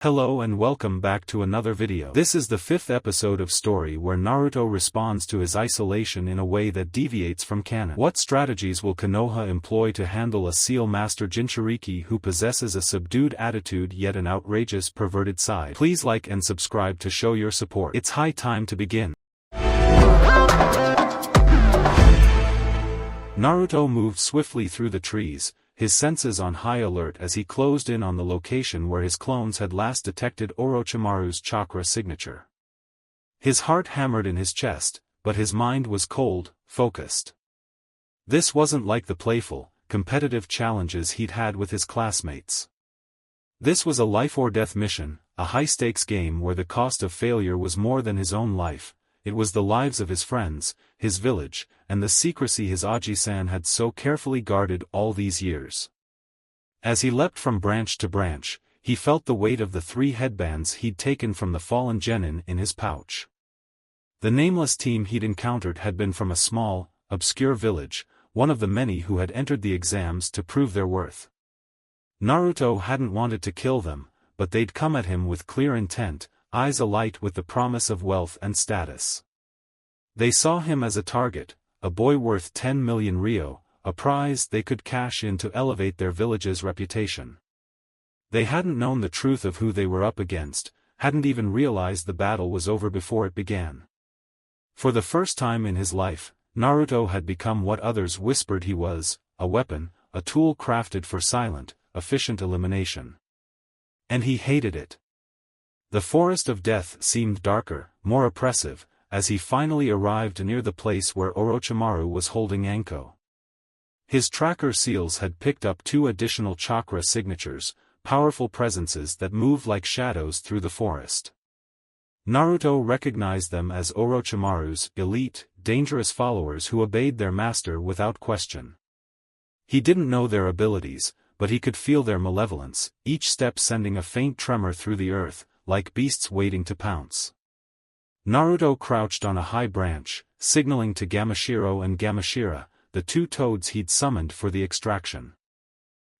Hello and welcome back to another video. This is the 5th episode of story where Naruto responds to his isolation in a way that deviates from canon. What strategies will Konoha employ to handle a seal master Jinchuriki who possesses a subdued attitude yet an outrageous perverted side? Please like and subscribe to show your support. It's high time to begin. Naruto moved swiftly through the trees, his senses on high alert as he closed in on the location where his clones had last detected Orochimaru's chakra signature. His heart hammered in his chest, but his mind was cold, focused. This wasn't like the playful, competitive challenges he'd had with his classmates. This was a life-or-death mission, a high-stakes game where the cost of failure was more than his own life. It was the lives of his friends, his village, and the secrecy his Aji-san had so carefully guarded all these years. As he leapt from branch to branch, he felt the weight of the 3 headbands he'd taken from the fallen genin in his pouch. The nameless team he'd encountered had been from a small, obscure village, one of the many who had entered the exams to prove their worth. Naruto hadn't wanted to kill them, but they'd come at him with clear intent, eyes alight with the promise of wealth and status. They saw him as a target, a boy worth 10 million ryo, a prize they could cash in to elevate their village's reputation. They hadn't known the truth of who they were up against, hadn't even realized the battle was over before it began. For the first time in his life, Naruto had become what others whispered he was, a weapon, a tool crafted for silent, efficient elimination. And he hated it. The forest of death seemed darker, more oppressive, as he finally arrived near the place where Orochimaru was holding Anko. His tracker seals had picked up 2 additional chakra signatures, powerful presences that moved like shadows through the forest. Naruto recognized them as Orochimaru's elite, dangerous followers who obeyed their master without question. He didn't know their abilities, but he could feel their malevolence, each step sending a faint tremor through the earth, like beasts waiting to pounce. Naruto crouched on a high branch, signaling to Gamashiro and Gamashira, the 2 toads he'd summoned for the extraction.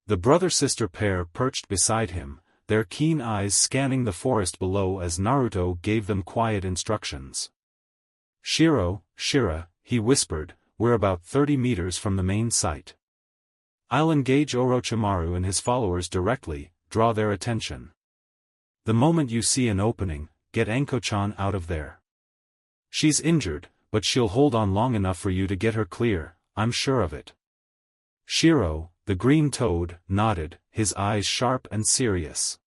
The brother-sister pair perched beside him, their keen eyes scanning the forest below as Naruto gave them quiet instructions. Shira, he whispered, we're about 30 meters from the main site. I'll engage Orochimaru and his followers directly, draw their attention. The moment you see an opening, get Anko-chan out of there. She's injured, but she'll hold on long enough for you to get her clear, I'm sure of it. Shiro, the green toad, nodded, his eyes sharp and serious.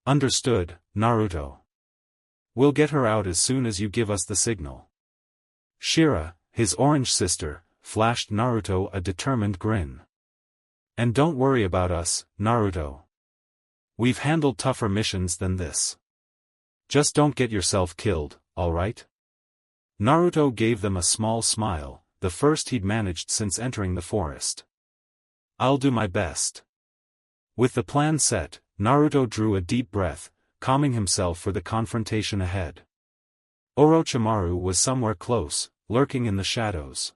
Understood, Naruto. We'll get her out as soon as you give us the signal. Shira, his orange sister, flashed Naruto a determined grin. And don't worry about us, Naruto. We've handled tougher missions than this. Just don't get yourself killed, alright? Naruto gave them a small smile, the first he'd managed since entering the forest. I'll do my best. With the plan set, Naruto drew a deep breath, calming himself for the confrontation ahead. Orochimaru was somewhere close, lurking in the shadows.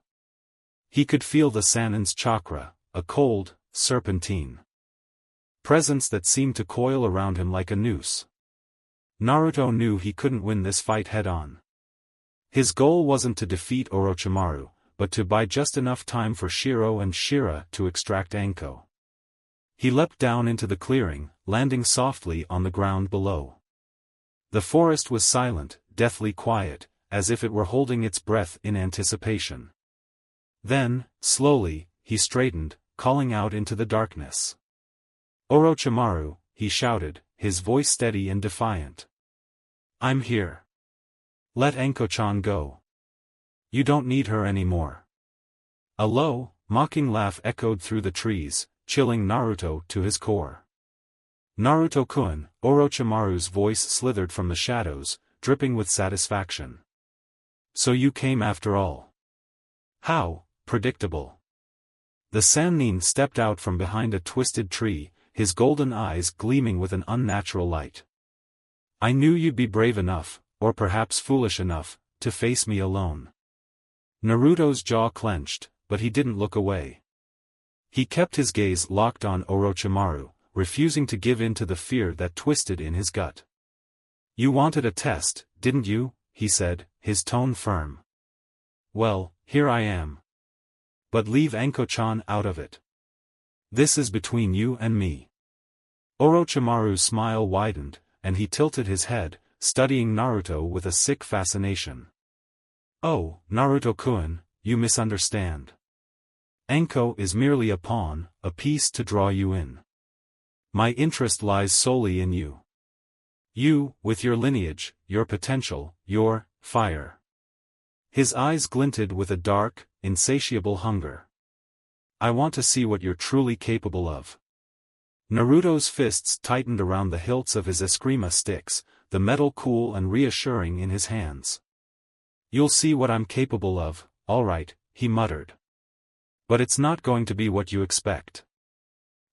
He could feel the Sanin's chakra, a cold, serpentine presence that seemed to coil around him like a noose. Naruto knew he couldn't win this fight head-on. His goal wasn't to defeat Orochimaru, but to buy just enough time for Shiro and Shira to extract Anko. He leapt down into the clearing, landing softly on the ground below. The forest was silent, deathly quiet, as if it were holding its breath in anticipation. Then, slowly, he straightened, calling out into the darkness. Orochimaru, he shouted, his voice steady and defiant. I'm here. Let Anko-chan go. You don't need her anymore. A low, mocking laugh echoed through the trees, chilling Naruto to his core. Naruto-kun, Orochimaru's voice slithered from the shadows, dripping with satisfaction. So you came after all. How predictable. The Sannin stepped out from behind a twisted tree, his golden eyes gleaming with an unnatural light. I knew you'd be brave enough, or perhaps foolish enough, to face me alone. Naruto's jaw clenched, but he didn't look away. He kept his gaze locked on Orochimaru, refusing to give in to the fear that twisted in his gut. "You wanted a test, didn't you?" he said, his tone firm. "Well, here I am. But leave Anko-chan out of it. This is between you and me." Orochimaru's smile widened, and he tilted his head, studying Naruto with a sick fascination. "Oh, Naruto-kun, you misunderstand. Anko is merely a pawn, a piece to draw you in. My interest lies solely in you. You, with your lineage, your potential, your fire." His eyes glinted with a dark, insatiable hunger. "I want to see what you're truly capable of." Naruto's fists tightened around the hilts of his eskrima sticks, the metal cool and reassuring in his hands. "You'll see what I'm capable of, all right," he muttered. "But it's not going to be what you expect."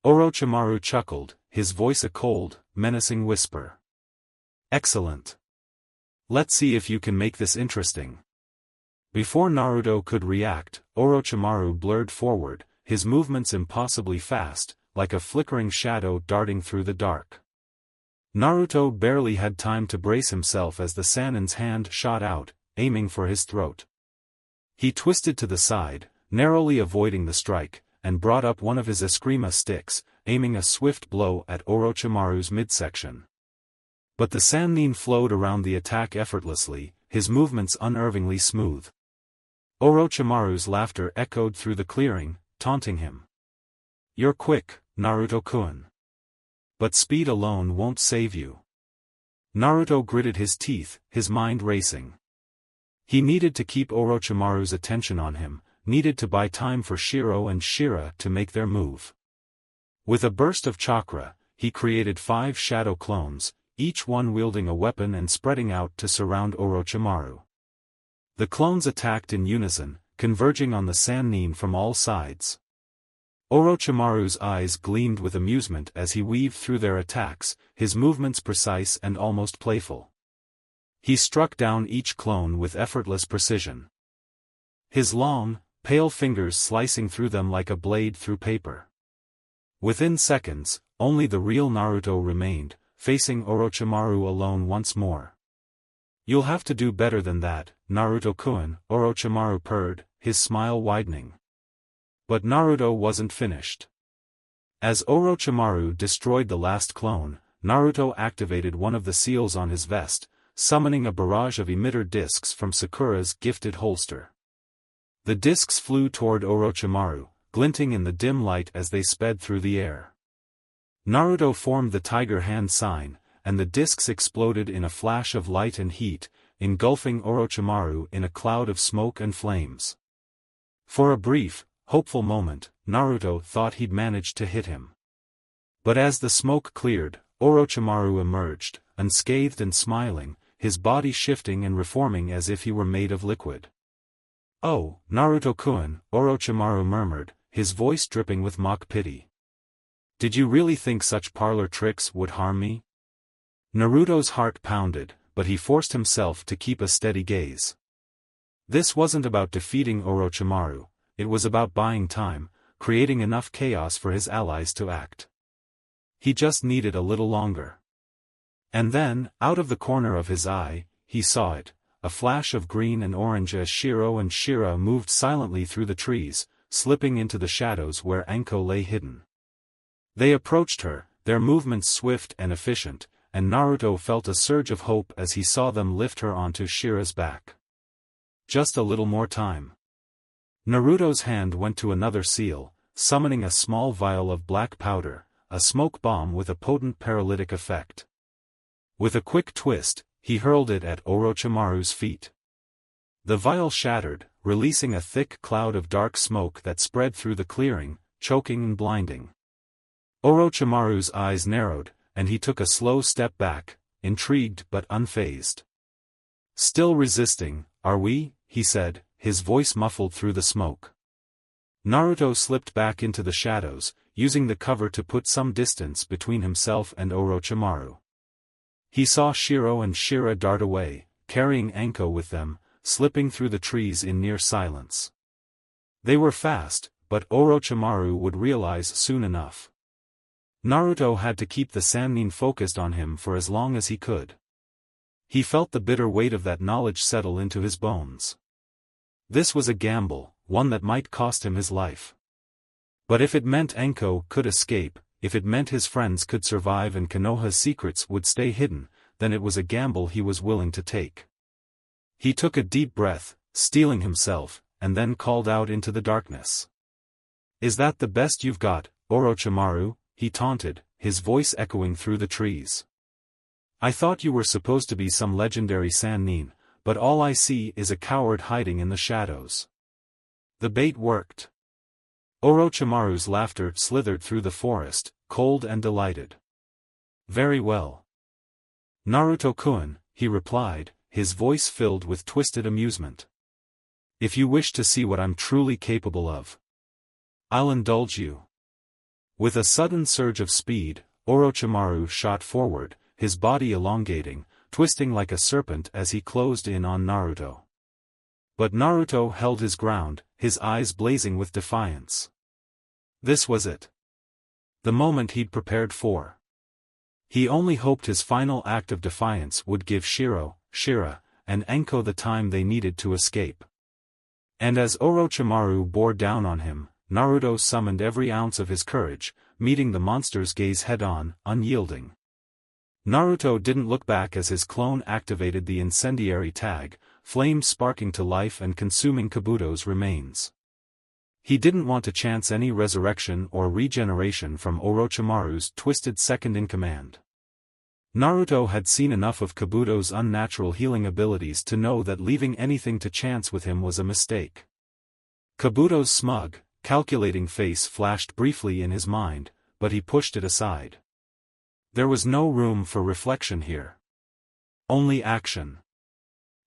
Orochimaru chuckled, his voice a cold, menacing whisper. "Excellent. Let's see if you can make this interesting." Before Naruto could react, Orochimaru blurred forward, his movements impossibly fast, like a flickering shadow darting through the dark. Naruto barely had time to brace himself as the Sannin's hand shot out, aiming for his throat. He twisted to the side, narrowly avoiding the strike, and brought up one of his eskrima sticks, aiming a swift blow at Orochimaru's midsection. But the Sannin flowed around the attack effortlessly, his movements unnervingly smooth. Orochimaru's laughter echoed through the clearing, taunting him. "You're quick, Naruto-kun. But speed alone won't save you." Naruto gritted his teeth, his mind racing. He needed to keep Orochimaru's attention on him, needed to buy time for Shiro and Shira to make their move. With a burst of chakra, he created 5 shadow clones, each one wielding a weapon and spreading out to surround Orochimaru. The clones attacked in unison, converging on the Sannin from all sides. Orochimaru's eyes gleamed with amusement as he weaved through their attacks, his movements precise and almost playful. He struck down each clone with effortless precision. His long, pale fingers slicing through them like a blade through paper. Within seconds, only the real Naruto remained, facing Orochimaru alone once more. "You'll have to do better than that, Naruto-kun," Orochimaru purred, his smile widening. But Naruto wasn't finished. As Orochimaru destroyed the last clone, Naruto activated one of the seals on his vest, summoning a barrage of emitter discs from Sakura's gifted holster. The discs flew toward Orochimaru, glinting in the dim light as they sped through the air. Naruto formed the tiger hand sign, and the discs exploded in a flash of light and heat, engulfing Orochimaru in a cloud of smoke and flames. For a brief, hopeful moment, Naruto thought he'd managed to hit him. But as the smoke cleared, Orochimaru emerged, unscathed and smiling, his body shifting and reforming as if he were made of liquid. "Oh, Naruto-kun," Orochimaru murmured, his voice dripping with mock pity. "Did you really think such parlor tricks would harm me?" Naruto's heart pounded, but he forced himself to keep a steady gaze. This wasn't about defeating Orochimaru, it was about buying time, creating enough chaos for his allies to act. He just needed a little longer. And then, out of the corner of his eye, he saw it, a flash of green and orange as Shiro and Shira moved silently through the trees, slipping into the shadows where Anko lay hidden. They approached her, their movements swift and efficient, and Naruto felt a surge of hope as he saw them lift her onto Shira's back. Just a little more time. Naruto's hand went to another seal, summoning a small vial of black powder, a smoke bomb with a potent paralytic effect. With a quick twist, he hurled it at Orochimaru's feet. The vial shattered, releasing a thick cloud of dark smoke that spread through the clearing, choking and blinding. Orochimaru's eyes narrowed, and he took a slow step back, intrigued but unfazed. "Still resisting, are we?" he said, his voice muffled through the smoke. Naruto slipped back into the shadows, using the cover to put some distance between himself and Orochimaru. He saw Shiro and Shira dart away, carrying Anko with them, slipping through the trees in near silence. They were fast, but Orochimaru would realize soon enough. Naruto had to keep the Sannin focused on him for as long as he could. He felt the bitter weight of that knowledge settle into his bones. This was a gamble, one that might cost him his life. But if it meant Anko could escape, if it meant his friends could survive and Konoha's secrets would stay hidden, then it was a gamble he was willing to take. He took a deep breath, steeling himself, and then called out into the darkness. "Is that the best you've got, Orochimaru?" he taunted, his voice echoing through the trees. "I thought you were supposed to be some legendary Sannin, but all I see is a coward hiding in the shadows." The bait worked. Orochimaru's laughter slithered through the forest, cold and delighted. "Very well. Naruto-kun," he replied, his voice filled with twisted amusement. "If you wish to see what I'm truly capable of, I'll indulge you." With a sudden surge of speed, Orochimaru shot forward, his body elongating, twisting like a serpent as he closed in on Naruto. But Naruto held his ground, his eyes blazing with defiance. This was it. The moment he'd prepared for. He only hoped his final act of defiance would give Shira, and Anko the time they needed to escape. And as Orochimaru bore down on him, Naruto summoned every ounce of his courage, meeting the monster's gaze head-on, unyielding. Naruto didn't look back as his clone activated the incendiary tag, flames sparking to life and consuming Kabuto's remains. He didn't want to chance any resurrection or regeneration from Orochimaru's twisted second-in-command. Naruto had seen enough of Kabuto's unnatural healing abilities to know that leaving anything to chance with him was a mistake. Kabuto's smug, calculating face flashed briefly in his mind, but he pushed it aside. There was no room for reflection here. Only action.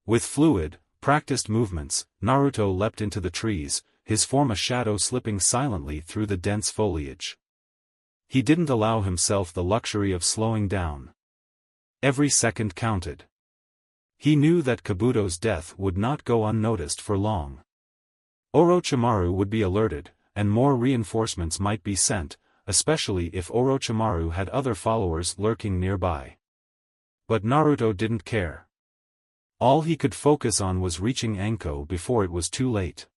With fluid, practiced movements, Naruto leapt into the trees, his form a shadow slipping silently through the dense foliage. He didn't allow himself the luxury of slowing down. Every second counted. He knew that Kabuto's death would not go unnoticed for long. Orochimaru would be alerted, and more reinforcements might be sent, especially if Orochimaru had other followers lurking nearby. But Naruto didn't care. All he could focus on was reaching Anko before it was too late.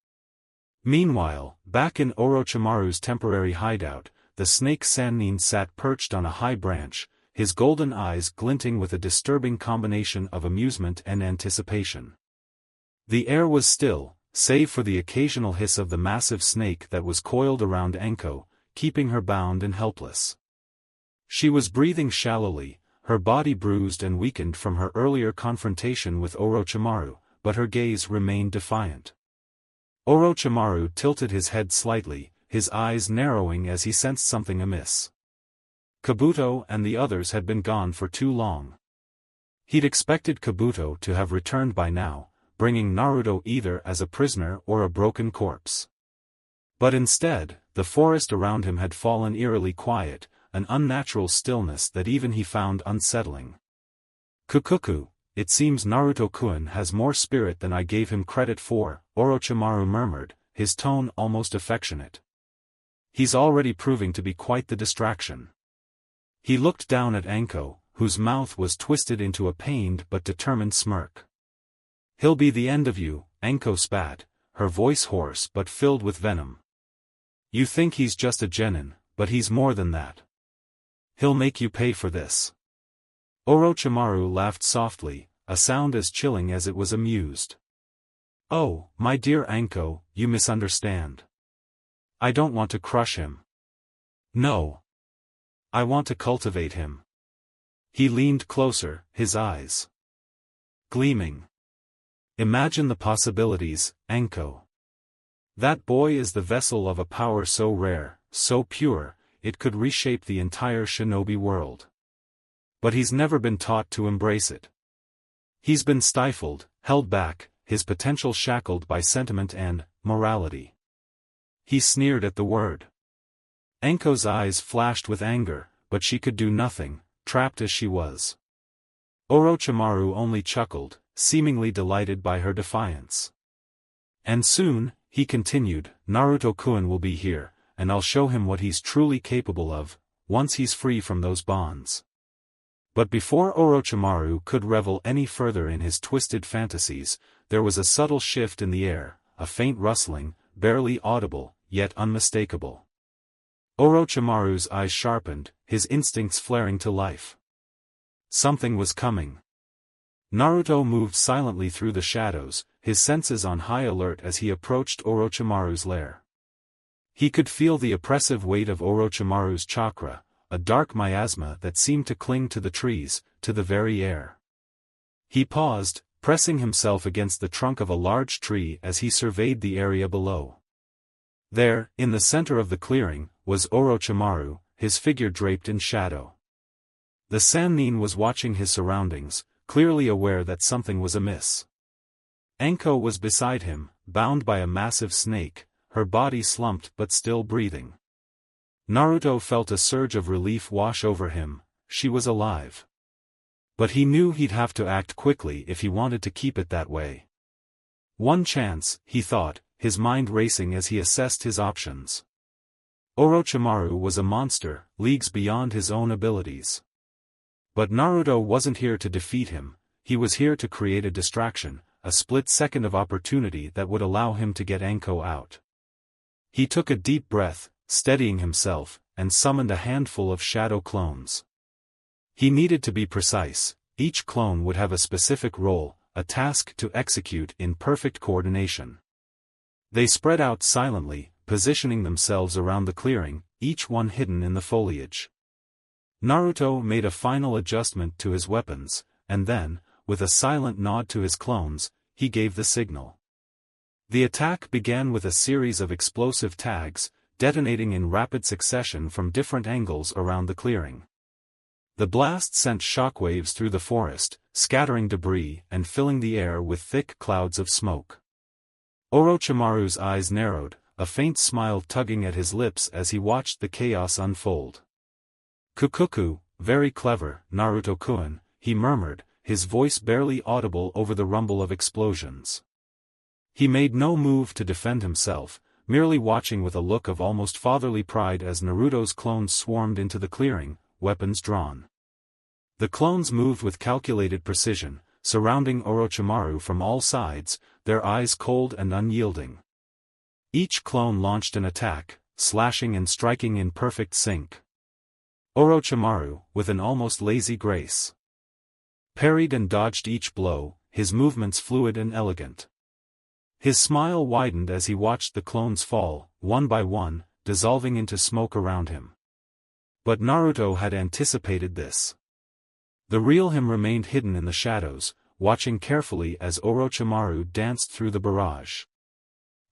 Meanwhile, back in Orochimaru's temporary hideout, the snake Sannin sat perched on a high branch, his golden eyes glinting with a disturbing combination of amusement and anticipation. The air was still, save for the occasional hiss of the massive snake that was coiled around Anko, keeping her bound and helpless. She was breathing shallowly, her body bruised and weakened from her earlier confrontation with Orochimaru, but her gaze remained defiant. Orochimaru tilted his head slightly, his eyes narrowing as he sensed something amiss. Kabuto and the others had been gone for too long. He'd expected Kabuto to have returned by now, bringing Naruto either as a prisoner or a broken corpse. But instead, the forest around him had fallen eerily quiet, an unnatural stillness that even he found unsettling. "Kukuku, it seems Naruto-kun has more spirit than I gave him credit for," Orochimaru murmured, his tone almost affectionate. "He's already proving to be quite the distraction." He looked down at Anko, whose mouth was twisted into a pained but determined smirk. "He'll be the end of you," Anko spat, her voice hoarse but filled with venom. "You think he's just a genin, but he's more than that. He'll make you pay for this." Orochimaru laughed softly, a sound as chilling as it was amused. "Oh, my dear Anko, you misunderstand. I don't want to crush him. No. I want to cultivate him." He leaned closer, his eyes gleaming. "Imagine the possibilities, Anko. That boy is the vessel of a power so rare, so pure, it could reshape the entire shinobi world. But he's never been taught to embrace it. He's been stifled, held back, his potential shackled by sentiment and morality." He sneered at the word. Anko's eyes flashed with anger, but she could do nothing, trapped as she was. Orochimaru only chuckled, seemingly delighted by her defiance. "And soon," he continued, "Naruto-kun will be here, and I'll show him what he's truly capable of, once he's free from those bonds. But before Orochimaru could revel any further in his twisted fantasies, there was a subtle shift in the air, a faint rustling, barely audible, yet unmistakable. Orochimaru's eyes sharpened, his instincts flaring to life. Something was coming. Naruto moved silently through the shadows, his senses on high alert as he approached Orochimaru's lair. He could feel the oppressive weight of Orochimaru's chakra, a dark miasma that seemed to cling to the trees, to the very air. He paused, pressing himself against the trunk of a large tree as he surveyed the area below. There, in the center of the clearing, was Orochimaru, his figure draped in shadow. The Sannin was watching his surroundings, clearly aware that something was amiss. Anko was beside him, bound by a massive snake, her body slumped but still breathing. Naruto felt a surge of relief wash over him, she was alive. But he knew he'd have to act quickly if he wanted to keep it that way. One chance, he thought, his mind racing as he assessed his options. Orochimaru was a monster, leagues beyond his own abilities. But Naruto wasn't here to defeat him, he was here to create a distraction, a split second of opportunity that would allow him to get Anko out. He took a deep breath, steadying himself, and summoned a handful of shadow clones. He needed to be precise, each clone would have a specific role, a task to execute in perfect coordination. They spread out silently, positioning themselves around the clearing, each one hidden in the foliage. Naruto made a final adjustment to his weapons, and then, with a silent nod to his clones, he gave the signal. The attack began with a series of explosive tags, detonating in rapid succession from different angles around the clearing. The blast sent shockwaves through the forest, scattering debris and filling the air with thick clouds of smoke. Orochimaru's eyes narrowed, a faint smile tugging at his lips as he watched the chaos unfold. "Kukuku, very clever, Naruto-kun," he murmured, his voice barely audible over the rumble of explosions. He made no move to defend himself, merely watching with a look of almost fatherly pride as Naruto's clones swarmed into the clearing, weapons drawn. The clones moved with calculated precision, surrounding Orochimaru from all sides, their eyes cold and unyielding. Each clone launched an attack, slashing and striking in perfect sync. Orochimaru, with an almost lazy grace, parried and dodged each blow, his movements fluid and elegant. His smile widened as he watched the clones fall, one by one, dissolving into smoke around him. But Naruto had anticipated this. The real him remained hidden in the shadows, watching carefully as Orochimaru danced through the barrage.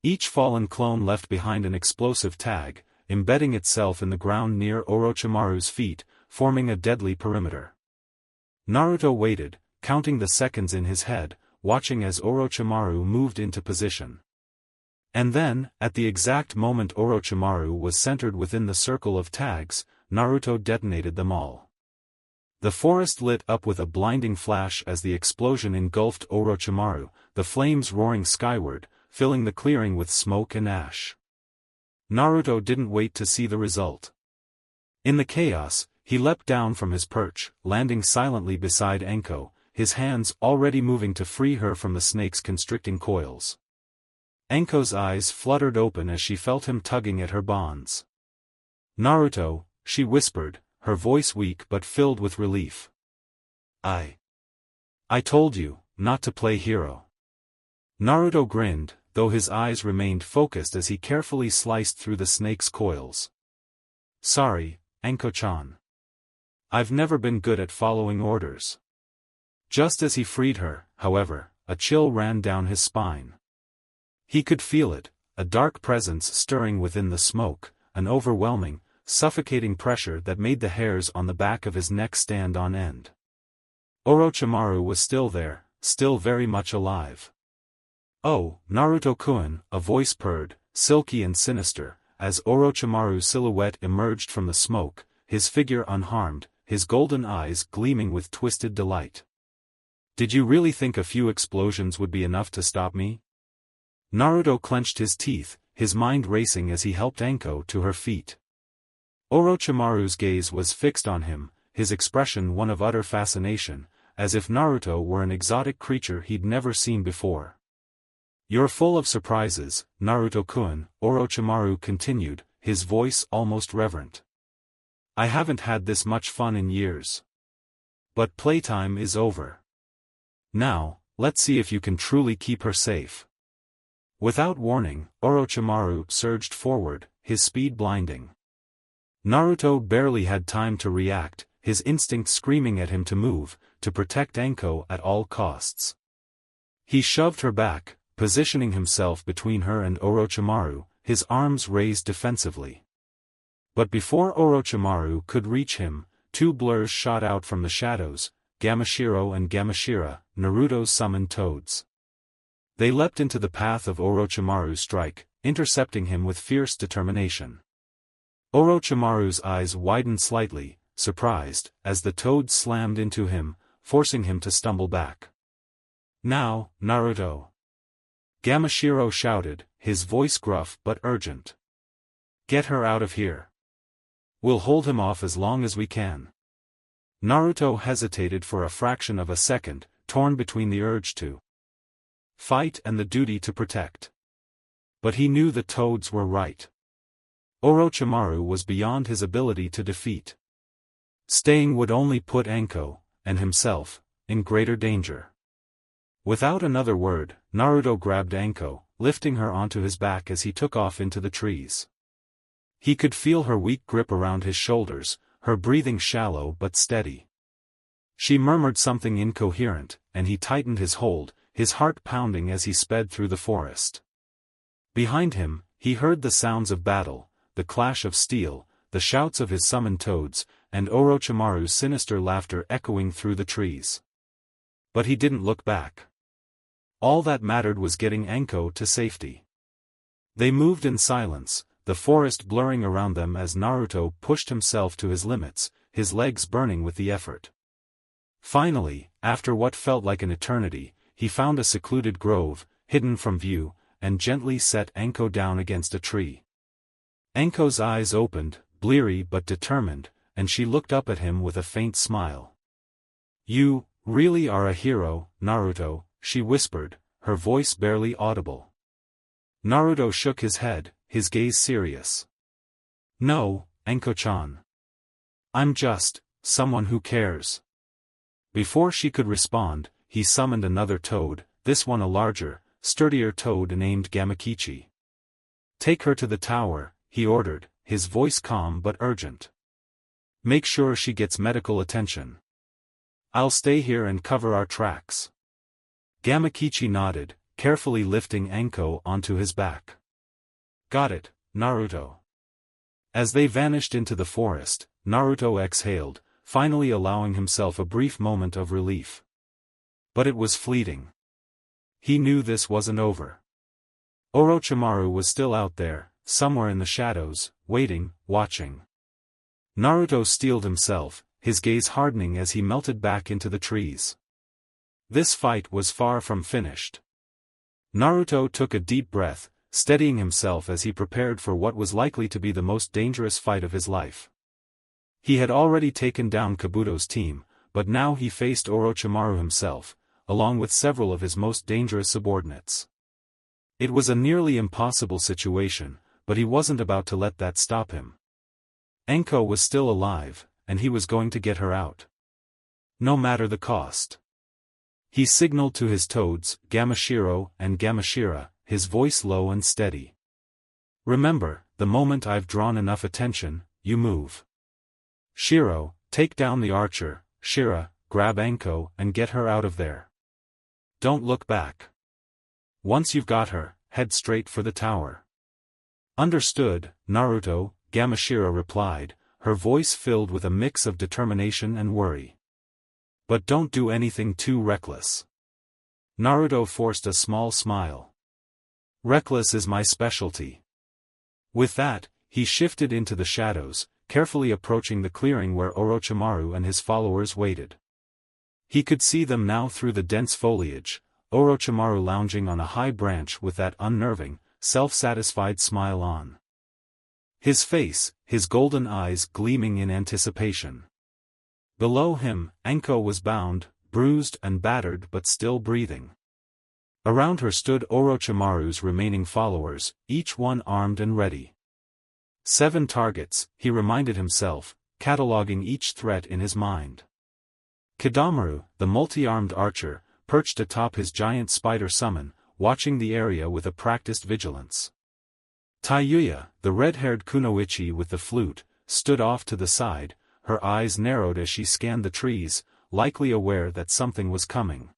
Each fallen clone left behind an explosive tag, embedding itself in the ground near Orochimaru's feet, forming a deadly perimeter. Naruto waited, counting the seconds in his head, watching as Orochimaru moved into position. And then, at the exact moment Orochimaru was centered within the circle of tags, Naruto detonated them all. The forest lit up with a blinding flash as the explosion engulfed Orochimaru, the flames roaring skyward, filling the clearing with smoke and ash. Naruto didn't wait to see the result. In the chaos, he leapt down from his perch, landing silently beside Anko, his hands already moving to free her from the snake's constricting coils. Anko's eyes fluttered open as she felt him tugging at her bonds. "Naruto," she whispered, her voice weak but filled with relief. I told you, not to play hero." Naruto grinned, though his eyes remained focused as he carefully sliced through the snake's coils. "Sorry, Anko-chan. I've never been good at following orders." Just as he freed her, however, a chill ran down his spine. He could feel it, a dark presence stirring within the smoke, an overwhelming, suffocating pressure that made the hairs on the back of his neck stand on end. Orochimaru was still there, still very much alive. "Oh, Naruto-kun," a voice purred, silky and sinister, as Orochimaru's silhouette emerged from the smoke, his figure unharmed, his golden eyes gleaming with twisted delight. "Did you really think a few explosions would be enough to stop me?" Naruto clenched his teeth, his mind racing as he helped Anko to her feet. Orochimaru's gaze was fixed on him, his expression one of utter fascination, as if Naruto were an exotic creature he'd never seen before. "You're full of surprises, Naruto-kun," Orochimaru continued, his voice almost reverent. "I haven't had this much fun in years. But playtime is over. Now, let's see if you can truly keep her safe." Without warning, Orochimaru surged forward, his speed blinding. Naruto barely had time to react, his instinct screaming at him to move, to protect Anko at all costs. He shoved her back, positioning himself between her and Orochimaru, his arms raised defensively. But before Orochimaru could reach him, two blurs shot out from the shadows, Gamashiro and Gamashira, Naruto's summoned toads. They leapt into the path of Orochimaru's strike, intercepting him with fierce determination. Orochimaru's eyes widened slightly, surprised, as the toads slammed into him, forcing him to stumble back. "Now, Naruto!" Gamashiro shouted, his voice gruff but urgent. "Get her out of here. We'll hold him off as long as we can." Naruto hesitated for a fraction of a second, torn between the urge to fight and the duty to protect. But he knew the toads were right. Orochimaru was beyond his ability to defeat. Staying would only put Anko, and himself, in greater danger. Without another word, Naruto grabbed Anko, lifting her onto his back as he took off into the trees. He could feel her weak grip around his shoulders, her breathing shallow but steady. She murmured something incoherent, and he tightened his hold, his heart pounding as he sped through the forest. Behind him, he heard the sounds of battle, the clash of steel, the shouts of his summoned toads, and Orochimaru's sinister laughter echoing through the trees. But he didn't look back. All that mattered was getting Anko to safety. They moved in silence, the forest blurring around them as Naruto pushed himself to his limits, his legs burning with the effort. Finally, after what felt like an eternity, he found a secluded grove, hidden from view, and gently set Anko down against a tree. Anko's eyes opened, bleary but determined, and she looked up at him with a faint smile. "You, really are a hero, Naruto," she whispered, her voice barely audible. Naruto shook his head, his gaze serious. "No, Anko-chan. I'm just someone who cares." Before she could respond, he summoned another toad, this one a larger, sturdier toad named Gamakichi. "Take her to the tower," he ordered, his voice calm but urgent. "Make sure she gets medical attention. I'll stay here and cover our tracks." Gamakichi nodded, carefully lifting Anko onto his back. "Got it, Naruto." As they vanished into the forest, Naruto exhaled, finally allowing himself a brief moment of relief. But it was fleeting. He knew this wasn't over. Orochimaru was still out there, somewhere in the shadows, waiting, watching. Naruto steeled himself, his gaze hardening as he melted back into the trees. This fight was far from finished. Naruto took a deep breath, steadying himself as he prepared for what was likely to be the most dangerous fight of his life. He had already taken down Kabuto's team, but now he faced Orochimaru himself, along with several of his most dangerous subordinates. It was a nearly impossible situation, but he wasn't about to let that stop him. Anko was still alive, and he was going to get her out. No matter the cost. He signaled to his toads, Gamashiro and Gamashira, his voice low and steady. "Remember, the moment I've drawn enough attention, you move. Shiro, take down the archer, Shira, grab Anko and get her out of there. Don't look back. Once you've got her, head straight for the tower." "Understood, Naruto," Gamashira replied, her voice filled with a mix of determination and worry. "But don't do anything too reckless." Naruto forced a small smile. "Reckless is my specialty." With that, he shifted into the shadows, carefully approaching the clearing where Orochimaru and his followers waited. He could see them now through the dense foliage, Orochimaru lounging on a high branch with that unnerving, self-satisfied smile on His face, his golden eyes gleaming in anticipation. Below him, Anko was bound, bruised and battered but still breathing. Around her stood Orochimaru's remaining followers, each one armed and ready. 7 targets, he reminded himself, cataloging each threat in his mind. Kidamaru, the multi-armed archer, perched atop his giant spider summon, watching the area with a practiced vigilance. Taiyuya, the red-haired kunoichi with the flute, stood off to the side, her eyes narrowed as she scanned the trees, likely aware that something was coming.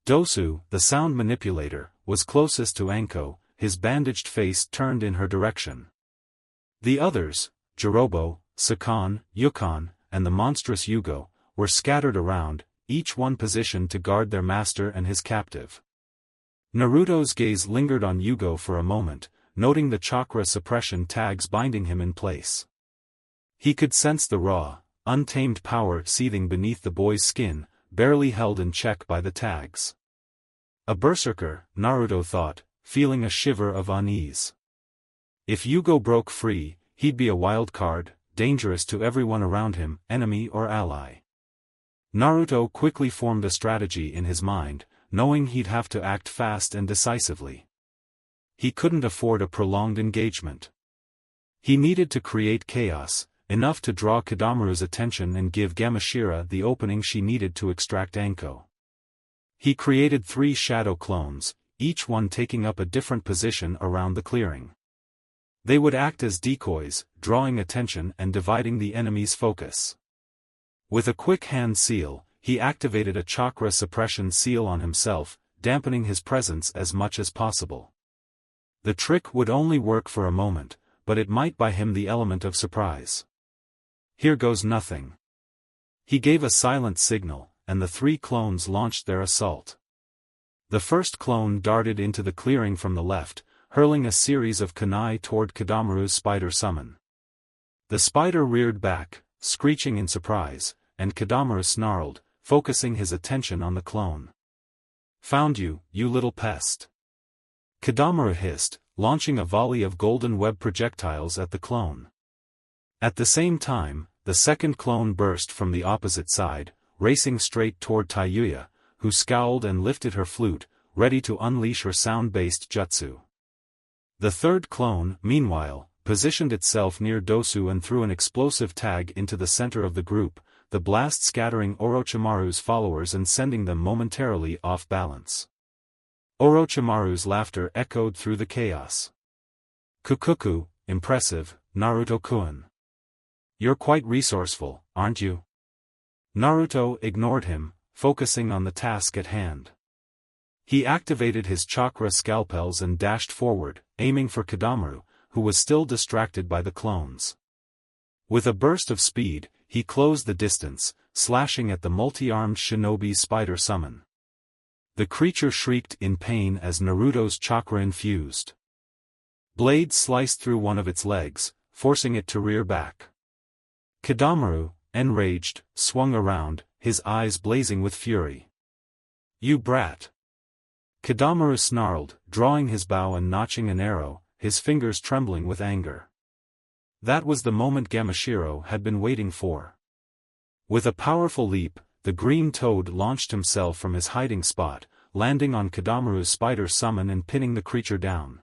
Dosu, the sound manipulator, was closest to Anko, his bandaged face turned in her direction. The others, Jirobo, Sakan, Yukon, and the monstrous Yugo, were scattered around, each one positioned to guard their master and his captive. Naruto's gaze lingered on Yugo for a moment, noting the chakra suppression tags binding him in place. He could sense the raw, untamed power seething beneath the boy's skin, barely held in check by the tags. A berserker, Naruto thought, feeling a shiver of unease. If Yugo broke free, he'd be a wild card, dangerous to everyone around him, enemy or ally. Naruto quickly formed a strategy in his mind, knowing he'd have to act fast and decisively. He couldn't afford a prolonged engagement. He needed to create chaos, enough to draw Kidamaru's attention and give Gamashira the opening she needed to extract Anko. He created 3 shadow clones, each one taking up a different position around the clearing. They would act as decoys, drawing attention and dividing the enemy's focus. With a quick hand seal, he activated a chakra suppression seal on himself, dampening his presence as much as possible. The trick would only work for a moment, but it might buy him the element of surprise. Here goes nothing. He gave a silent signal, and the 3 clones launched their assault. The first clone darted into the clearing from the left, hurling a series of kunai toward Kidamaru's spider summon. The spider reared back, screeching in surprise, and Kidamaru snarled, focusing his attention on the clone. "Found you, you little pest." Kidamaru hissed, launching a volley of golden web projectiles at the clone. At the same time, the second clone burst from the opposite side, racing straight toward Taiyuya, who scowled and lifted her flute, ready to unleash her sound-based jutsu. The third clone, meanwhile, positioned itself near Dosu and threw an explosive tag into the center of the group, the blast scattering Orochimaru's followers and sending them momentarily off balance. Orochimaru's laughter echoed through the chaos. "Kukuku, impressive, Naruto-kun. You're quite resourceful, aren't you?" Naruto ignored him, focusing on the task at hand. He activated his chakra scalpels and dashed forward, aiming for Kidamaru, who was still distracted by the clones. With a burst of speed, he closed the distance, slashing at the multi-armed shinobi spider summon. The creature shrieked in pain as Naruto's chakra infused. Blades sliced through one of its legs, forcing it to rear back. Kidamaru, enraged, swung around, his eyes blazing with fury. "You brat!" Kidamaru snarled, drawing his bow and notching an arrow, his fingers trembling with anger. That was the moment Gamashiro had been waiting for. With a powerful leap, the green toad launched himself from his hiding spot, landing on Kidamaru's spider summon and pinning the creature down.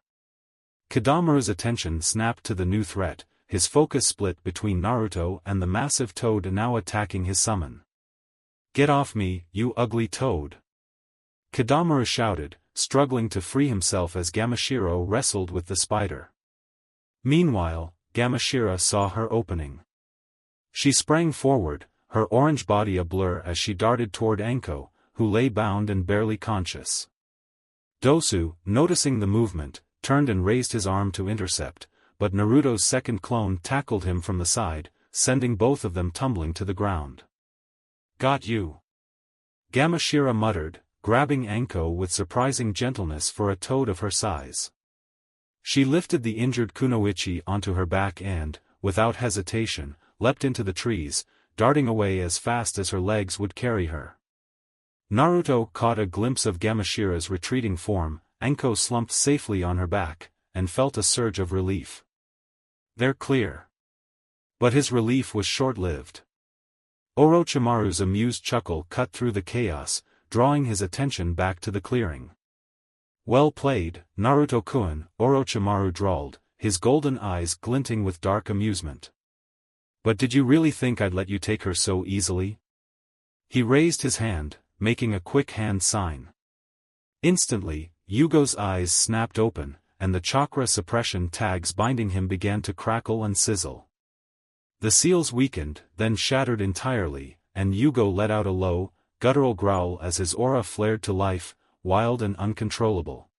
Kidamaru's attention snapped to the new threat, his focus split between Naruto and the massive toad now attacking his summon. "Get off me, you ugly toad!" Kidamaru shouted, struggling to free himself as Gamashiro wrestled with the spider. Meanwhile, Gamashira saw her opening. She sprang forward, her orange body a blur as she darted toward Anko, who lay bound and barely conscious. Dosu, noticing the movement, turned and raised his arm to intercept, but Naruto's second clone tackled him from the side, sending both of them tumbling to the ground. "Got you!" Gamashira muttered, grabbing Anko with surprising gentleness for a toad of her size. She lifted the injured kunoichi onto her back and, without hesitation, leapt into the trees, darting away as fast as her legs would carry her. Naruto caught a glimpse of Gamashira's retreating form, Anko slumped safely on her back, and felt a surge of relief. They're clear. But his relief was short-lived. Orochimaru's amused chuckle cut through the chaos, drawing his attention back to the clearing. Well played, Naruto-kun, Orochimaru drawled, his golden eyes glinting with dark amusement. But did you really think I'd let you take her so easily? He raised his hand, making a quick hand sign. Instantly, Yugo's eyes snapped open, and the chakra suppression tags binding him began to crackle and sizzle. The seals weakened, then shattered entirely, and Yugo let out a low, guttural growl as his aura flared to life, wild and uncontrollable.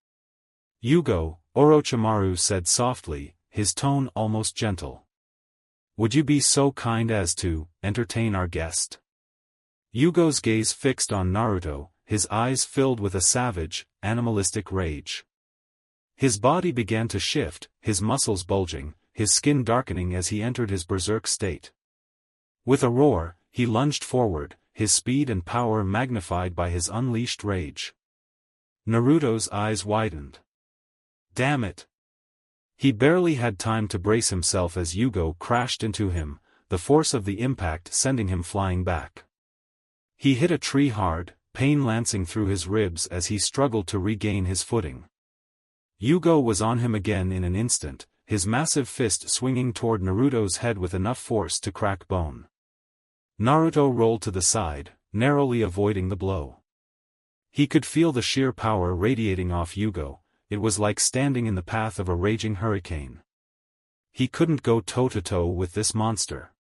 "Yugo," Orochimaru said softly, his tone almost gentle. "Would you be so kind as to entertain our guest?" Yugo's gaze fixed on Naruto, his eyes filled with a savage, animalistic rage. His body began to shift, his muscles bulging, his skin darkening as he entered his berserk state. With a roar, he lunged forward, his speed and power magnified by his unleashed rage. Naruto's eyes widened. Damn it! He barely had time to brace himself as Yugo crashed into him, the force of the impact sending him flying back. He hit a tree hard, pain lancing through his ribs as he struggled to regain his footing. Yugo was on him again in an instant, his massive fist swinging toward Naruto's head with enough force to crack bone. Naruto rolled to the side, narrowly avoiding the blow. He could feel the sheer power radiating off Yugo. It was like standing in the path of a raging hurricane. He couldn't go toe-to-toe with this monster.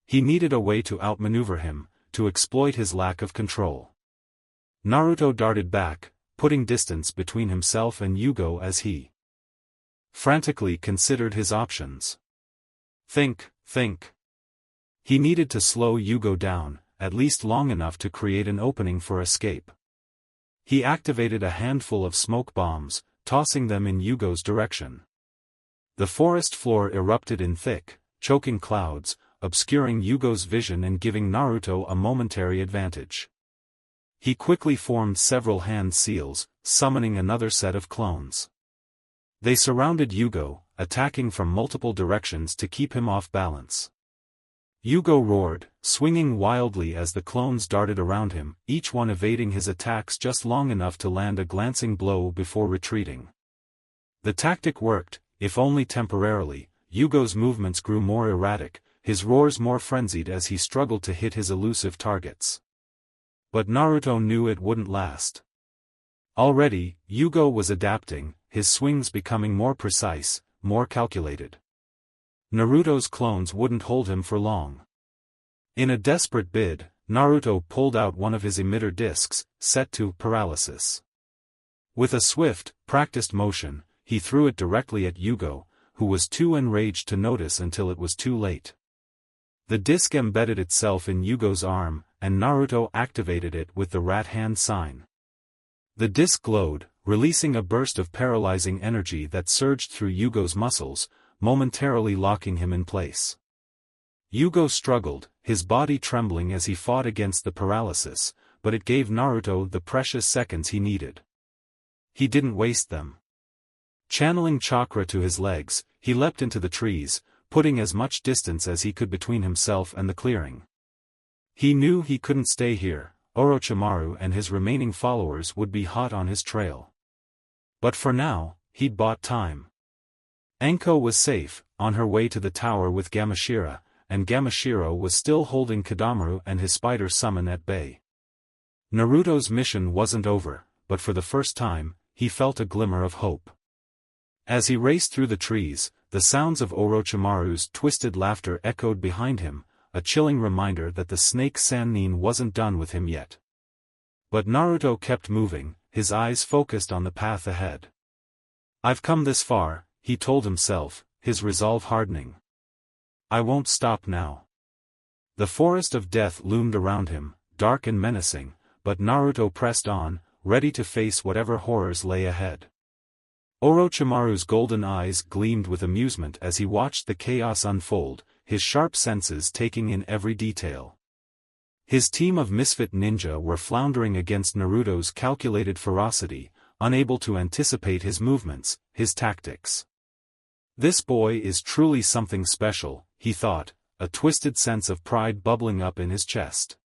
He needed a way to outmaneuver him, to exploit his lack of control. Naruto darted back, putting distance between himself and Yugo as he frantically considered his options. Think. He needed to slow Yugo down, at least long enough to create an opening for escape. He activated a handful of smoke bombs, tossing them in Yugo's direction. The forest floor erupted in thick, choking clouds, obscuring Yugo's vision and giving Naruto a momentary advantage. He quickly formed several hand seals, summoning another set of clones. They surrounded Yugo, attacking from multiple directions to keep him off balance. Yugo roared, swinging wildly as the clones darted around him, each one evading his attacks just long enough to land a glancing blow before retreating. The tactic worked, if only temporarily. Yugo's movements grew more erratic, his roars more frenzied as he struggled to hit his elusive targets. But Naruto knew it wouldn't last. Already, Yugo was adapting, his swings becoming more precise, more calculated. Naruto's clones wouldn't hold him for long. In a desperate bid, Naruto pulled out one of his emitter discs, set to paralysis. With a swift, practiced motion, he threw it directly at Yugo, who was too enraged to notice until it was too late. The disc embedded itself in Yugo's arm, and Naruto activated it with the rat hand sign. The disc glowed, releasing a burst of paralyzing energy that surged through Yugo's muscles, momentarily locking him in place. Yugo struggled, his body trembling as he fought against the paralysis, but it gave Naruto the precious seconds he needed. He didn't waste them. Channeling chakra to his legs, he leapt into the trees, putting as much distance as he could between himself and the clearing. He knew he couldn't stay here. Orochimaru and his remaining followers would be hot on his trail. But for now, he'd bought time. Anko was safe, on her way to the tower with Gamashira, and Gamashiro was still holding Kadamaru and his spider summon at bay. Naruto's mission wasn't over, but for the first time, he felt a glimmer of hope. As he raced through the trees, the sounds of Orochimaru's twisted laughter echoed behind him, a chilling reminder that the snake Sannin wasn't done with him yet. But Naruto kept moving, his eyes focused on the path ahead. "I've come this far," he told himself, his resolve hardening. "I won't stop now." The forest of death loomed around him, dark and menacing, but Naruto pressed on, ready to face whatever horrors lay ahead. Orochimaru's golden eyes gleamed with amusement as he watched the chaos unfold, his sharp senses taking in every detail. His team of misfit ninja were floundering against Naruto's calculated ferocity, unable to anticipate his movements, his tactics. This boy is truly something special, he thought, a twisted sense of pride bubbling up in his chest.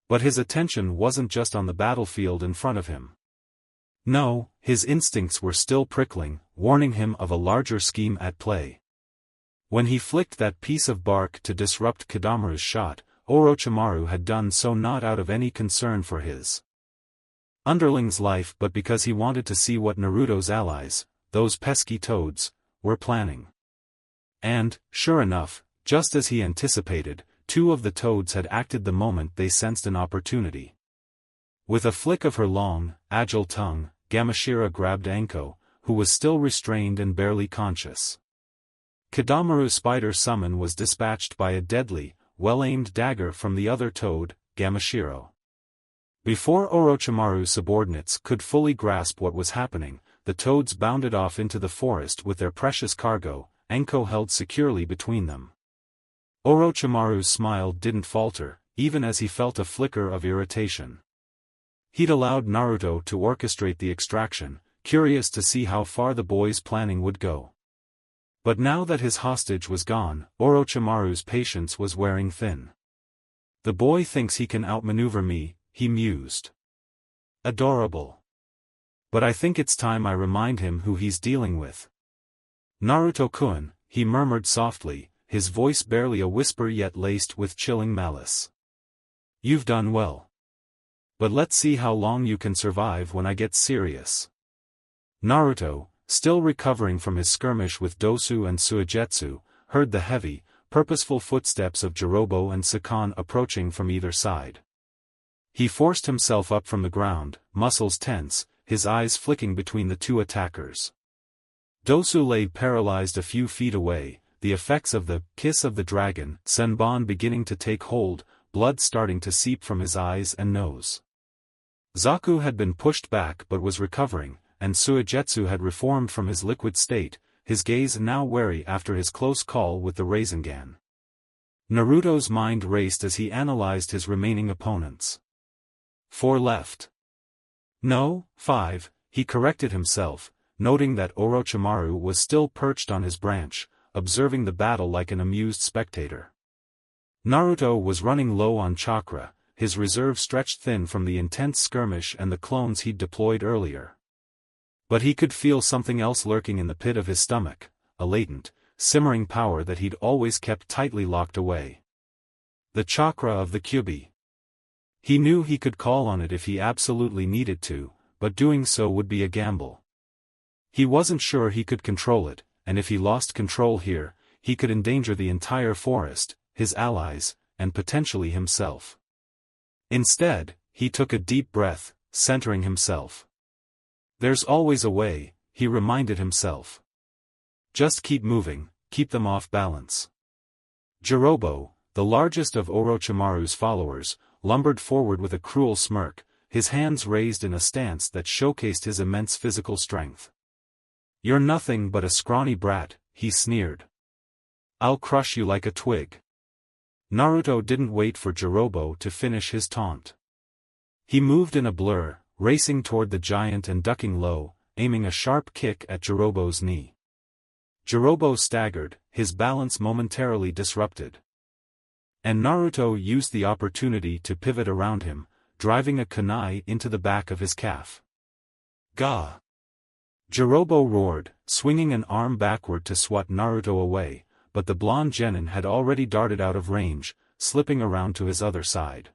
But his attention wasn't just on the battlefield in front of him. No, his instincts were still prickling, warning him of a larger scheme at play. When he flicked that piece of bark to disrupt Kidamaru's shot, Orochimaru had done so not out of any concern for his underling's life but because he wanted to see what Naruto's allies, those pesky toads, were planning. And, sure enough, just as he anticipated, two of the toads had acted the moment they sensed an opportunity. With a flick of her long, agile tongue, Gamashira grabbed Anko, who was still restrained and barely conscious. Kidamaru's spider summon was dispatched by a deadly, well-aimed dagger from the other toad, Gamashiro. Before Orochimaru's subordinates could fully grasp what was happening, the toads bounded off into the forest with their precious cargo, Anko held securely between them. Orochimaru's smile didn't falter, even as he felt a flicker of irritation. He'd allowed Naruto to orchestrate the extraction, curious to see how far the boy's planning would go. But now that his hostage was gone, Orochimaru's patience was wearing thin. The boy thinks he can outmaneuver me, he mused. Adorable. But I think it's time I remind him who he's dealing with. Naruto-kun, he murmured softly, his voice barely a whisper yet laced with chilling malice. You've done well. But let's see how long you can survive when I get serious. Naruto, still recovering from his skirmish with Dosu and Suigetsu, heard the heavy, purposeful footsteps of Jirobo and Sakan approaching from either side. He forced himself up from the ground, muscles tense, his eyes flicking between the two attackers. Dosu lay paralyzed a few feet away, the effects of the kiss of the dragon Senbon beginning to take hold, blood starting to seep from his eyes and nose. Zaku had been pushed back but was recovering, and Suigetsu had reformed from his liquid state, his gaze now wary after his close call with the Rasengan. Naruto's mind raced as he analyzed his remaining opponents. 4 left. No, 5, he corrected himself, noting that Orochimaru was still perched on his branch, observing the battle like an amused spectator. Naruto was running low on chakra, his reserve stretched thin from the intense skirmish and the clones he'd deployed earlier. But he could feel something else lurking in the pit of his stomach, a latent, simmering power that he'd always kept tightly locked away. The chakra of the Kyuubi. He knew he could call on it if he absolutely needed to, but doing so would be a gamble. He wasn't sure he could control it, and if he lost control here, he could endanger the entire forest, his allies, and potentially himself. Instead, he took a deep breath, centering himself. There's always a way, he reminded himself. Just keep moving, keep them off balance. Jirobo, the largest of Orochimaru's followers, lumbered forward with a cruel smirk, his hands raised in a stance that showcased his immense physical strength. You're nothing but a scrawny brat, he sneered. I'll crush you like a twig. Naruto didn't wait for Jirobo to finish his taunt. He moved in a blur, racing toward the giant and ducking low, aiming a sharp kick at Jirobo's knee. Jirobo staggered, his balance momentarily disrupted. And Naruto used the opportunity to pivot around him, driving a kunai into the back of his calf. Gah! Jirobo roared, swinging an arm backward to swat Naruto away, but the blonde genin had already darted out of range, slipping around to his other side.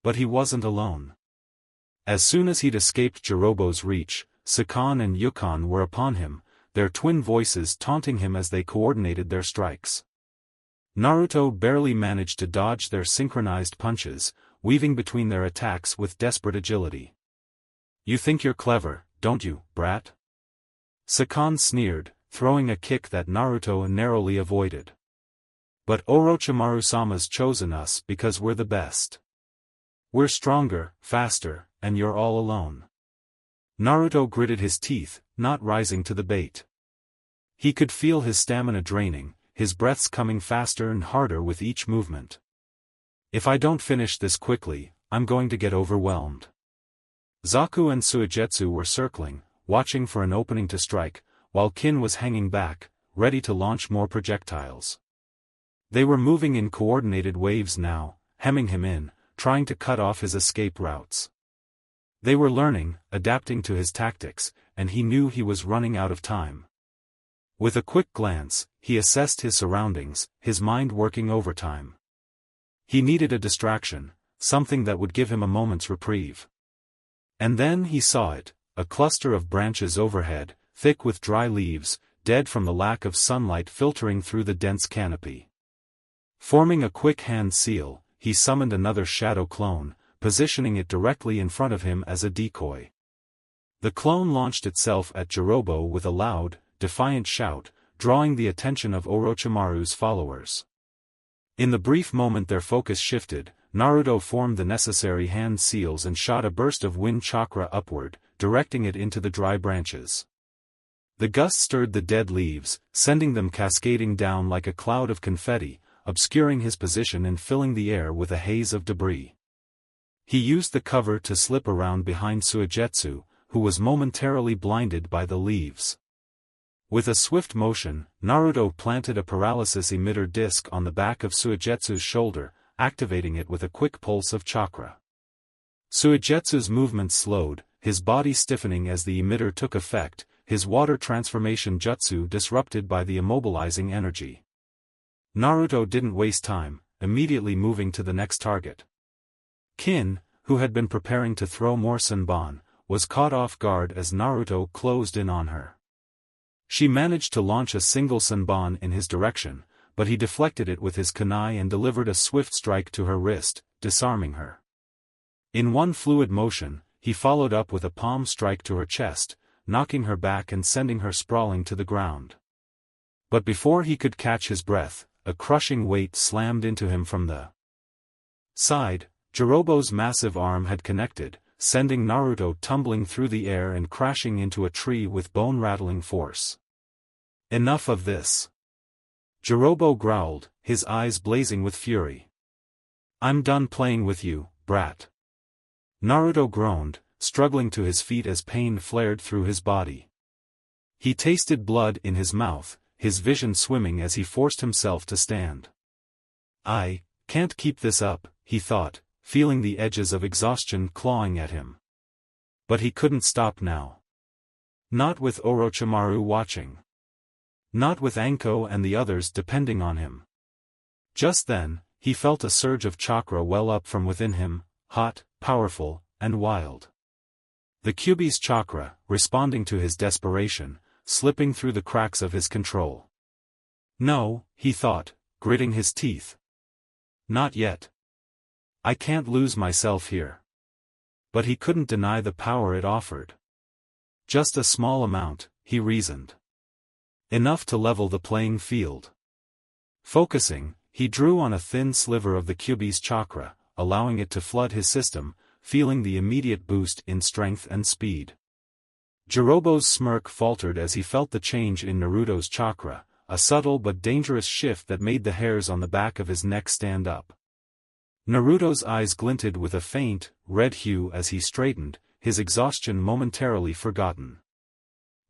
But he wasn't alone. As soon as he'd escaped Jirobo's reach, Sakan and Yukon were upon him, their twin voices taunting him as they coordinated their strikes. Naruto barely managed to dodge their synchronized punches, weaving between their attacks with desperate agility. You think you're clever, don't you, brat? Sakan sneered, throwing a kick that Naruto narrowly avoided. But Orochimaru-sama's chosen us because we're the best. We're stronger, faster, and you're all alone. Naruto gritted his teeth, not rising to the bait. He could feel his stamina draining, his breaths coming faster and harder with each movement. If I don't finish this quickly, I'm going to get overwhelmed. Zaku and Suigetsu were circling, watching for an opening to strike, while Kin was hanging back, ready to launch more projectiles. They were moving in coordinated waves now, hemming him in, trying to cut off his escape routes. They were learning, adapting to his tactics, and he knew he was running out of time. With a quick glance, he assessed his surroundings, his mind working overtime. He needed a distraction, something that would give him a moment's reprieve. And then he saw it, a cluster of branches overhead, thick with dry leaves, dead from the lack of sunlight filtering through the dense canopy. Forming a quick hand seal, he summoned another shadow clone, positioning it directly in front of him as a decoy. The clone launched itself at Jirobo with a loud, defiant shout, drawing the attention of Orochimaru's followers. In the brief moment their focus shifted, Naruto formed the necessary hand seals and shot a burst of wind chakra upward, directing it into the dry branches. The gust stirred the dead leaves, sending them cascading down like a cloud of confetti, obscuring his position and filling the air with a haze of debris. He used the cover to slip around behind Suigetsu, who was momentarily blinded by the leaves. With a swift motion, Naruto planted a paralysis emitter disc on the back of Suigetsu's shoulder, activating it with a quick pulse of chakra. Suigetsu's movements slowed, his body stiffening as the emitter took effect, his water transformation jutsu disrupted by the immobilizing energy. Naruto didn't waste time, immediately moving to the next target. Kin, who had been preparing to throw more Senbon, was caught off guard as Naruto closed in on her. She managed to launch a single Senbon in his direction, but he deflected it with his kunai and delivered a swift strike to her wrist, disarming her. In one fluid motion, he followed up with a palm strike to her chest, knocking her back and sending her sprawling to the ground. But before he could catch his breath, a crushing weight slammed into him from the side. Jirobo's massive arm had connected, sending Naruto tumbling through the air and crashing into a tree with bone-rattling force. Enough of this. Jirobo growled, his eyes blazing with fury. I'm done playing with you, brat. Naruto groaned, struggling to his feet as pain flared through his body. He tasted blood in his mouth, his vision swimming as he forced himself to stand. I can't keep this up, he thought, feeling the edges of exhaustion clawing at him. But he couldn't stop now. Not with Orochimaru watching. Not with Anko and the others depending on him. Just then, he felt a surge of chakra well up from within him, hot, powerful, and wild. The Kyuubi's chakra, responding to his desperation, slipping through the cracks of his control. No, he thought, gritting his teeth. Not yet. I can't lose myself here. But he couldn't deny the power it offered. Just a small amount, he reasoned. Enough to level the playing field. Focusing, he drew on a thin sliver of the Kyuubi's chakra, allowing it to flood his system, feeling the immediate boost in strength and speed. Jirobo's smirk faltered as he felt the change in Naruto's chakra, a subtle but dangerous shift that made the hairs on the back of his neck stand up. Naruto's eyes glinted with a faint, red hue as he straightened, his exhaustion momentarily forgotten.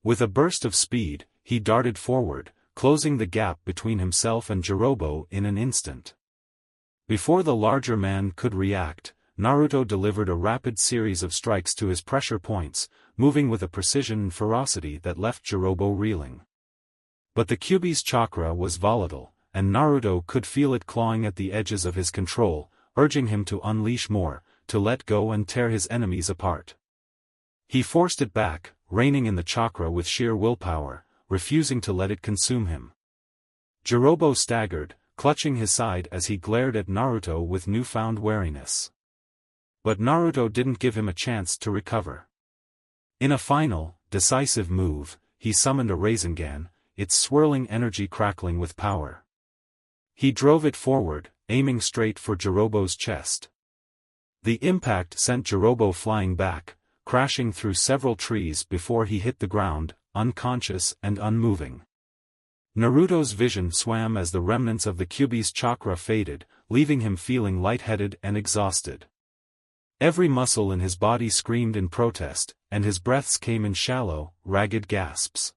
With a burst of speed, he darted forward, closing the gap between himself and Jirobo in an instant. Before the larger man could react, Naruto delivered a rapid series of strikes to his pressure points, moving with a precision and ferocity that left Jirobo reeling. But the Kyuubi's chakra was volatile, and Naruto could feel it clawing at the edges of his control, urging him to unleash more, to let go and tear his enemies apart. He forced it back, reining in the chakra with sheer willpower, refusing to let it consume him. Jirobo staggered, clutching his side as he glared at Naruto with newfound wariness. But Naruto didn't give him a chance to recover. In a final, decisive move, he summoned a Rasengan, its swirling energy crackling with power. He drove it forward, aiming straight for Jirobo's chest. The impact sent Jirobo flying back, crashing through several trees before he hit the ground, unconscious and unmoving. Naruto's vision swam as the remnants of the Kyuubi's chakra faded, leaving him feeling lightheaded and exhausted. Every muscle in his body screamed in protest, and his breaths came in shallow, ragged gasps.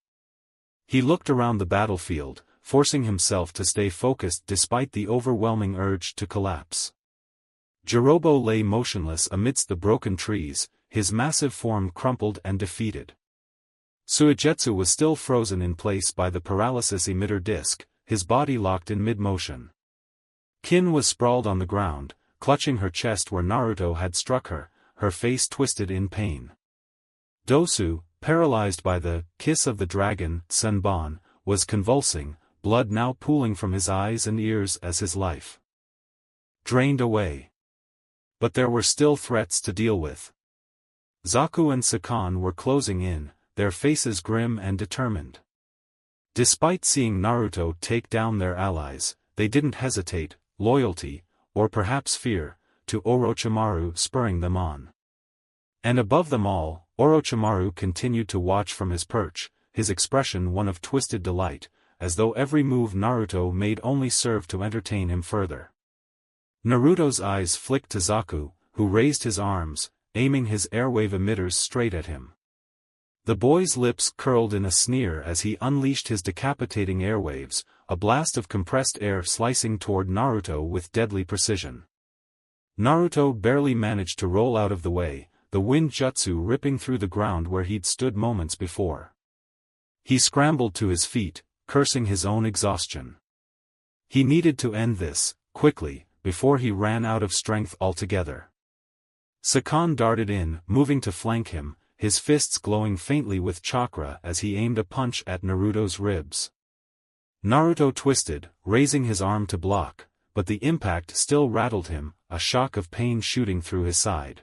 He looked around the battlefield, forcing himself to stay focused despite the overwhelming urge to collapse. Jirobo lay motionless amidst the broken trees, his massive form crumpled and defeated. Suigetsu was still frozen in place by the paralysis emitter disc, his body locked in mid-motion. Kin was sprawled on the ground, clutching her chest where Naruto had struck her, her face twisted in pain. Dosu, paralyzed by the kiss of the dragon, Senbon, was convulsing, blood now pooling from his eyes and ears as his life drained away. But there were still threats to deal with. Zaku and Sakan were closing in, their faces grim and determined. Despite seeing Naruto take down their allies, they didn't hesitate, loyalty, or perhaps fear, to Orochimaru spurring them on. And above them all, Orochimaru continued to watch from his perch, his expression one of twisted delight, as though every move Naruto made only served to entertain him further. Naruto's eyes flicked to Zaku, who raised his arms, aiming his airwave emitters straight at him. The boy's lips curled in a sneer as he unleashed his decapitating airwaves, a blast of compressed air slicing toward Naruto with deadly precision. Naruto barely managed to roll out of the way, the wind jutsu ripping through the ground where he'd stood moments before. He scrambled to his feet, cursing his own exhaustion. He needed to end this, quickly, before he ran out of strength altogether. Sakan darted in, moving to flank him, his fists glowing faintly with chakra as he aimed a punch at Naruto's ribs. Naruto twisted, raising his arm to block, but the impact still rattled him, a shock of pain shooting through his side.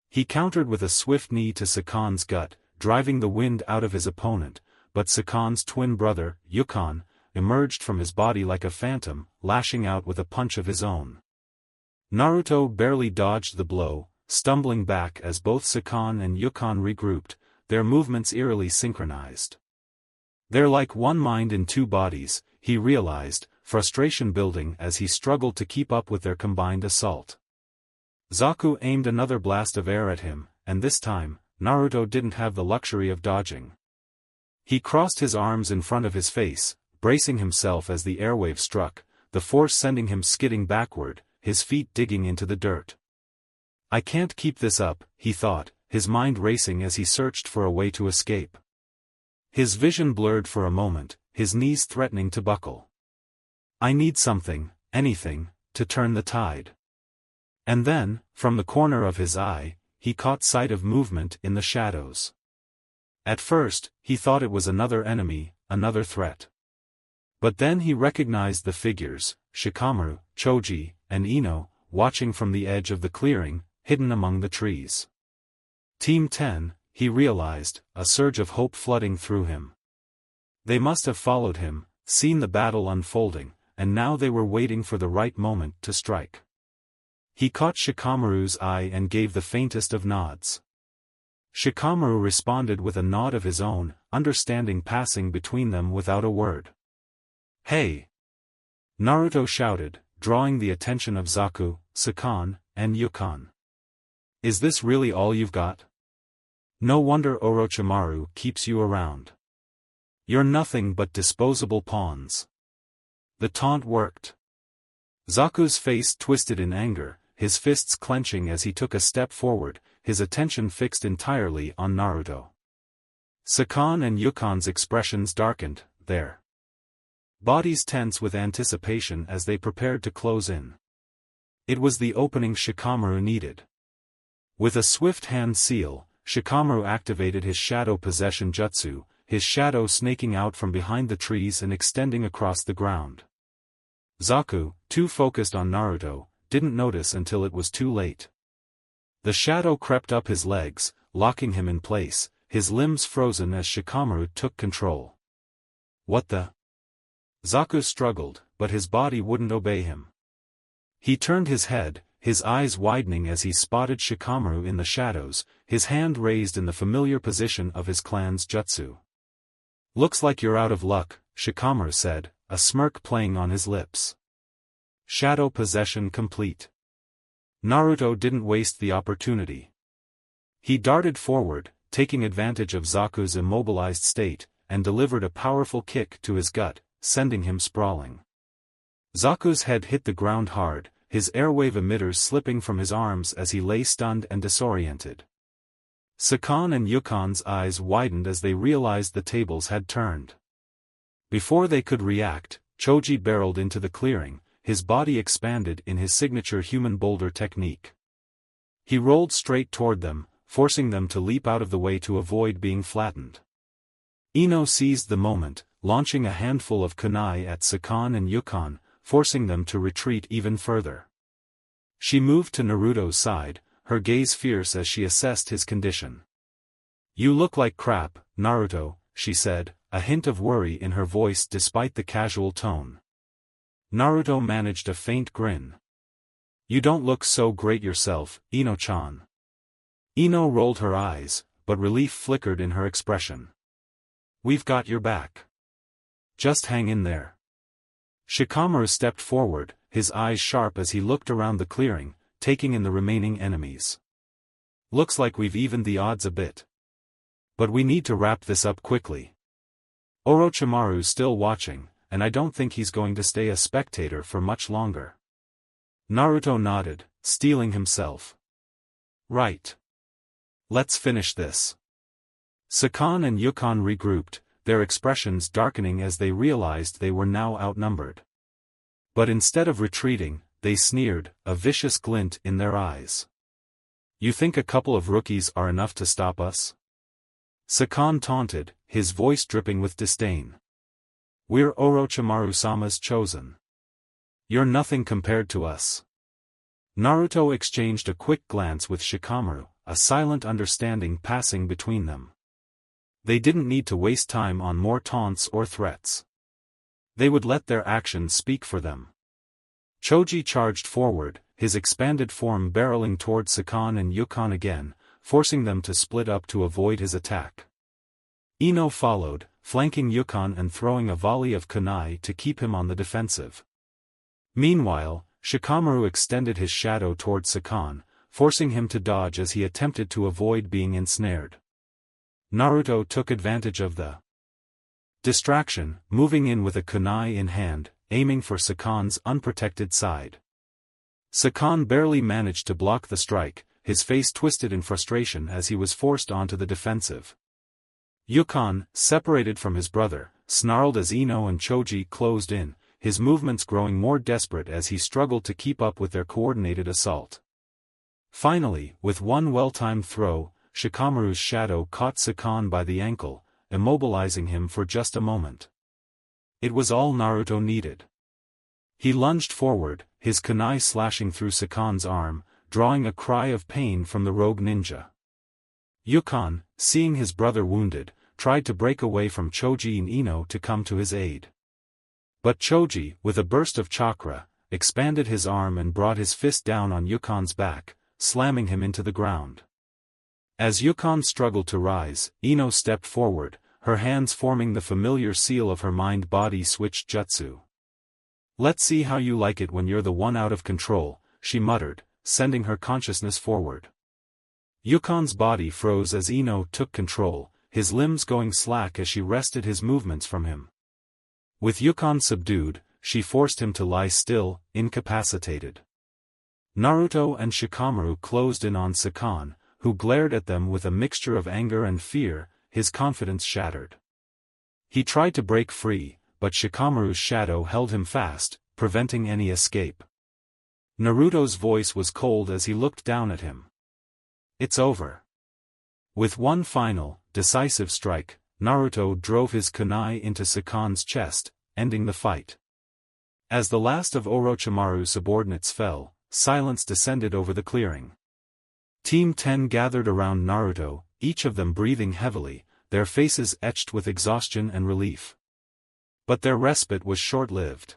He countered with a swift knee to Sakan's gut, driving the wind out of his opponent, but Sakan's twin brother, Yukon, emerged from his body like a phantom, lashing out with a punch of his own. Naruto barely dodged the blow, stumbling back as both Sakan and Yukon regrouped, their movements eerily synchronized. They're like one mind in two bodies, he realized, frustration building as he struggled to keep up with their combined assault. Zaku aimed another blast of air at him, and this time, Naruto didn't have the luxury of dodging. He crossed his arms in front of his face, bracing himself as the airwave struck, the force sending him skidding backward, his feet digging into the dirt. I can't keep this up, he thought, his mind racing as he searched for a way to escape. His vision blurred for a moment, his knees threatening to buckle. I need something, anything, to turn the tide. And then, from the corner of his eye, he caught sight of movement in the shadows. At first, he thought it was another enemy, another threat. But then he recognized the figures, Shikamaru, Choji, and Ino, watching from the edge of the clearing, hidden among the trees. Team 10, he realized, a surge of hope flooding through him. They must have followed him, seen the battle unfolding, and now they were waiting for the right moment to strike. He caught Shikamaru's eye and gave the faintest of nods. Shikamaru responded with a nod of his own, understanding passing between them without a word. Hey! Naruto shouted, drawing the attention of Zaku, Sakan, and Yukon. Is this really all you've got? No wonder Orochimaru keeps you around. You're nothing but disposable pawns. The taunt worked. Zaku's face twisted in anger, his fists clenching as he took a step forward, his attention fixed entirely on Naruto. Sakan and Yukon's expressions darkened, their bodies tense with anticipation as they prepared to close in. It was the opening Shikamaru needed. With a swift hand seal, Shikamaru activated his shadow possession jutsu, his shadow snaking out from behind the trees and extending across the ground. Zaku, too focused on Naruto, didn't notice until it was too late. The shadow crept up his legs, locking him in place, his limbs frozen as Shikamaru took control. What the? Zaku struggled, but his body wouldn't obey him. He turned his head, his eyes widening as he spotted Shikamaru in the shadows, his hand raised in the familiar position of his clan's jutsu. Looks like you're out of luck, Shikamaru said, a smirk playing on his lips. Shadow possession complete. Naruto didn't waste the opportunity. He darted forward, taking advantage of Zaku's immobilized state, and delivered a powerful kick to his gut, sending him sprawling. Zaku's head hit the ground hard, his airwave emitters slipping from his arms as he lay stunned and disoriented. Sakon and Yukon's eyes widened as they realized the tables had turned. Before they could react, Choji barreled into the clearing, his body expanded in his signature human boulder technique. He rolled straight toward them, forcing them to leap out of the way to avoid being flattened. Ino seized the moment, launching a handful of kunai at Sakon and Yukon, forcing them to retreat even further. She moved to Naruto's side, her gaze fierce as she assessed his condition. "You look like crap, Naruto," she said, a hint of worry in her voice despite the casual tone. Naruto managed a faint grin. "You don't look so great yourself, Ino-chan." Ino rolled her eyes, but relief flickered in her expression. "We've got your back. Just hang in there." Shikamaru stepped forward, his eyes sharp as he looked around the clearing, taking in the remaining enemies. "Looks like we've evened the odds a bit. But we need to wrap this up quickly. Orochimaru's still watching, and I don't think he's going to stay a spectator for much longer." Naruto nodded, steeling himself. "Right. Let's finish this." Sakon and Yukon regrouped, their expressions darkening as they realized they were now outnumbered. But instead of retreating, they sneered, a vicious glint in their eyes. "You think a couple of rookies are enough to stop us?" Sakon taunted, his voice dripping with disdain. "We're Orochimaru-sama's chosen. You're nothing compared to us." Naruto exchanged a quick glance with Shikamaru, a silent understanding passing between them. They didn't need to waste time on more taunts or threats. They would let their actions speak for them. Choji charged forward, his expanded form barreling toward Sakon and Yukon again, forcing them to split up to avoid his attack. Ino followed, flanking Yukon and throwing a volley of kunai to keep him on the defensive. Meanwhile, Shikamaru extended his shadow toward Sakon, forcing him to dodge as he attempted to avoid being ensnared. Naruto took advantage of the distraction, moving in with a kunai in hand, aiming for Sakon's unprotected side. Sakon barely managed to block the strike, his face twisted in frustration as he was forced onto the defensive. Yukon, separated from his brother, snarled as Ino and Choji closed in, his movements growing more desperate as he struggled to keep up with their coordinated assault. Finally, with one well-timed throw, Shikamaru's shadow caught Sakon by the ankle, immobilizing him for just a moment. It was all Naruto needed. He lunged forward, his kunai slashing through Sakon's arm, drawing a cry of pain from the rogue ninja. Yukon, seeing his brother wounded, tried to break away from Choji and Ino to come to his aid. But Choji, with a burst of chakra, expanded his arm and brought his fist down on Yukon's back, slamming him into the ground. As Yukon struggled to rise, Ino stepped forward, her hands forming the familiar seal of her mind-body switch jutsu. "Let's see how you like it when you're the one out of control," she muttered, sending her consciousness forward. Yukon's body froze as Ino took control, his limbs going slack as she wrested his movements from him. With Yukon subdued, she forced him to lie still, incapacitated. Naruto and Shikamaru closed in on Sakon, who glared at them with a mixture of anger and fear, his confidence shattered. He tried to break free, but Shikamaru's shadow held him fast, preventing any escape. Naruto's voice was cold as he looked down at him. "It's over." With one final, decisive strike, Naruto drove his kunai into Sakon's chest, ending the fight. As the last of Orochimaru's subordinates fell, silence descended over the clearing. Team 10 gathered around Naruto, each of them breathing heavily, their faces etched with exhaustion and relief. But their respite was short-lived.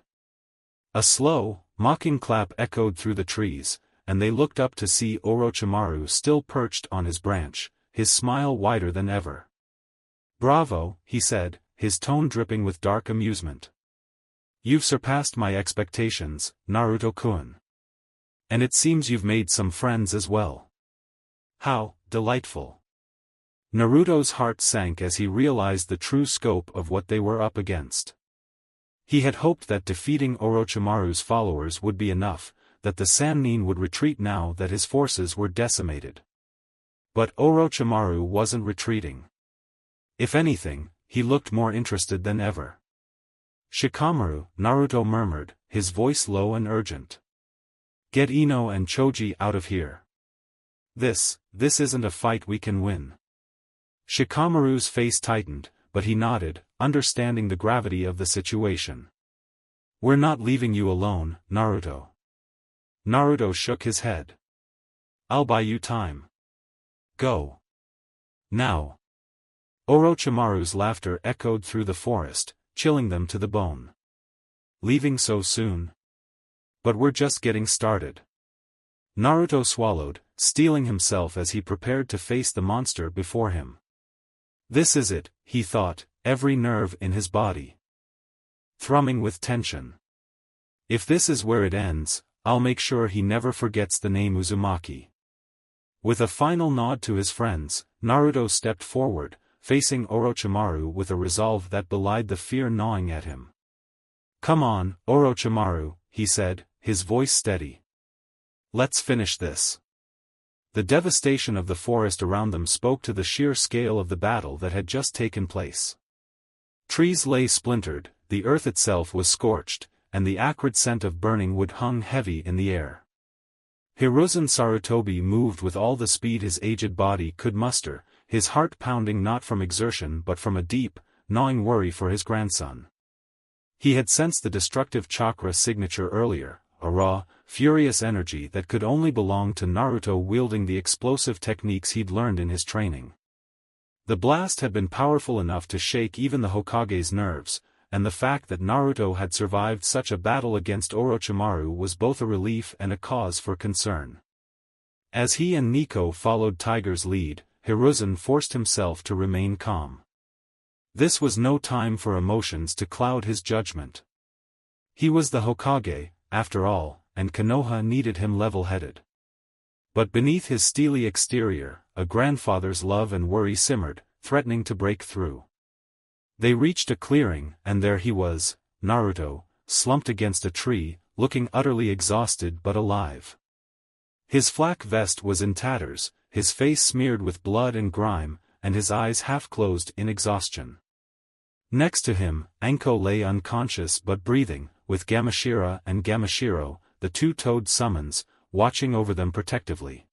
A slow, mocking clap echoed through the trees, and they looked up to see Orochimaru still perched on his branch, his smile wider than ever. "Bravo," he said, his tone dripping with dark amusement. "You've surpassed my expectations, Naruto-kun. And it seems you've made some friends as well. How delightful." Naruto's heart sank as he realized the true scope of what they were up against. He had hoped that defeating Orochimaru's followers would be enough, that the Sannin would retreat now that his forces were decimated. But Orochimaru wasn't retreating. If anything, he looked more interested than ever. "Shikamaru," Naruto murmured, his voice low and urgent. "Get Ino and Choji out of here. This isn't a fight we can win." Shikamaru's face tightened, but he nodded, understanding the gravity of the situation. "We're not leaving you alone, Naruto." Naruto shook his head. "I'll buy you time. Go. Now." Orochimaru's laughter echoed through the forest, chilling them to the bone. "Leaving so soon? But we're just getting started." Naruto swallowed, steeling himself as he prepared to face the monster before him. This is it, he thought, every nerve in his body thrumming with tension. If this is where it ends, I'll make sure he never forgets the name Uzumaki. With a final nod to his friends, Naruto stepped forward, facing Orochimaru with a resolve that belied the fear gnawing at him. "Come on, Orochimaru," he said, his voice steady. "Let's finish this." The devastation of the forest around them spoke to the sheer scale of the battle that had just taken place. Trees lay splintered, the earth itself was scorched, and the acrid scent of burning wood hung heavy in the air. Hiruzen Sarutobi moved with all the speed his aged body could muster, his heart pounding not from exertion but from a deep, gnawing worry for his grandson. He had sensed the destructive chakra signature earlier, a raw, furious energy that could only belong to Naruto wielding the explosive techniques he'd learned in his training. The blast had been powerful enough to shake even the Hokage's nerves, and the fact that Naruto had survived such a battle against Orochimaru was both a relief and a cause for concern. As he and Nico followed Tiger's lead, Hiruzen forced himself to remain calm. This was no time for emotions to cloud his judgment. He was the Hokage, after all, and Konoha needed him level-headed. But beneath his steely exterior, a grandfather's love and worry simmered, threatening to break through. They reached a clearing, and there he was, Naruto, slumped against a tree, looking utterly exhausted but alive. His flak vest was in tatters, his face smeared with blood and grime, and his eyes half-closed in exhaustion. Next to him, Anko lay unconscious but breathing, with Gamashira and Gamashiro, the two-toed summons, watching over them protectively.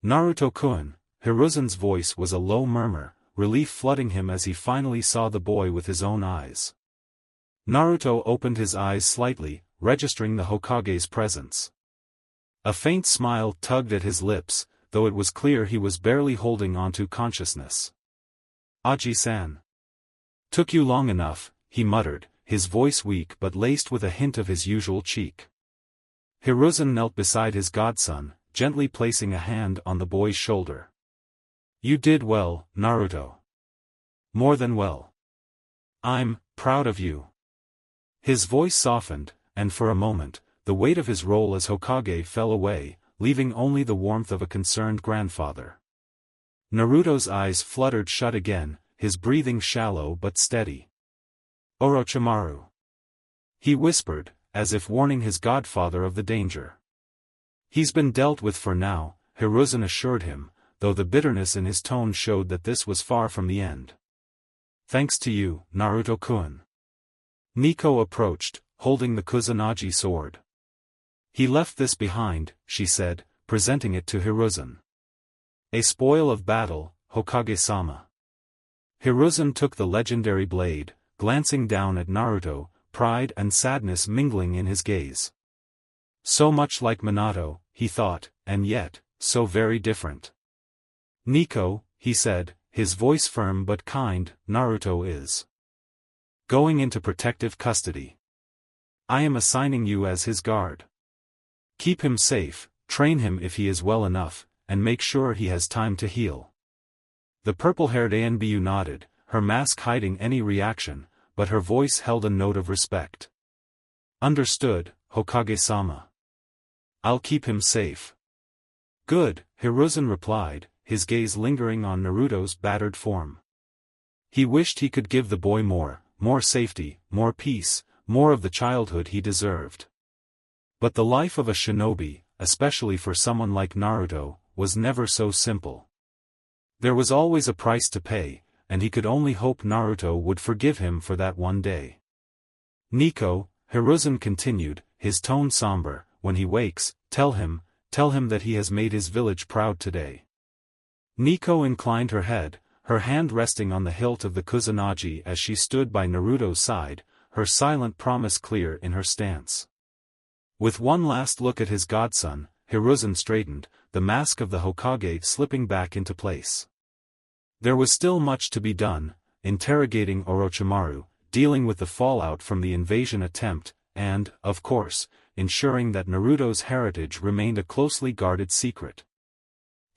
"Naruto-kun," Hiruzen's voice was a low murmur, relief flooding him as he finally saw the boy with his own eyes. Naruto opened his eyes slightly, registering the Hokage's presence. A faint smile tugged at his lips, though it was clear he was barely holding onto consciousness. "Aji-san. Took you long enough," he muttered, his voice weak but laced with a hint of his usual cheek. Hiruzen knelt beside his godson, gently placing a hand on the boy's shoulder. "You did well, Naruto. More than well. I'm proud of you." His voice softened, and for a moment, the weight of his role as Hokage fell away, leaving only the warmth of a concerned grandfather. Naruto's eyes fluttered shut again, his breathing shallow but steady. "Orochimaru," he whispered, as if warning his godfather of the danger. "He's been dealt with for now," Hiruzen assured him, though the bitterness in his tone showed that this was far from the end. "Thanks to you, Naruto-kun." Nico approached, holding the Kusanagi sword. "He left this behind," she said, presenting it to Hiruzen. "A spoil of battle, Hokage-sama." Hiruzen took the legendary blade, glancing down at Naruto, pride and sadness mingling in his gaze. So much like Minato, he thought, and yet, so very different. "Nico," he said, his voice firm but kind, "Naruto is going into protective custody. I am assigning you as his guard. Keep him safe, train him if he is well enough, and make sure he has time to heal." The purple-haired Anbu nodded, her mask hiding any reaction, but her voice held a note of respect. "Understood, Hokage-sama. I'll keep him safe." "Good," Hiruzen replied, his gaze lingering on Naruto's battered form. He wished he could give the boy more safety, more peace, more of the childhood he deserved. But the life of a shinobi, especially for someone like Naruto, was never so simple. There was always a price to pay, and he could only hope Naruto would forgive him for that one day. "Nico," Hiruzen continued, his tone somber, "when he wakes, tell him that he has made his village proud today." Nico inclined her head, her hand resting on the hilt of the Kusanagi as she stood by Naruto's side, her silent promise clear in her stance. With one last look at his godson, Hiruzen straightened, the mask of the Hokage slipping back into place. There was still much to be done, interrogating Orochimaru, dealing with the fallout from the invasion attempt, and, of course, ensuring that Naruto's heritage remained a closely guarded secret.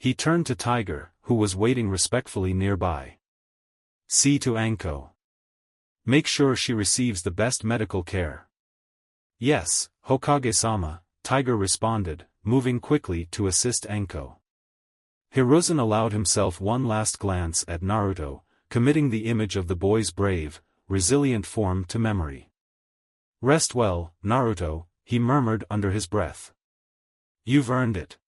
He turned to Tiger, who was waiting respectfully nearby. "See to Anko. Make sure she receives the best medical care." "Yes, Hokage-sama," Tiger responded, moving quickly to assist Anko. Hiruzen allowed himself one last glance at Naruto, committing the image of the boy's brave, resilient form to memory. "Rest well, Naruto," he murmured under his breath. "You've earned it."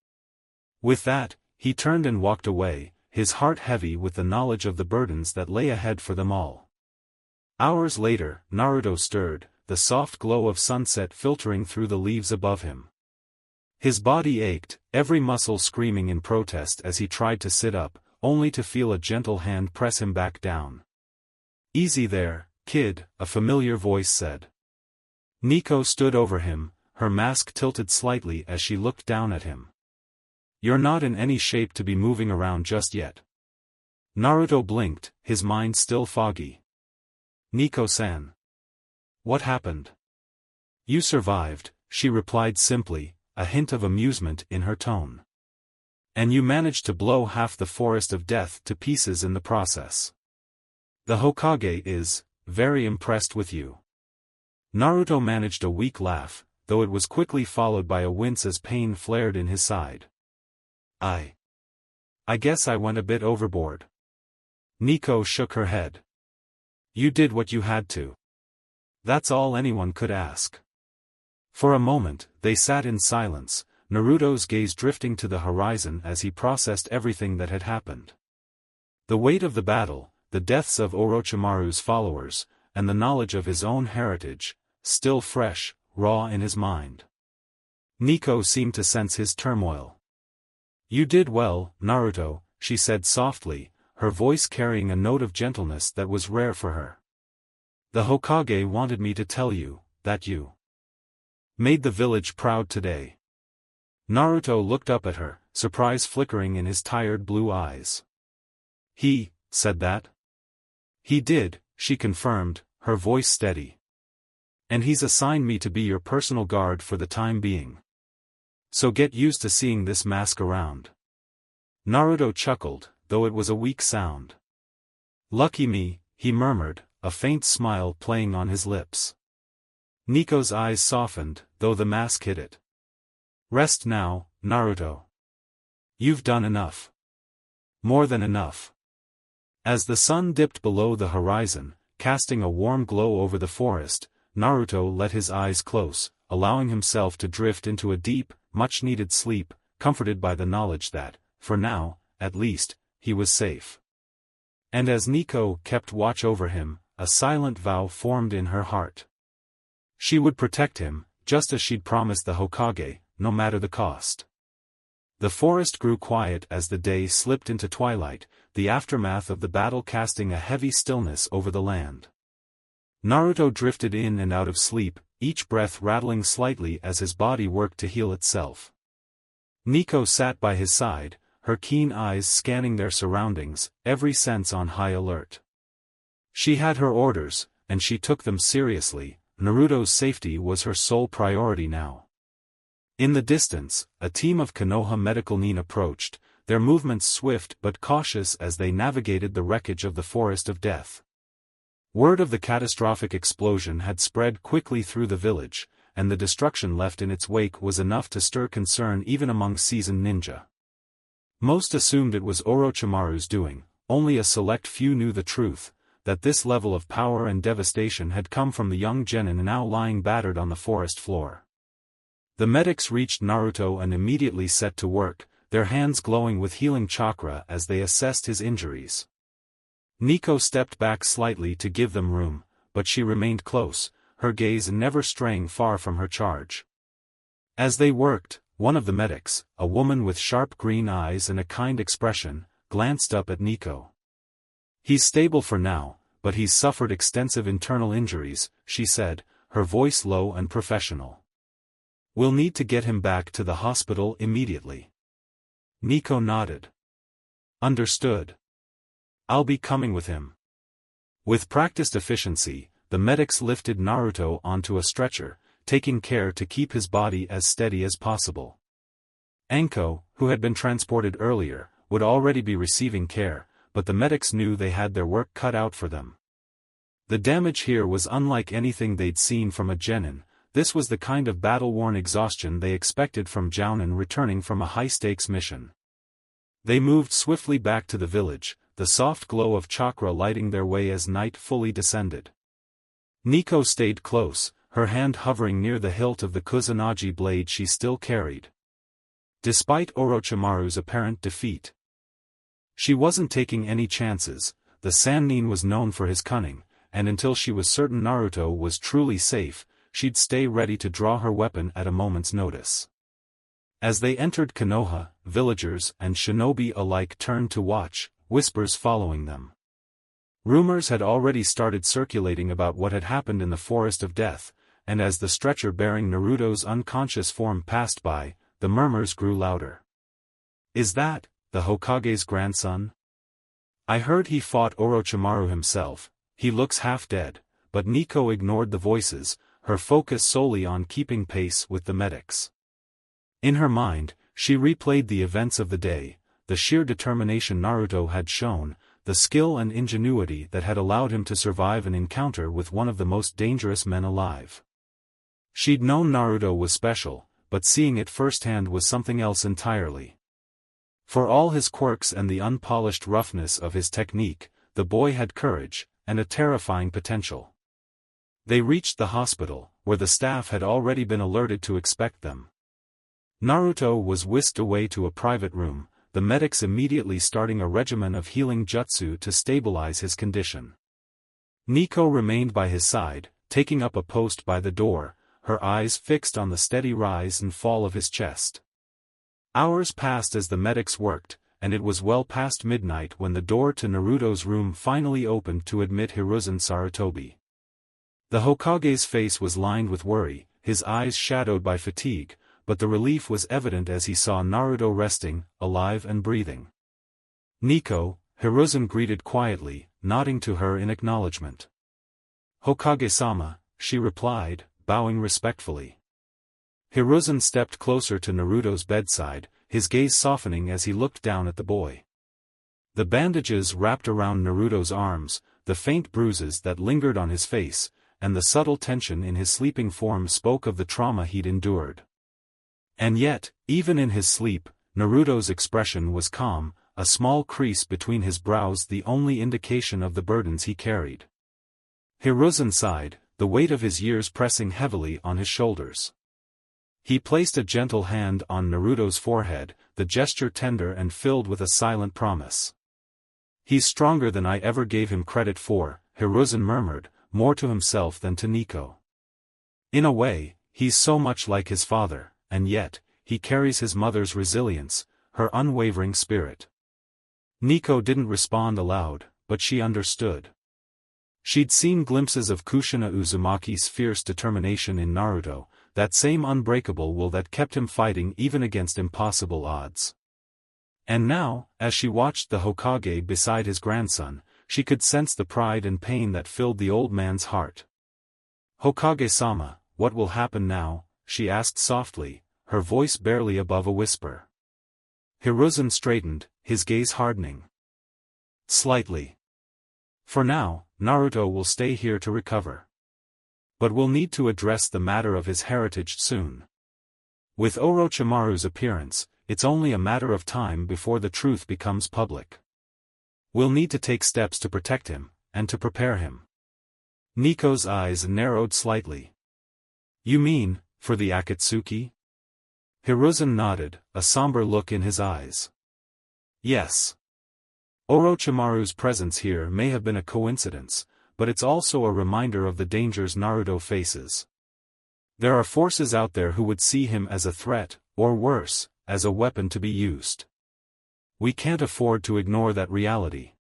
With that, he turned and walked away, his heart heavy with the knowledge of the burdens that lay ahead for them all. Hours later, Naruto stirred, the soft glow of sunset filtering through the leaves above him. His body ached, every muscle screaming in protest as he tried to sit up, only to feel a gentle hand press him back down. "Easy there, kid," a familiar voice said. Nico stood over him, her mask tilted slightly as she looked down at him. "You're not in any shape to be moving around just yet." Naruto blinked, his mind still foggy. "Nico-san. What happened?" "You survived," she replied simply, a hint of amusement in her tone. "And you managed to blow half the forest of death to pieces in the process. The Hokage is very impressed with you." Naruto managed a weak laugh, though it was quickly followed by a wince as pain flared in his side. I guess I went a bit overboard." Nico shook her head. "You did what you had to. That's all anyone could ask." For a moment, they sat in silence, Naruto's gaze drifting to the horizon as he processed everything that had happened. The weight of the battle, the deaths of Orochimaru's followers, and the knowledge of his own heritage, still fresh, raw in his mind. Nico seemed to sense his turmoil. "You did well, Naruto," she said softly, her voice carrying a note of gentleness that was rare for her. "The Hokage wanted me to tell you that you made the village proud today." Naruto looked up at her, surprise flickering in his tired blue eyes. "He said that?" "He did," she confirmed, her voice steady. "And he's assigned me to be your personal guard for the time being. So get used to seeing this mask around." Naruto chuckled, though it was a weak sound. "Lucky me," he murmured, a faint smile playing on his lips. Nico's eyes softened, though the mask hid it. "Rest now, Naruto. You've done enough. More than enough." As the sun dipped below the horizon, casting a warm glow over the forest, Naruto let his eyes close, allowing himself to drift into a deep, much-needed sleep, comforted by the knowledge that, for now, at least, he was safe. And as Nico kept watch over him, a silent vow formed in her heart. She would protect him, just as she'd promised the Hokage, no matter the cost. The forest grew quiet as the day slipped into twilight, the aftermath of the battle casting a heavy stillness over the land. Naruto drifted in and out of sleep, each breath rattling slightly as his body worked to heal itself. Nico sat by his side, her keen eyes scanning their surroundings, every sense on high alert. She had her orders, and she took them seriously. Naruto's safety was her sole priority now. In the distance, a team of Konoha medical nin approached, their movements swift but cautious as they navigated the wreckage of the forest of death. Word of the catastrophic explosion had spread quickly through the village, and the destruction left in its wake was enough to stir concern even among seasoned ninja. Most assumed it was Orochimaru's doing, only a select few knew the truth, that this level of power and devastation had come from the young genin now lying battered on the forest floor. The medics reached Naruto and immediately set to work, their hands glowing with healing chakra as they assessed his injuries. Nico stepped back slightly to give them room, but she remained close, her gaze never straying far from her charge. As they worked, one of the medics, a woman with sharp green eyes and a kind expression, glanced up at Nico. "He's stable for now, but he's suffered extensive internal injuries," she said, her voice low and professional. "We'll need to get him back to the hospital immediately." Nico nodded. "Understood. I'll be coming with him." With practiced efficiency, the medics lifted Naruto onto a stretcher, taking care to keep his body as steady as possible. Anko, who had been transported earlier, would already be receiving care, but the medics knew they had their work cut out for them. The damage here was unlike anything they'd seen from a genin. This was the kind of battle-worn exhaustion they expected from jounin returning from a high-stakes mission. They moved swiftly back to the village, the soft glow of chakra lighting their way as night fully descended. Nico stayed close, her hand hovering near the hilt of the Kusanagi blade she still carried. Despite Orochimaru's apparent defeat, she wasn't taking any chances. The Sannin was known for his cunning, and until she was certain Naruto was truly safe, she'd stay ready to draw her weapon at a moment's notice. As they entered Konoha, villagers and shinobi alike turned to watch, whispers following them. Rumors had already started circulating about what had happened in the Forest of Death, and as the stretcher bearing Naruto's unconscious form passed by, the murmurs grew louder. "Is that the Hokage's grandson? I heard he fought Orochimaru himself. He looks half dead," but Nico ignored the voices, her focus solely on keeping pace with the medics. In her mind, she replayed the events of the day, the sheer determination Naruto had shown, the skill and ingenuity that had allowed him to survive an encounter with one of the most dangerous men alive. She'd known Naruto was special, but seeing it firsthand was something else entirely. For all his quirks and the unpolished roughness of his technique, the boy had courage, and a terrifying potential. They reached the hospital, where the staff had already been alerted to expect them. Naruto was whisked away to a private room, the medics immediately starting a regimen of healing jutsu to stabilize his condition. Nico remained by his side, taking up a post by the door, her eyes fixed on the steady rise and fall of his chest. Hours passed as the medics worked, and it was well past midnight when the door to Naruto's room finally opened to admit Hiruzen Sarutobi. The Hokage's face was lined with worry, his eyes shadowed by fatigue, but the relief was evident as he saw Naruto resting, alive and breathing. "Nico," Hiruzen greeted quietly, nodding to her in acknowledgement. "Hokage-sama," she replied, bowing respectfully. Hiruzen stepped closer to Naruto's bedside, his gaze softening as he looked down at the boy. The bandages wrapped around Naruto's arms, the faint bruises that lingered on his face, and the subtle tension in his sleeping form spoke of the trauma he'd endured. And yet, even in his sleep, Naruto's expression was calm, a small crease between his brows the only indication of the burdens he carried. Hiruzen sighed, the weight of his years pressing heavily on his shoulders. He placed a gentle hand on Naruto's forehead, the gesture tender and filled with a silent promise. "He's stronger than I ever gave him credit for," Hiruzen murmured, more to himself than to Nico. "In a way, he's so much like his father, and yet, he carries his mother's resilience, her unwavering spirit." Nico didn't respond aloud, but she understood. She'd seen glimpses of Kushina Uzumaki's fierce determination in Naruto, that same unbreakable will that kept him fighting even against impossible odds. And now, as she watched the Hokage beside his grandson, she could sense the pride and pain that filled the old man's heart. "Hokage-sama, what will happen now?" she asked softly, her voice barely above a whisper. Hiruzen straightened, his gaze hardening slightly. "For now, Naruto will stay here to recover. But we'll need to address the matter of his heritage soon." With Orochimaru's appearance, it's only a matter of time before the truth becomes public. We'll need to take steps to protect him, and to prepare him. Nico's eyes narrowed slightly. You mean, for the Akatsuki? Hiruzen nodded, a somber look in his eyes. Yes. Orochimaru's presence here may have been a coincidence, but it's also a reminder of the dangers Naruto faces. There are forces out there who would see him as a threat, or worse, as a weapon to be used. We can't afford to ignore that reality.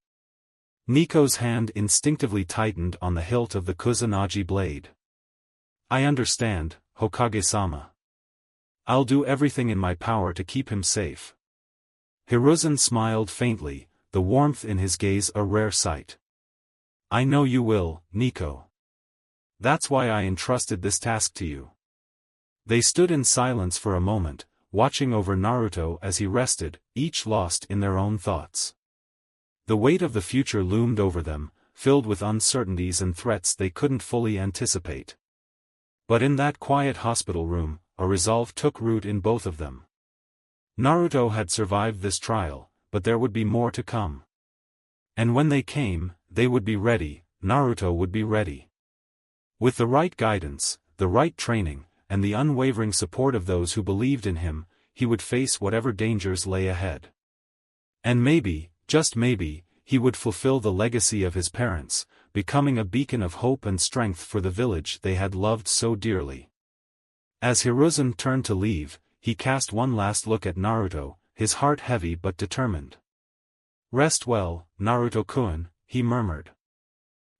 Nico's hand instinctively tightened on the hilt of the Kusanagi blade. I understand, Hokage-sama. I'll do everything in my power to keep him safe. Hiruzen smiled faintly, the warmth in his gaze a rare sight. I know you will, Nico. That's why I entrusted this task to you. They stood in silence for a moment, watching over Naruto as he rested, each lost in their own thoughts. The weight of the future loomed over them, filled with uncertainties and threats they couldn't fully anticipate. But in that quiet hospital room, a resolve took root in both of them. Naruto had survived this trial, but there would be more to come. And when they came, they would be ready, Naruto would be ready. With the right guidance, the right training, and the unwavering support of those who believed in him, he would face whatever dangers lay ahead. And maybe, just maybe, he would fulfill the legacy of his parents, becoming a beacon of hope and strength for the village they had loved so dearly. As Hiruzen turned to leave, he cast one last look at Naruto, his heart heavy but determined. Rest well, Naruto-kun, he murmured.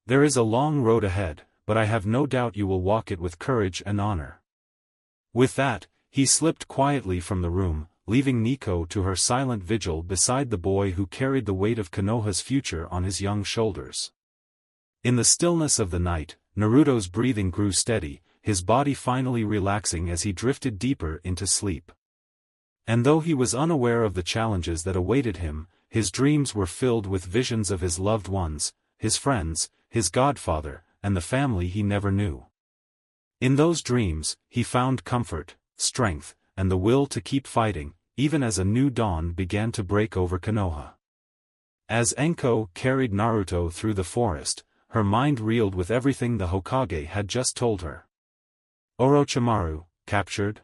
There is a long road ahead, but I have no doubt you will walk it with courage and honor. With that, he slipped quietly from the room, leaving Nico to her silent vigil beside the boy who carried the weight of Konoha's future on his young shoulders. In the stillness of the night, Naruto's breathing grew steady, his body finally relaxing as he drifted deeper into sleep. And though he was unaware of the challenges that awaited him, his dreams were filled with visions of his loved ones, his friends, his godfather, and the family he never knew. In those dreams, he found comfort, strength, and the will to keep fighting, even as a new dawn began to break over Konoha. As Enko carried Naruto through the forest, her mind reeled with everything the Hokage had just told her. Orochimaru, captured?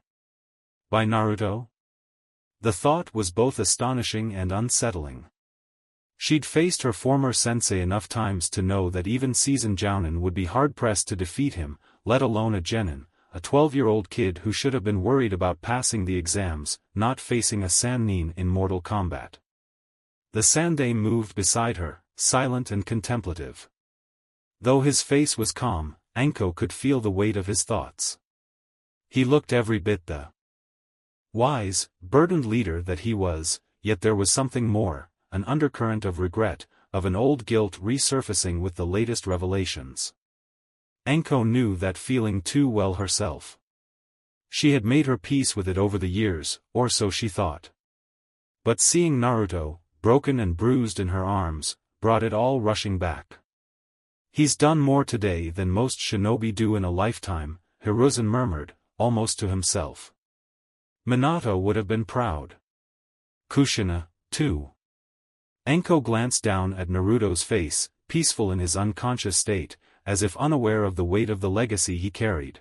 By Naruto? The thought was both astonishing and unsettling. She'd faced her former sensei enough times to know that even seasoned jounin would be hard-pressed to defeat him, let alone a genin, a 12-year-old kid who should have been worried about passing the exams, not facing a sannin in mortal combat. The Sandaime moved beside her, silent and contemplative. Though his face was calm, Enko could feel the weight of his thoughts. He looked every bit the wise, burdened leader that he was, yet there was something more, an undercurrent of regret, of an old guilt resurfacing with the latest revelations. Enko knew that feeling too well herself. She had made her peace with it over the years, or so she thought. But seeing Naruto, broken and bruised in her arms, brought it all rushing back. He's done more today than most shinobi do in a lifetime, Hiruzen murmured, almost to himself. Minato would have been proud. Kushina, too. Enko glanced down at Naruto's face, peaceful in his unconscious state, as if unaware of the weight of the legacy he carried.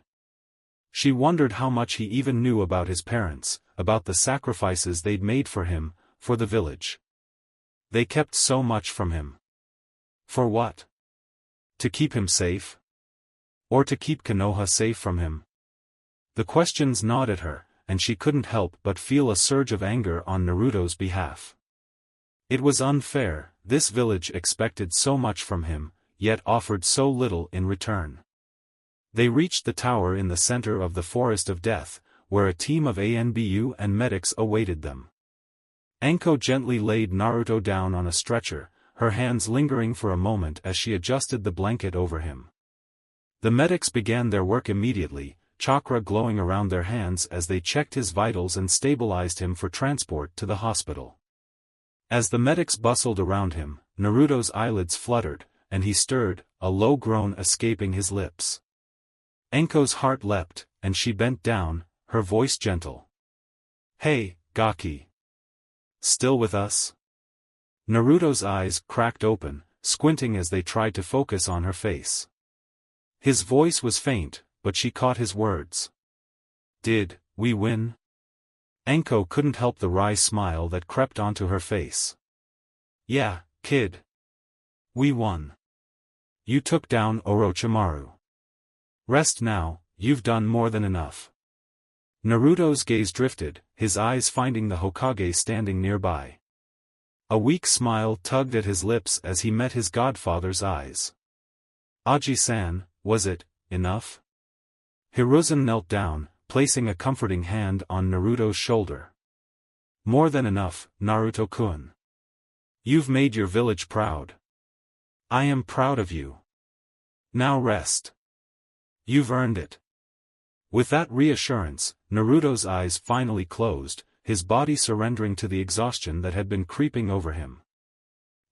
She wondered how much he even knew about his parents, about the sacrifices they'd made for him, for the village. They kept so much from him. For what? To keep him safe? Or to keep Konoha safe from him? The questions gnawed at her, and she couldn't help but feel a surge of anger on Naruto's behalf. It was unfair, this village expected so much from him, yet offered so little in return. They reached the tower in the center of the Forest of Death, where a team of ANBU and medics awaited them. Enko gently laid Naruto down on a stretcher, her hands lingering for a moment as she adjusted the blanket over him. The medics began their work immediately, chakra glowing around their hands as they checked his vitals and stabilized him for transport to the hospital. As the medics bustled around him, Naruto's eyelids fluttered, and he stirred, a low groan escaping his lips. Enko's heart leapt, and she bent down, her voice gentle. Hey, Gaki. Still with us? Naruto's eyes cracked open, squinting as they tried to focus on her face. His voice was faint, but she caught his words. Did we win? Anko couldn't help the wry smile that crept onto her face. Yeah, kid. We won. You took down Orochimaru. Rest now, you've done more than enough. Naruto's gaze drifted, his eyes finding the Hokage standing nearby. A weak smile tugged at his lips as he met his godfather's eyes. Aji-san, was it enough? Hiruzen knelt down, placing a comforting hand on Naruto's shoulder. More than enough, Naruto-kun. You've made your village proud. I am proud of you. Now rest. You've earned it. With that reassurance, Naruto's eyes finally closed, his body surrendering to the exhaustion that had been creeping over him.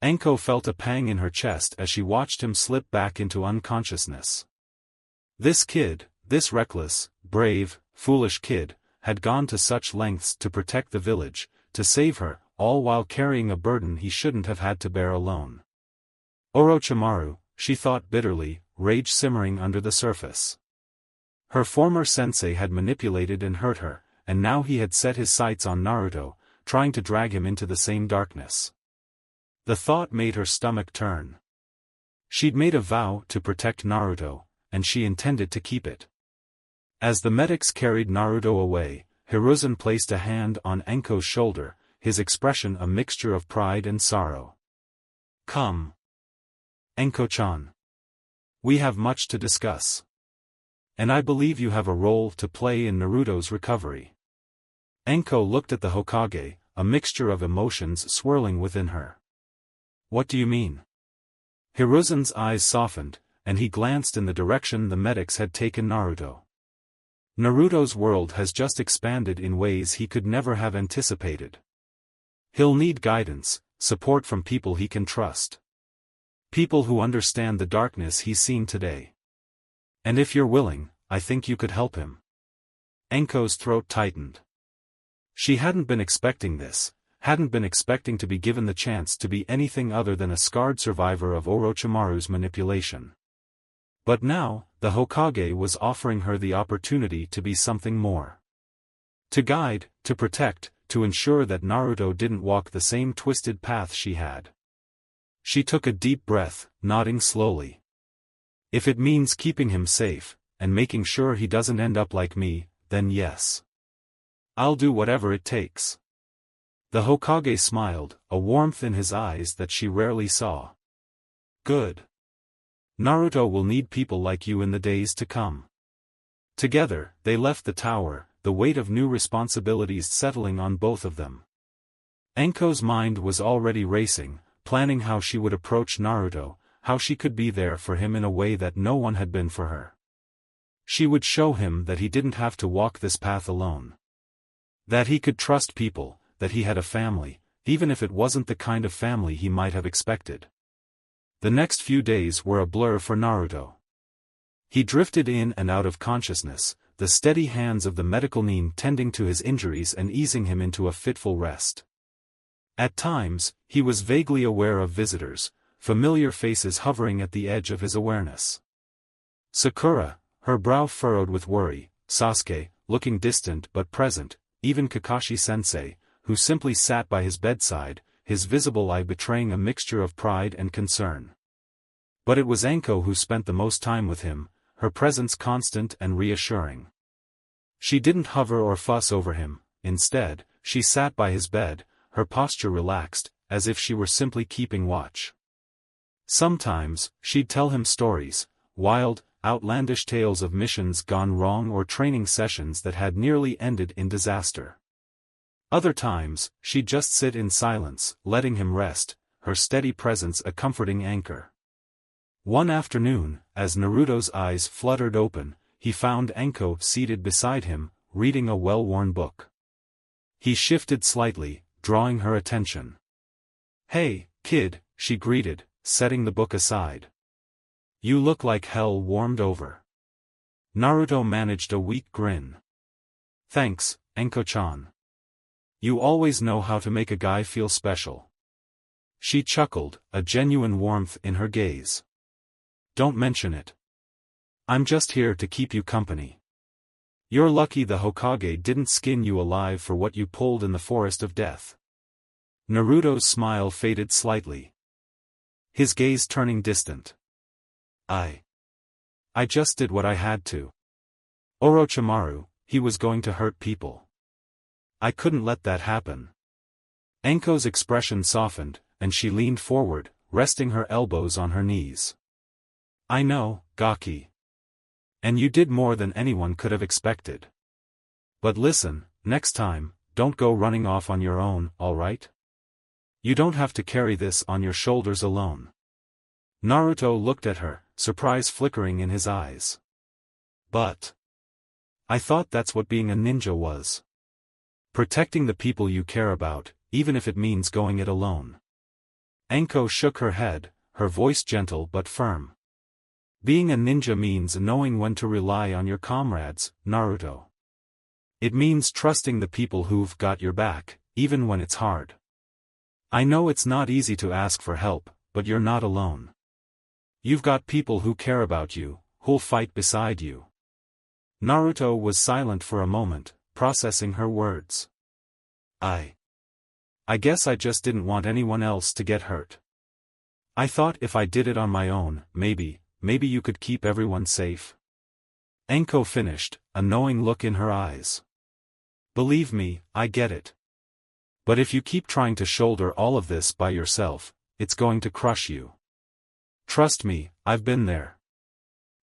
Anko felt a pang in her chest as she watched him slip back into unconsciousness. This kid, this reckless, brave, foolish kid, had gone to such lengths to protect the village, to save her, all while carrying a burden he shouldn't have had to bear alone. Orochimaru, she thought bitterly, rage simmering under the surface. Her former sensei had manipulated and hurt her, and now he had set his sights on Naruto, trying to drag him into the same darkness. The thought made her stomach turn. She'd made a vow to protect Naruto, and she intended to keep it. As the medics carried Naruto away, Hiruzen placed a hand on Anko's shoulder, his expression a mixture of pride and sorrow. Come. Anko-chan. We have much to discuss. And I believe you have a role to play in Naruto's recovery. Anko looked at the Hokage, a mixture of emotions swirling within her. What do you mean? Hiruzen's eyes softened, and he glanced in the direction the medics had taken Naruto. Naruto's world has just expanded in ways he could never have anticipated. He'll need guidance, support from people he can trust. People who understand the darkness he's seen today. And if you're willing, I think you could help him. Anko's throat tightened. She hadn't been expecting this, hadn't been expecting to be given the chance to be anything other than a scarred survivor of Orochimaru's manipulation. But now, the Hokage was offering her the opportunity to be something more. To guide, to protect, to ensure that Naruto didn't walk the same twisted path she had. She took a deep breath, nodding slowly. If it means keeping him safe, and making sure he doesn't end up like me, then yes. I'll do whatever it takes. The Hokage smiled, a warmth in his eyes that she rarely saw. Good. Naruto will need people like you in the days to come. Together, they left the tower, the weight of new responsibilities settling on both of them. Anko's mind was already racing, planning how she would approach Naruto, how she could be there for him in a way that no one had been for her. She would show him that he didn't have to walk this path alone. That he could trust people, that he had a family, even if it wasn't the kind of family he might have expected. The next few days were a blur for Naruto. He drifted in and out of consciousness, the steady hands of the medical nin tending to his injuries and easing him into a fitful rest. At times, he was vaguely aware of visitors, familiar faces hovering at the edge of his awareness. Sakura, her brow furrowed with worry, Sasuke, looking distant but present, even Kakashi-sensei, who simply sat by his bedside, his visible eye betraying a mixture of pride and concern. But it was Anko who spent the most time with him, her presence constant and reassuring. She didn't hover or fuss over him, instead, she sat by his bed, her posture relaxed, as if she were simply keeping watch. Sometimes, she'd tell him stories, wild, outlandish tales of missions gone wrong or training sessions that had nearly ended in disaster. Other times, she'd just sit in silence, letting him rest, her steady presence a comforting anchor. One afternoon, as Naruto's eyes fluttered open, he found Anko seated beside him, reading a well-worn book. He shifted slightly, drawing her attention. "Hey, kid," she greeted, setting the book aside. "You look like hell warmed over." Naruto managed a weak grin. "Thanks, Anko-chan. You always know how to make a guy feel special. She chuckled, a genuine warmth in her gaze. Don't mention it. I'm just here to keep you company. You're lucky the Hokage didn't skin you alive for what you pulled in the forest of death. Naruto's smile faded slightly, his gaze turning distant. I just did what I had to. Orochimaru, he was going to hurt people. I couldn't let that happen. Enko's expression softened, and she leaned forward, resting her elbows on her knees. I know, Gaki. And you did more than anyone could have expected. But listen, next time, don't go running off on your own, alright? You don't have to carry this on your shoulders alone. Naruto looked at her, surprise flickering in his eyes. But I thought that's what being a ninja was. Protecting the people you care about, even if it means going it alone. Enko shook her head, her voice gentle but firm. Being a ninja means knowing when to rely on your comrades, Naruto. It means trusting the people who've got your back, even when it's hard. I know it's not easy to ask for help, but you're not alone. You've got people who care about you, who'll fight beside you. Naruto was silent for a moment, processing her words. I guess I just didn't want anyone else to get hurt. I thought if I did it on my own, maybe you could keep everyone safe. Enko finished, a knowing look in her eyes. Believe me, I get it. But if you keep trying to shoulder all of this by yourself, it's going to crush you. Trust me, I've been there.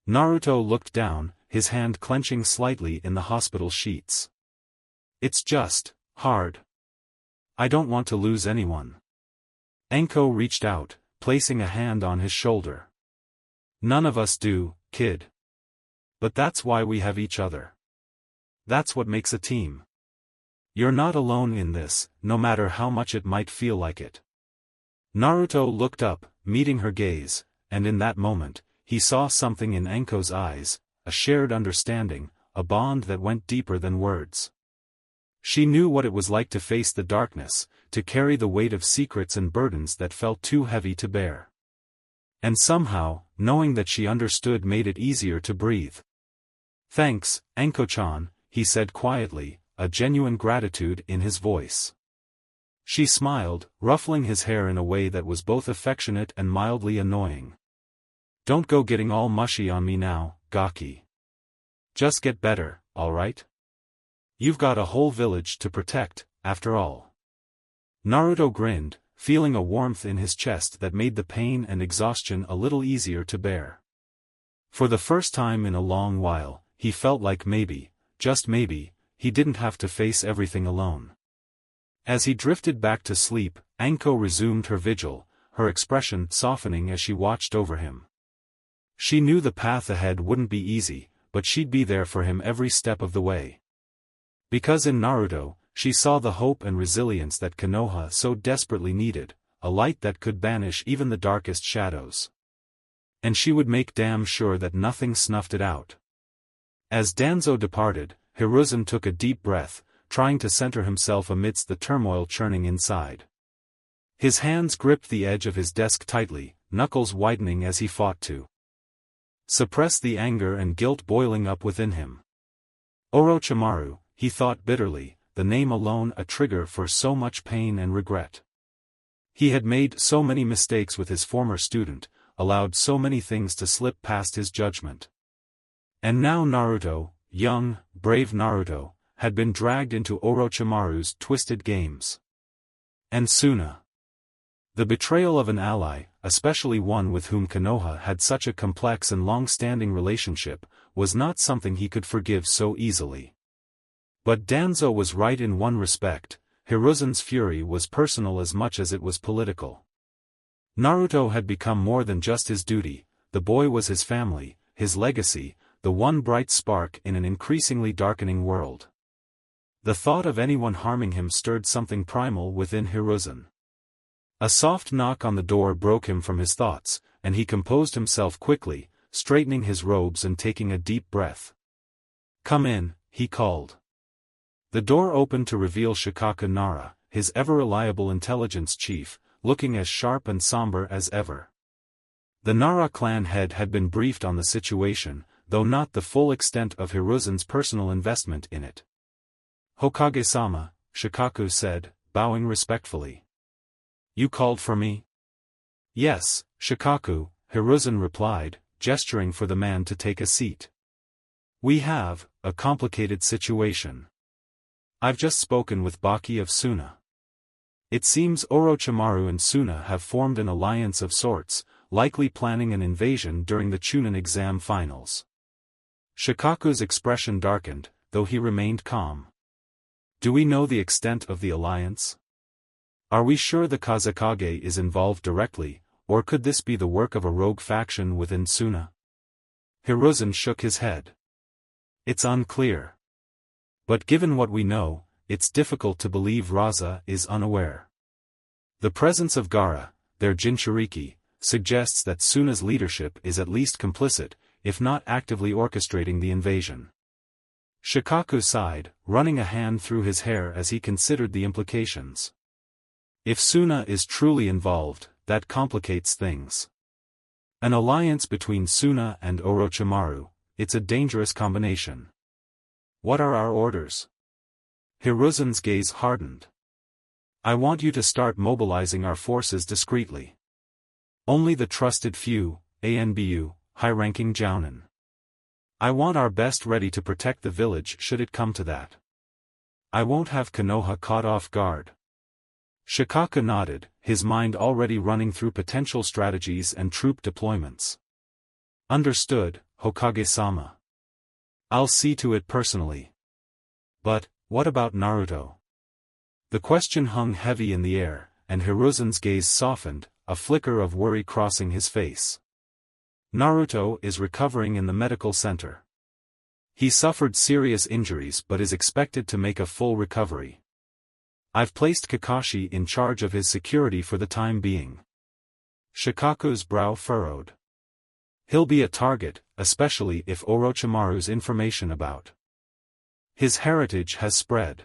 Naruto looked down, his hand clenching slightly in the hospital sheets. It's just hard. I don't want to lose anyone. Enko reached out, placing a hand on his shoulder. None of us do, kid. But that's why we have each other. That's what makes a team. You're not alone in this, no matter how much it might feel like it. Naruto looked up, meeting her gaze, and in that moment, he saw something in Enko's eyes, a shared understanding, a bond that went deeper than words. She knew what it was like to face the darkness, to carry the weight of secrets and burdens that felt too heavy to bear. And somehow, knowing that she understood made it easier to breathe. Thanks, Enko-chan, he said quietly, a genuine gratitude in his voice. She smiled, ruffling his hair in a way that was both affectionate and mildly annoying. Don't go getting all mushy on me now, Gaki. Just get better, alright? You've got a whole village to protect, after all. Naruto grinned, feeling a warmth in his chest that made the pain and exhaustion a little easier to bear. For the first time in a long while, he felt like maybe, just maybe, he didn't have to face everything alone. As he drifted back to sleep, Enko resumed her vigil, her expression softening as she watched over him. She knew the path ahead wouldn't be easy, but she'd be there for him every step of the way. Because in Naruto, she saw the hope and resilience that Konoha so desperately needed, a light that could banish even the darkest shadows. And she would make damn sure that nothing snuffed it out. As Danzo departed, Hiruzen took a deep breath, trying to center himself amidst the turmoil churning inside. His hands gripped the edge of his desk tightly, knuckles widening as he fought to suppress the anger and guilt boiling up within him. Orochimaru, he thought bitterly, the name alone a trigger for so much pain and regret. He had made so many mistakes with his former student, allowed so many things to slip past his judgment. And now Naruto, young, brave Naruto, had been dragged into Orochimaru's twisted games. And Suna. The betrayal of an ally, especially one with whom Konoha had such a complex and long-standing relationship, was not something he could forgive so easily. But Danzo was right in one respect, Hiruzen's fury was personal as much as it was political. Naruto had become more than just his duty, the boy was his family, his legacy, the one bright spark in an increasingly darkening world. The thought of anyone harming him stirred something primal within Hiruzen. A soft knock on the door broke him from his thoughts, and he composed himself quickly, straightening his robes and taking a deep breath. "Come in," he called. The door opened to reveal Shikaku Nara, his ever-reliable intelligence chief, looking as sharp and somber as ever. The Nara clan head had been briefed on the situation, though not the full extent of Hiruzen's personal investment in it. "Hokage-sama," Shikaku said, bowing respectfully. "You called for me?" "Yes, Shikaku," Hiruzen replied, gesturing for the man to take a seat. "We have a complicated situation. I've just spoken with Baki of Suna. It seems Orochimaru and Suna have formed an alliance of sorts, likely planning an invasion during the Chunin exam finals." Shikaku's expression darkened, though he remained calm. "Do we know the extent of the alliance? Are we sure the Kazekage is involved directly, or could this be the work of a rogue faction within Suna?" Hiruzen shook his head. "It's unclear. But given what we know, it's difficult to believe Raza is unaware. The presence of Gaara, their Jinchuriki, suggests that Suna's leadership is at least complicit, if not actively orchestrating the invasion." Shikaku sighed, running a hand through his hair as he considered the implications. If Suna is truly involved, that complicates things. An alliance between Suna and Orochimaru, it's a dangerous combination. "What are our orders?" Hiruzen's gaze hardened. "I want you to start mobilizing our forces discreetly. Only the trusted few, ANBU, high-ranking jounin. I want our best ready to protect the village should it come to that. I won't have Konoha caught off guard." Shikaku nodded, his mind already running through potential strategies and troop deployments. "Understood, Hokage-sama. I'll see to it personally. But, what about Naruto?" The question hung heavy in the air, and Hiruzen's gaze softened, a flicker of worry crossing his face. "Naruto is recovering in the medical center. He suffered serious injuries but is expected to make a full recovery. I've placed Kakashi in charge of his security for the time being." Shikaku's brow furrowed. "He'll be a target, especially if Orochimaru's information about his heritage has spread.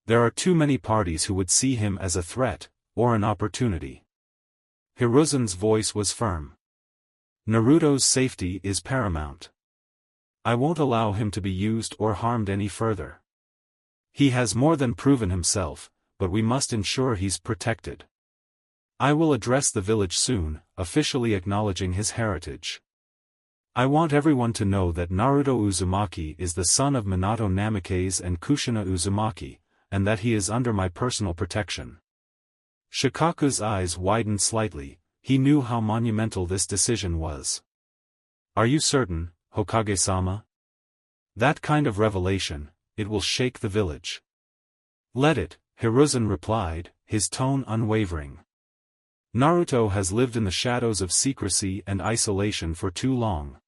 There are too many parties who would see him as a threat, or an opportunity." Hiruzen's voice was firm. "Naruto's safety is paramount. I won't allow him to be used or harmed any further. He has more than proven himself, but we must ensure he's protected. I will address the village soon, officially acknowledging his heritage. I want everyone to know that Naruto Uzumaki is the son of Minato Namikaze and Kushina Uzumaki, and that he is under my personal protection." Shikaku's eyes widened slightly, he knew how monumental this decision was. "Are you certain, Hokage-sama? That kind of revelation, it will shake the village." "Let it," Hiruzen replied, his tone unwavering. "Naruto has lived in the shadows of secrecy and isolation for too long.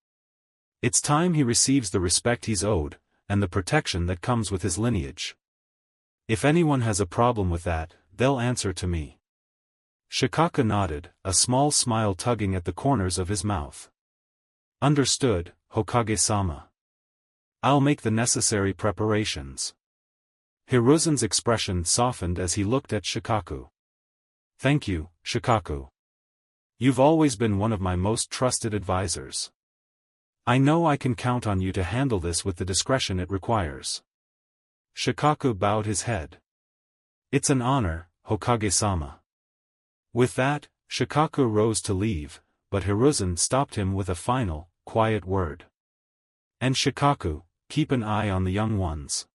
It's time he receives the respect he's owed, and the protection that comes with his lineage. If anyone has a problem with that, they'll answer to me." Shikaku nodded, a small smile tugging at the corners of his mouth. "Understood, Hokage-sama. I'll make the necessary preparations." Hiruzen's expression softened as he looked at Shikaku. "Thank you, Shikaku. You've always been one of my most trusted advisors. I know I can count on you to handle this with the discretion it requires." Shikaku bowed his head. "It's an honor, Hokage-sama." With that, Shikaku rose to leave, but Hiruzen stopped him with a final, quiet word. "And Shikaku, keep an eye on the young ones.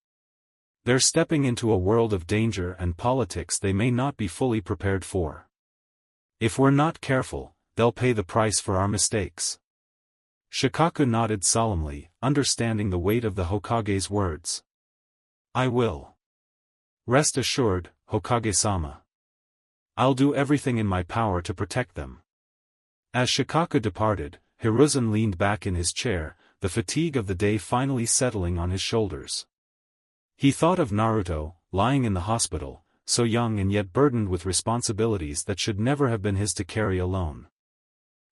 They're stepping into a world of danger and politics they may not be fully prepared for. If we're not careful, they'll pay the price for our mistakes." Shikaku nodded solemnly, understanding the weight of the Hokage's words. "I will. Rest assured, Hokage-sama. I'll do everything in my power to protect them." As Shikaku departed, Hiruzen leaned back in his chair, the fatigue of the day finally settling on his shoulders. He thought of Naruto, lying in the hospital, so young and yet burdened with responsibilities that should never have been his to carry alone.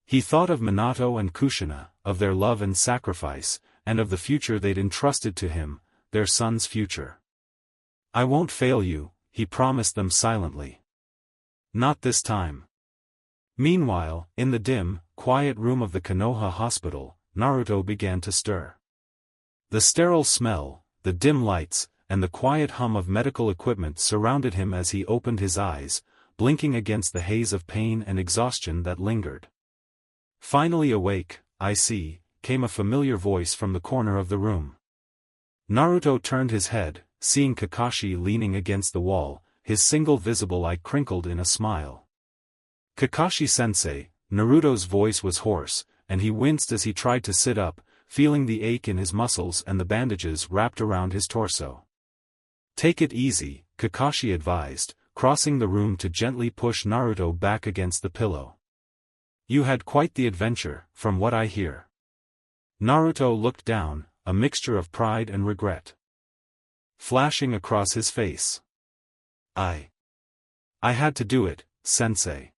He thought of Minato and Kushina, of their love and sacrifice, and of the future they'd entrusted to him, their son's future. I won't fail you, he promised them silently. Not this time. Meanwhile, in the dim, quiet room of the Konoha hospital, Naruto began to stir. The sterile smell, the dim lights, and the quiet hum of medical equipment surrounded him as he opened his eyes, blinking against the haze of pain and exhaustion that lingered. Finally awake, I see, came a familiar voice from the corner of the room. Naruto turned his head, seeing Kakashi leaning against the wall, his single visible eye crinkled in a smile. Kakashi-sensei, Naruto's voice was hoarse, and he winced as he tried to sit up, feeling the ache in his muscles and the bandages wrapped around his torso. Take it easy, Kakashi advised, crossing the room to gently push Naruto back against the pillow. You had quite the adventure, from what I hear. Naruto looked down, a mixture of pride and regret flashing across his face. I had to do it, sensei.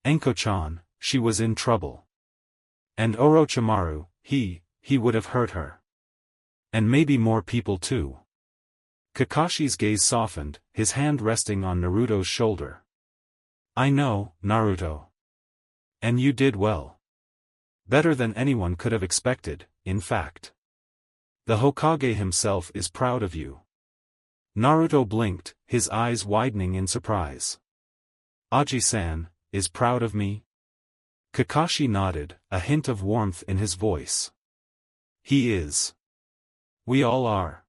Enko-chan, she was in trouble. And Orochimaru, he would have hurt her. And maybe more people too. Kakashi's gaze softened, his hand resting on Naruto's shoulder. I know, Naruto. And you did well. Better than anyone could have expected, in fact. The Hokage himself is proud of you. Naruto blinked, his eyes widening in surprise. Aji-san, is proud of me? Kakashi nodded, a hint of warmth in his voice. He is. We all are.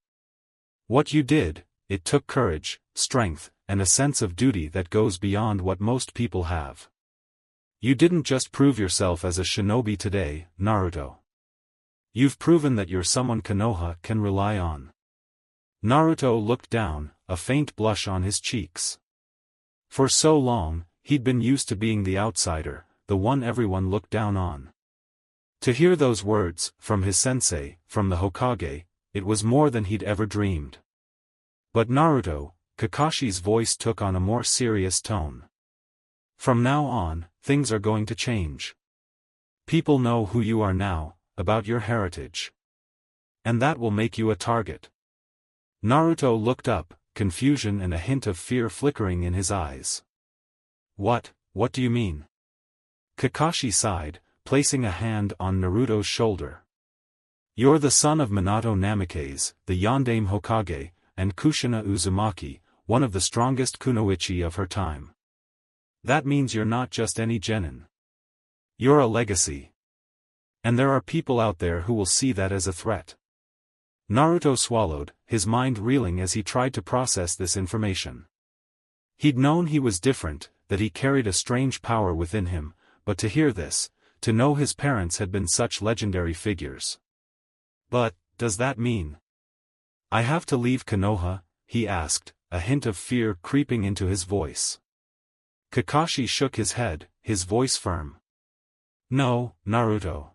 What you did, it took courage, strength, and a sense of duty that goes beyond what most people have. You didn't just prove yourself as a shinobi today, Naruto. You've proven that you're someone Konoha can rely on. Naruto looked down, a faint blush on his cheeks. For so long, he'd been used to being the outsider, the one everyone looked down on. To hear those words, from his sensei, from the Hokage, it was more than he'd ever dreamed. But Naruto, Kakashi's voice took on a more serious tone. From now on, things are going to change. People know who you are now, about your heritage. And that will make you a target. Naruto looked up, confusion and a hint of fear flickering in his eyes. What do you mean? Kakashi sighed, placing a hand on Naruto's shoulder. You're the son of Minato Namikaze, the Yondaime Hokage, and Kushina Uzumaki, one of the strongest kunoichi of her time. That means you're not just any genin. You're a legacy. And there are people out there who will see that as a threat. Naruto swallowed, his mind reeling as he tried to process this information. He'd known he was different, that he carried a strange power within him, but to hear this, to know his parents had been such legendary figures. But, does that mean I have to leave Konoha? He asked, a hint of fear creeping into his voice. Kakashi shook his head, his voice firm. No, Naruto.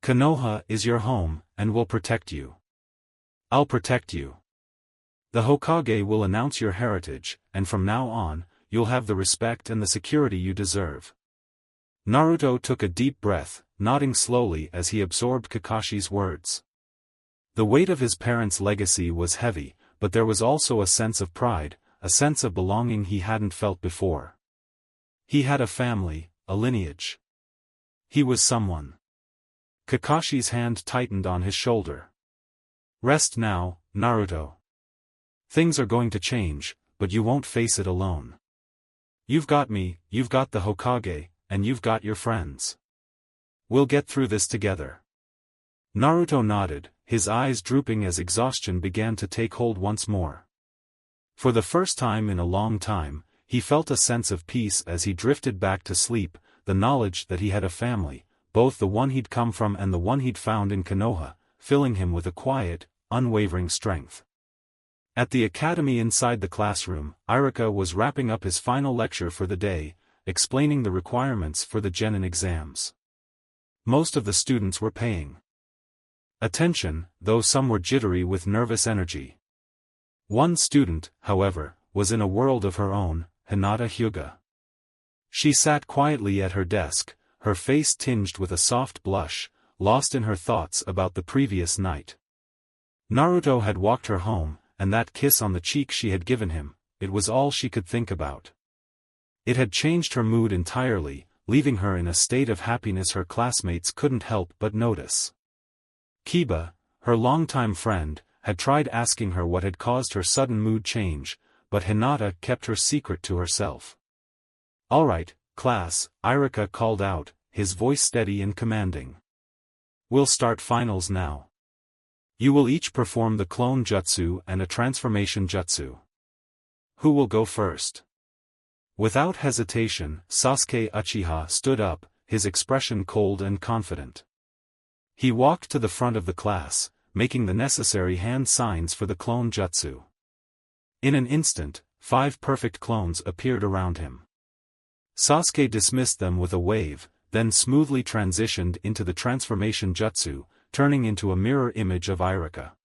Konoha is your home, and will protect you. I'll protect you. The Hokage will announce your heritage, and from now on, you'll have the respect and the security you deserve. Naruto took a deep breath, nodding slowly as he absorbed Kakashi's words. The weight of his parents' legacy was heavy, but there was also a sense of pride, a sense of belonging he hadn't felt before. He had a family, a lineage. He was someone. Kakashi's hand tightened on his shoulder. Rest now, Naruto. Things are going to change, but you won't face it alone. You've got me, you've got the Hokage, and you've got your friends. We'll get through this together. Naruto nodded, his eyes drooping as exhaustion began to take hold once more. For the first time in a long time, he felt a sense of peace as he drifted back to sleep, the knowledge that he had a family, both the one he'd come from and the one he'd found in Konoha, filling him with a quiet, unwavering strength. At the academy inside the classroom, Irika was wrapping up his final lecture for the day, explaining the requirements for the genin exams. Most of the students were paying attention, though some were jittery with nervous energy. One student, however, was in a world of her own, Hinata Hyuga. She sat quietly at her desk, her face tinged with a soft blush, lost in her thoughts about the previous night. Naruto had walked her home, and that kiss on the cheek she had given him, it was all she could think about. It had changed her mood entirely, leaving her in a state of happiness her classmates couldn't help but notice. Kiba, her longtime friend, had tried asking her what had caused her sudden mood change, but Hinata kept her secret to herself. "All right, class," Irika called out, his voice steady and commanding. "We'll start finals now. You will each perform the clone jutsu and a transformation jutsu. Who will go first?" Without hesitation, Sasuke Uchiha stood up, his expression cold and confident. He walked to the front of the class, making the necessary hand signs for the clone jutsu. In an instant, 5 perfect clones appeared around him. Sasuke dismissed them with a wave, then smoothly transitioned into the transformation jutsu, turning into a mirror image of Irika.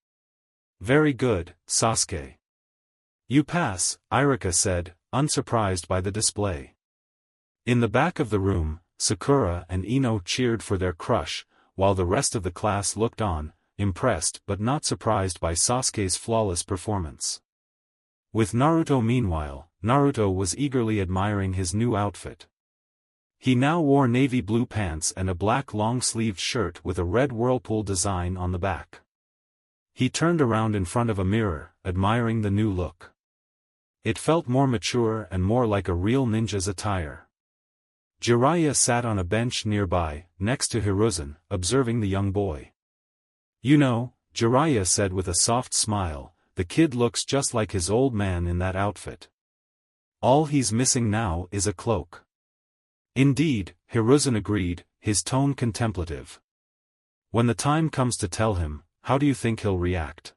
"Very good, Sasuke. You pass," Irika said, unsurprised by the display. In the back of the room, Sakura and Ino cheered for their crush, while the rest of the class looked on, impressed but not surprised by Sasuke's flawless performance. With Naruto meanwhile, Naruto was eagerly admiring his new outfit. He now wore navy blue pants and a black long-sleeved shirt with a red whirlpool design on the back. He turned around in front of a mirror, admiring the new look. It felt more mature and more like a real ninja's attire. Jiraiya sat on a bench nearby, next to Hiruzen, observing the young boy. "You know," Jiraiya said with a soft smile, "the kid looks just like his old man in that outfit. All he's missing now is a cloak." "Indeed," Hiruzen agreed, his tone contemplative. "When the time comes to tell him, how do you think he'll react?"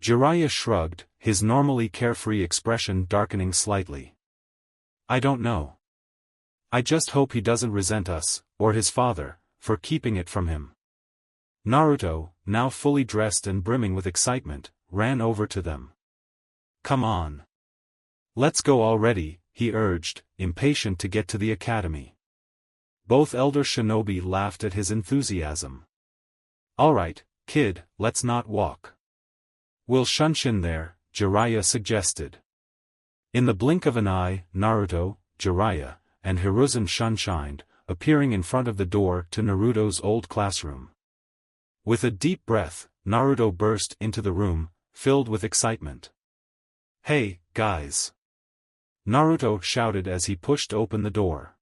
Jiraiya shrugged, his normally carefree expression darkening slightly. "I don't know. I just hope he doesn't resent us, or his father, for keeping it from him." Naruto, now fully dressed and brimming with excitement, ran over to them. "Come on. Let's go already," he urged, impatient to get to the academy. Both elder shinobi laughed at his enthusiasm. "All right, kid, let's not walk. We'll shunshin there," Jiraiya suggested. In the blink of an eye, Naruto, Jiraiya, and Hiruzen shunshined, appearing in front of the door to Naruto's old classroom. With a deep breath, Naruto burst into the room, filled with excitement. "Hey, guys!" Naruto shouted as he pushed open the door.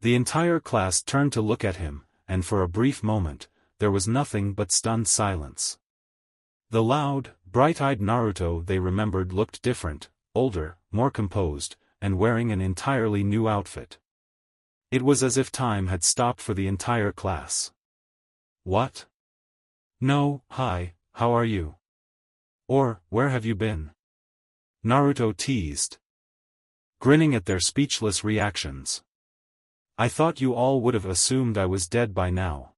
The entire class turned to look at him, and for a brief moment, there was nothing but stunned silence. The loud, bright-eyed Naruto they remembered looked different, older, more composed, and wearing an entirely new outfit. It was as if time had stopped for the entire class. "What? No, hi, how are you? Or, where have you been?" Naruto teased, grinning at their speechless reactions. "I thought you all would have assumed I was dead by now."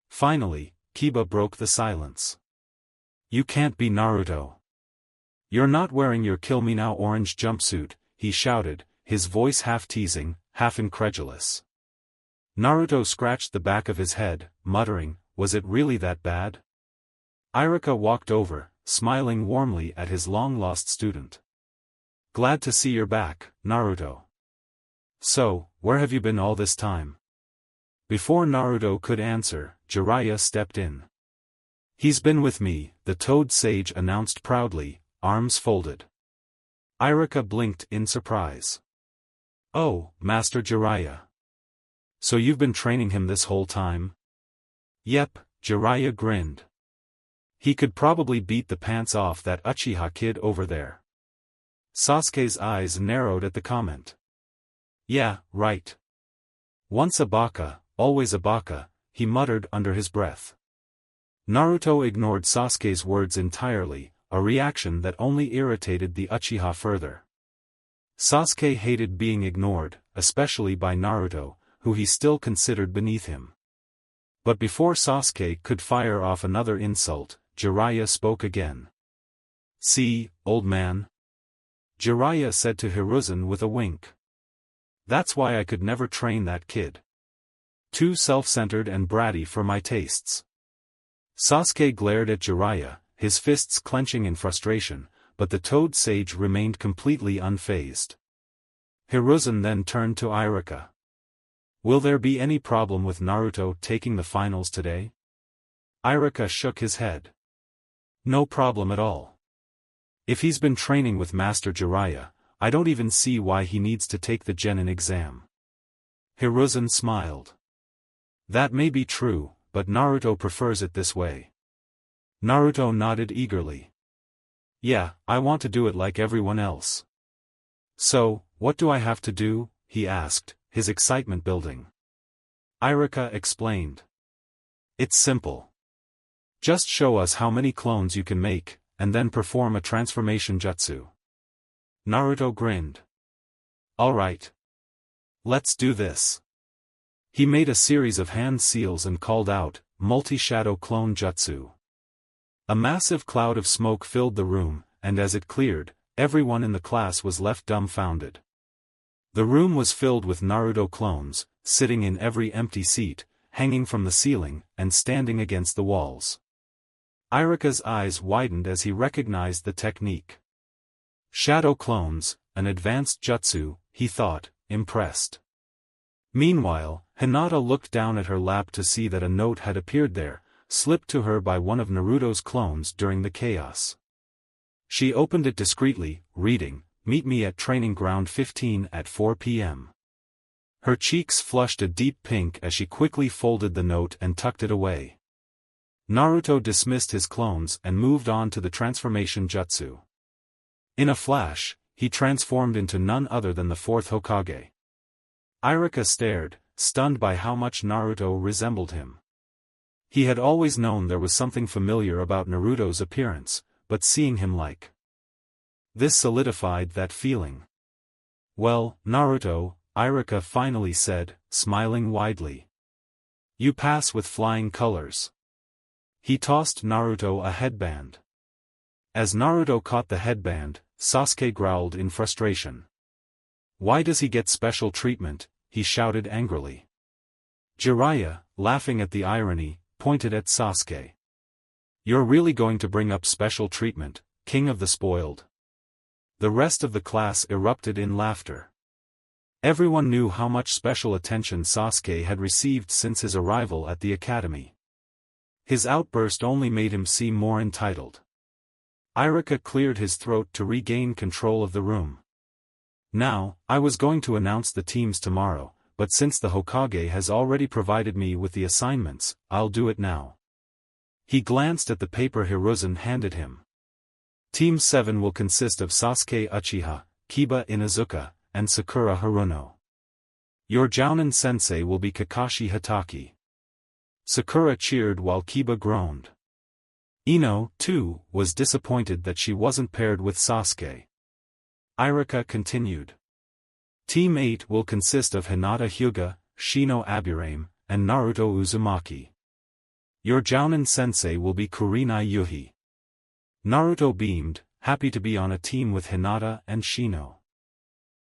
Finally, Kiba broke the silence. "You can't be Naruto. You're not wearing your Kill Me Now orange jumpsuit," he shouted, his voice half teasing, half incredulous. Naruto scratched the back of his head, muttering, "Was it really that bad?" Irika walked over, smiling warmly at his long-lost student. "Glad to see you're back, Naruto. So, where have you been all this time?" Before Naruto could answer, Jiraiya stepped in. "He's been with me," the Toad Sage announced proudly, arms folded. Irika blinked in surprise. "Oh, Master Jiraiya. So you've been training him this whole time?" "Yep," Jiraiya grinned. "He could probably beat the pants off that Uchiha kid over there." Sasuke's eyes narrowed at the comment. "Yeah, right. Once a baka, always a baka," he muttered under his breath. Naruto ignored Sasuke's words entirely, a reaction that only irritated the Uchiha further. Sasuke hated being ignored, especially by Naruto, who he still considered beneath him. But before Sasuke could fire off another insult, Jiraiya spoke again. "See, old man?" Jiraiya said to Hiruzen with a wink. "That's why I could never train that kid. Too self-centered and bratty for my tastes." Sasuke glared at Jiraiya, his fists clenching in frustration, but the Toad Sage remained completely unfazed. Hiruzen then turned to Iruka. "Will there be any problem with Naruto taking the finals today?" Iruka shook his head. "No problem at all. If he's been training with Master Jiraiya, I don't even see why he needs to take the Genin exam." Hiruzen smiled. "That may be true, but Naruto prefers it this way." Naruto nodded eagerly. "Yeah, I want to do it like everyone else." "So, what do I have to do?" he asked, his excitement building. Iruka explained. "It's simple. Just show us how many clones you can make, and then perform a transformation jutsu." Naruto grinned. "Alright. Let's do this." He made a series of hand seals and called out, "Multi-Shadow Clone Jutsu." A massive cloud of smoke filled the room, and as it cleared, everyone in the class was left dumbfounded. The room was filled with Naruto clones, sitting in every empty seat, hanging from the ceiling, and standing against the walls. Iruka's eyes widened as he recognized the technique. Shadow clones, an advanced jutsu, he thought, impressed. Meanwhile, Hinata looked down at her lap to see that a note had appeared there, slipped to her by one of Naruto's clones during the chaos. She opened it discreetly, reading, "Meet me at Training Ground 15 at 4 p.m. Her cheeks flushed a deep pink as she quickly folded the note and tucked it away. Naruto dismissed his clones and moved on to the transformation jutsu. In a flash, he transformed into none other than the fourth Hokage. Iruka stared, stunned by how much Naruto resembled him. He had always known there was something familiar about Naruto's appearance, but seeing him like this solidified that feeling. "Well, Naruto," Iruka finally said, smiling widely. "You pass with flying colors." He tossed Naruto a headband. As Naruto caught the headband, Sasuke growled in frustration. "Why does he get special treatment?" he shouted angrily. Jiraiya, laughing at the irony, pointed at Sasuke. "You're really going to bring up special treatment, king of the spoiled?" The rest of the class erupted in laughter. Everyone knew how much special attention Sasuke had received since his arrival at the academy. His outburst only made him seem more entitled. Iruka cleared his throat to regain control of the room. "Now, I was going to announce the teams tomorrow, but since the Hokage has already provided me with the assignments, I'll do it now." He glanced at the paper Hiruzen handed him. Team 7 will consist of Sasuke Uchiha, Kiba Inuzuka, and Sakura Haruno. Your Jounin sensei will be Kakashi Hatake. Sakura cheered while Kiba groaned. Ino, too, was disappointed that she wasn't paired with Sasuke. Iruka continued. Team 8 will consist of Hinata Hyuga, Shino Aburame, and Naruto Uzumaki. Your Jounin sensei will be Kurenai Yuhi. Naruto beamed, happy to be on a team with Hinata and Shino.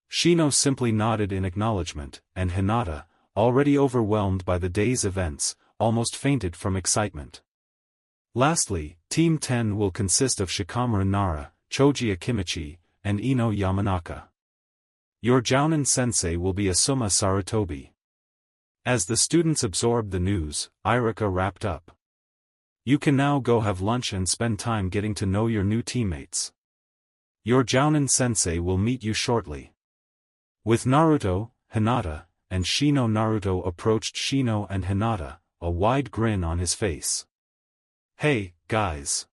Shino simply nodded in acknowledgement, and Hinata, already overwhelmed by the day's events, almost fainted from excitement. Lastly, Team 10 will consist of Shikamaru Nara, Choji Akimichi, and Ino Yamanaka. Your Jounin sensei will be Asuma Sarutobi. As the students absorbed the news, Iruka wrapped up. You can now go have lunch and spend time getting to know your new teammates. Your Jounin sensei will meet you shortly. With Naruto, Hinata, and Shino, Naruto approached Shino and Hinata, a wide grin on his face. Hey, guys.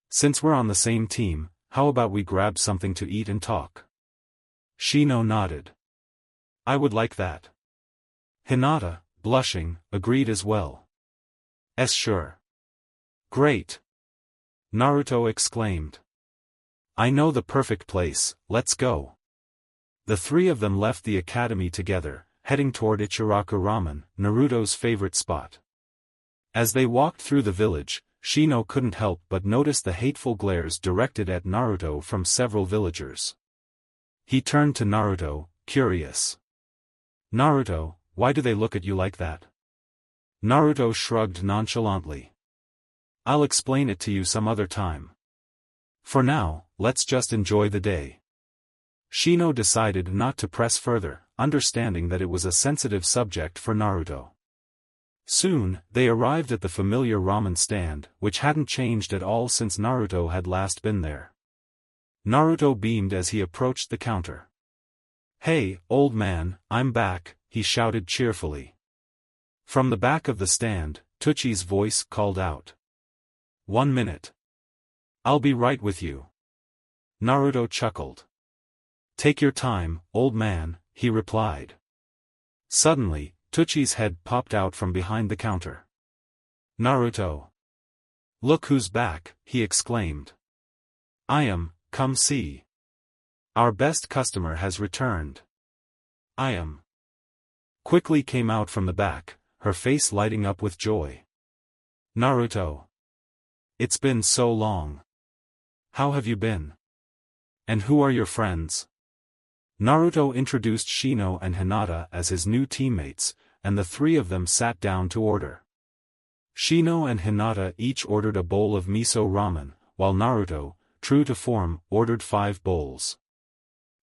Since we're on the same team, how about we grab something to eat and talk? Shino nodded. I would like that. Hinata, blushing, agreed as well. Sure. Great. Naruto exclaimed. I know the perfect place, let's go. The three of them left the academy together, heading toward Ichiraku Ramen, Naruto's favorite spot. As they walked through the village, Shino couldn't help but notice the hateful glares directed at Naruto from several villagers. He turned to Naruto, curious. Naruto, why do they look at you like that? Naruto shrugged nonchalantly. I'll explain it to you some other time. For now, let's just enjoy the day. Shino decided not to press further, understanding that it was a sensitive subject for Naruto. Soon, they arrived at the familiar ramen stand, which hadn't changed at all since Naruto had last been there. Naruto beamed as he approached the counter. "Hey, old man, I'm back," he shouted cheerfully. From the back of the stand, Tsuchi's voice called out. "1 minute. I'll be right with you." Naruto chuckled. "Take your time, old man," he replied. Suddenly, Tsuchi's head popped out from behind the counter. "Naruto! Look who's back," he exclaimed. "I am, come see. Our best customer has returned. I am." Quickly came out from the back, her face lighting up with joy. "Naruto! It's been so long. How have you been? And who are your friends?" Naruto introduced Shino and Hinata as his new teammates, and the three of them sat down to order. Shino and Hinata each ordered a bowl of miso ramen, while Naruto, true to form, ordered 5 bowls.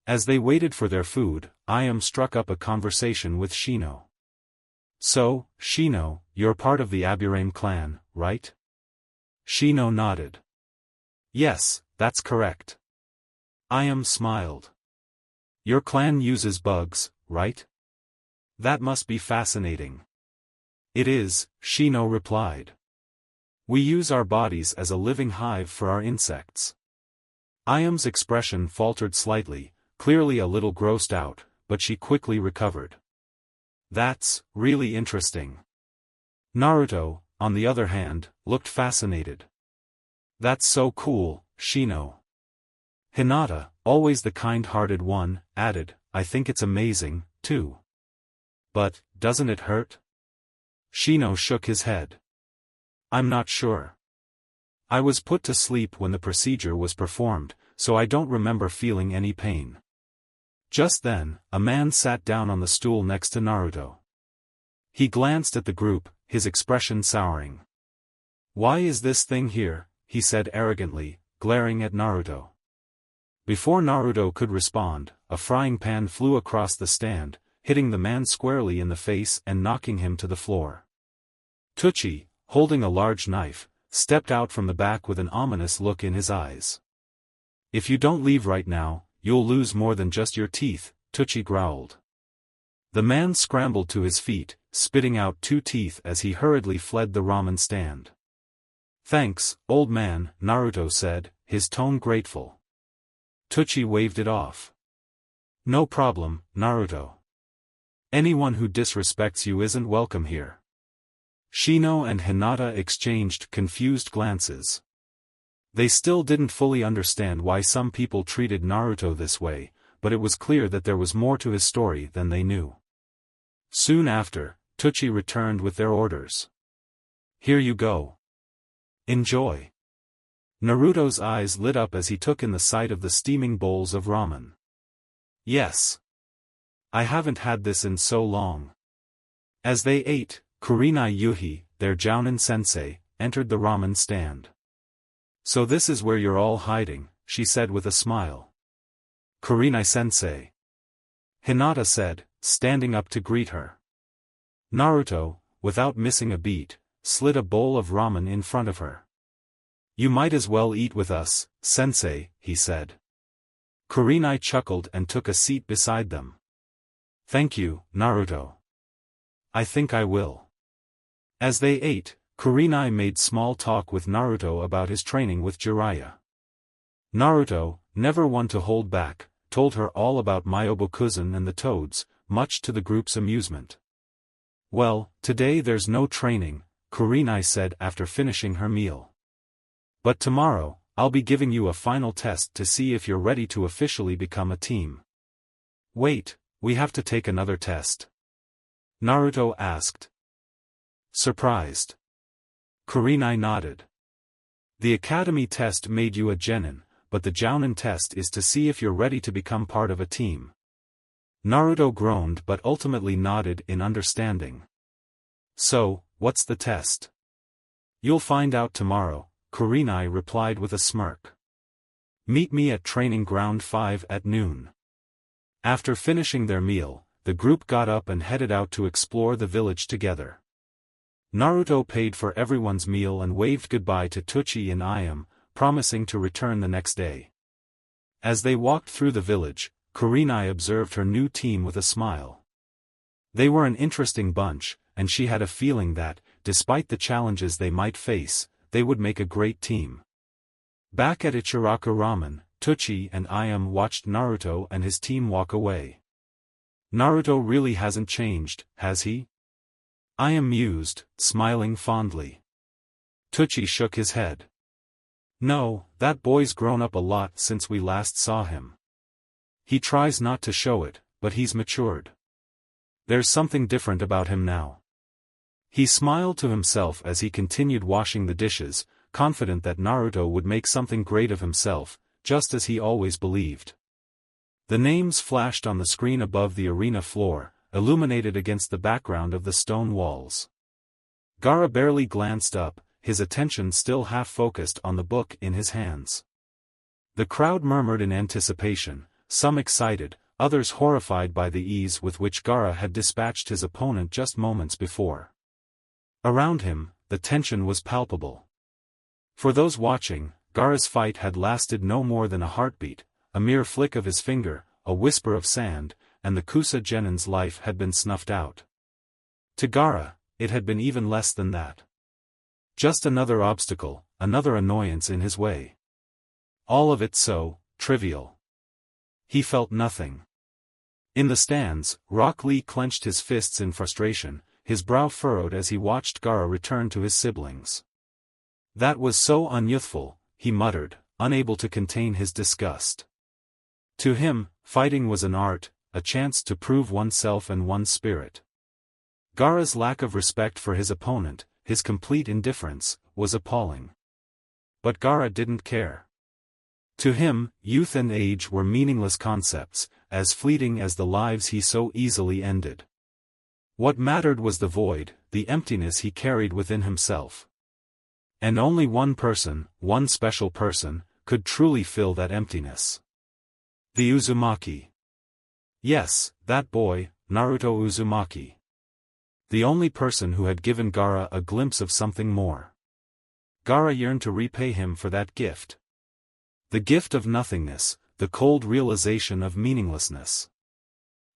As they waited for their food, Ayam struck up a conversation with Shino. "So, Shino, you're part of the Aburame clan, right?" Shino nodded. "Yes, that's correct." Ayam smiled. "Your clan uses bugs, right? That must be fascinating." "It is," Shino replied. "We use our bodies as a living hive for our insects." Ayam's expression faltered slightly, clearly a little grossed out, but she quickly recovered. "That's really interesting." Naruto, on the other hand, looked fascinated. "That's so cool, Shino." Hinata, always the kind-hearted one, added, "I think it's amazing, too. But, doesn't it hurt?" Shino shook his head. "I'm not sure. I was put to sleep when the procedure was performed, so I don't remember feeling any pain." Just then, a man sat down on the stool next to Naruto. He glanced at the group, his expression souring. "Why is this thing here?" he said arrogantly, glaring at Naruto. Before Naruto could respond, a frying pan flew across the stand, hitting the man squarely in the face and knocking him to the floor. Tsuchi, holding a large knife, stepped out from the back with an ominous look in his eyes. "If you don't leave right now, you'll lose more than just your teeth," Tsuchi growled. The man scrambled to his feet, spitting out 2 teeth as he hurriedly fled the ramen stand. "Thanks, old man," Naruto said, his tone grateful. Tsuchi waved it off. "No problem, Naruto. Anyone who disrespects you isn't welcome here." Shino and Hinata exchanged confused glances. They still didn't fully understand why some people treated Naruto this way, but it was clear that there was more to his story than they knew. Soon after, Tsuchi returned with their orders. "Here you go. Enjoy." Naruto's eyes lit up as he took in the sight of the steaming bowls of ramen. "Yes. I haven't had this in so long." As they ate, Kurenai Yuhi, their Jounin sensei, entered the ramen stand. "So this is where you're all hiding," she said with a smile. "Kurenai sensei," Hinata said, standing up to greet her. Naruto, without missing a beat, slid a bowl of ramen in front of her. "You might as well eat with us, sensei," he said. Kurenai chuckled and took a seat beside them. "Thank you, Naruto. I think I will." As they ate, Kurenai made small talk with Naruto about his training with Jiraiya. Naruto, never one to hold back, told her all about Myobokuzen and the toads, much to the group's amusement. "Well, today there's no training," Kurenai said after finishing her meal. "But tomorrow, I'll be giving you a final test to see if you're ready to officially become a team." "Wait, we have to take another test?" Naruto asked. Surprised. Kurenai nodded. "The academy test made you a genin, but the Jounin test is to see if you're ready to become part of a team." Naruto groaned but ultimately nodded in understanding. "So, what's the test?" You'll find out tomorrow, Kurenai replied with a smirk. Meet me at Training Ground 5 at noon. After finishing their meal, the group got up and headed out to explore the village together. Naruto paid for everyone's meal and waved goodbye to Teuchi and Ayam, promising to return the next day. As they walked through the village, Kurenai observed her new team with a smile. They were an interesting bunch, and she had a feeling that, despite the challenges they might face, they would make a great team. Back at Ichiraku Ramen, Teuchi and Ayam watched Naruto and his team walk away. Naruto really hasn't changed, has he? Ayam mused, smiling fondly. Teuchi shook his head. No, that boy's grown up a lot since we last saw him. He tries not to show it, but he's matured. There's something different about him now. He smiled to himself as he continued washing the dishes, confident that Naruto would make something great of himself, just as he always believed. The names flashed on the screen above the arena floor, illuminated against the background of the stone walls. Gaara barely glanced up, his attention still half-focused on the book in his hands. The crowd murmured in anticipation, some excited, others horrified by the ease with which Gaara had dispatched his opponent just moments before. Around him, the tension was palpable. For those watching, Gaara's fight had lasted no more than a heartbeat, a mere flick of his finger, a whisper of sand, and the Kusa Genin's life had been snuffed out. To Gaara, it had been even less than that. Just another obstacle, another annoyance in his way. All of it so trivial. He felt nothing. In the stands, Rock Lee clenched his fists in frustration, his brow furrowed as he watched Gaara return to his siblings. That was so unyouthful, he muttered, unable to contain his disgust. To him, fighting was an art, a chance to prove oneself and one's spirit. Gaara's lack of respect for his opponent, his complete indifference, was appalling. But Gaara didn't care. To him, youth and age were meaningless concepts, as fleeting as the lives he so easily ended. What mattered was the void, the emptiness he carried within himself. And only one person, one special person, could truly fill that emptiness. The Uzumaki. Yes, that boy, Naruto Uzumaki. The only person who had given Gaara a glimpse of something more. Gaara yearned to repay him for that gift. The gift of nothingness, the cold realization of meaninglessness.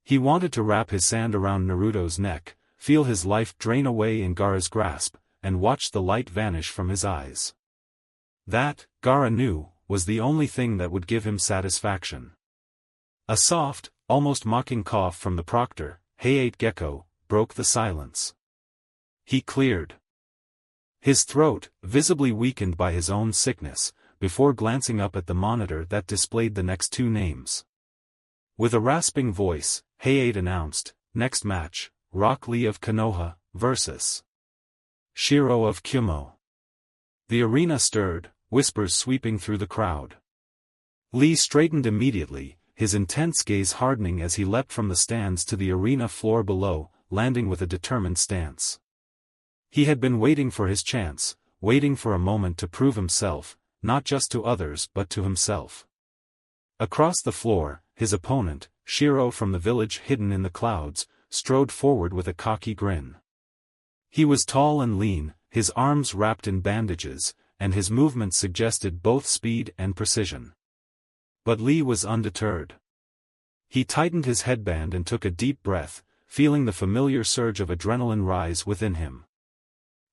He wanted to wrap his hand around Naruto's neck, feel his life drain away in Gaara's grasp, and watch the light vanish from his eyes. That, Gaara knew, was the only thing that would give him satisfaction. A soft, almost mocking cough from the proctor, Hayate Gecko, broke the silence. He cleared his throat, visibly weakened by his own sickness, before glancing up at the monitor that displayed the next two names. With a rasping voice, Hayate announced, "Next match, Rock Lee of Konoha, vs. Shiro of Kumo." The arena stirred, whispers sweeping through the crowd. Lee straightened immediately, his intense gaze hardening as he leapt from the stands to the arena floor below, landing with a determined stance. He had been waiting for his chance, waiting for a moment to prove himself, not just to others but to himself. Across the floor, his opponent, Shiro from the village hidden in the clouds, strode forward with a cocky grin. He was tall and lean, his arms wrapped in bandages, and his movements suggested both speed and precision. But Lee was undeterred. He tightened his headband and took a deep breath, feeling the familiar surge of adrenaline rise within him.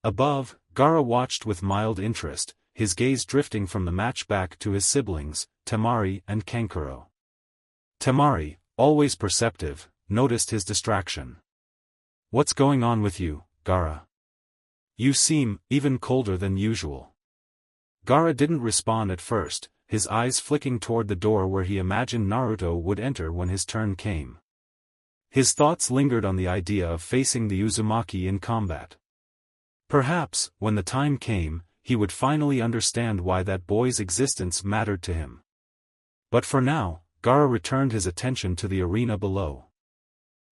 Above, Gaara watched with mild interest, his gaze drifting from the match back to his siblings, Temari and Kankuro. Temari, always perceptive, noticed his distraction. "What's going on with you, Gaara? You seem even colder than usual." Gaara didn't respond at first, his eyes flicking toward the door where he imagined Naruto would enter when his turn came. His thoughts lingered on the idea of facing the Uzumaki in combat. Perhaps, when the time came, he would finally understand why that boy's existence mattered to him. But for now, Gaara returned his attention to the arena below.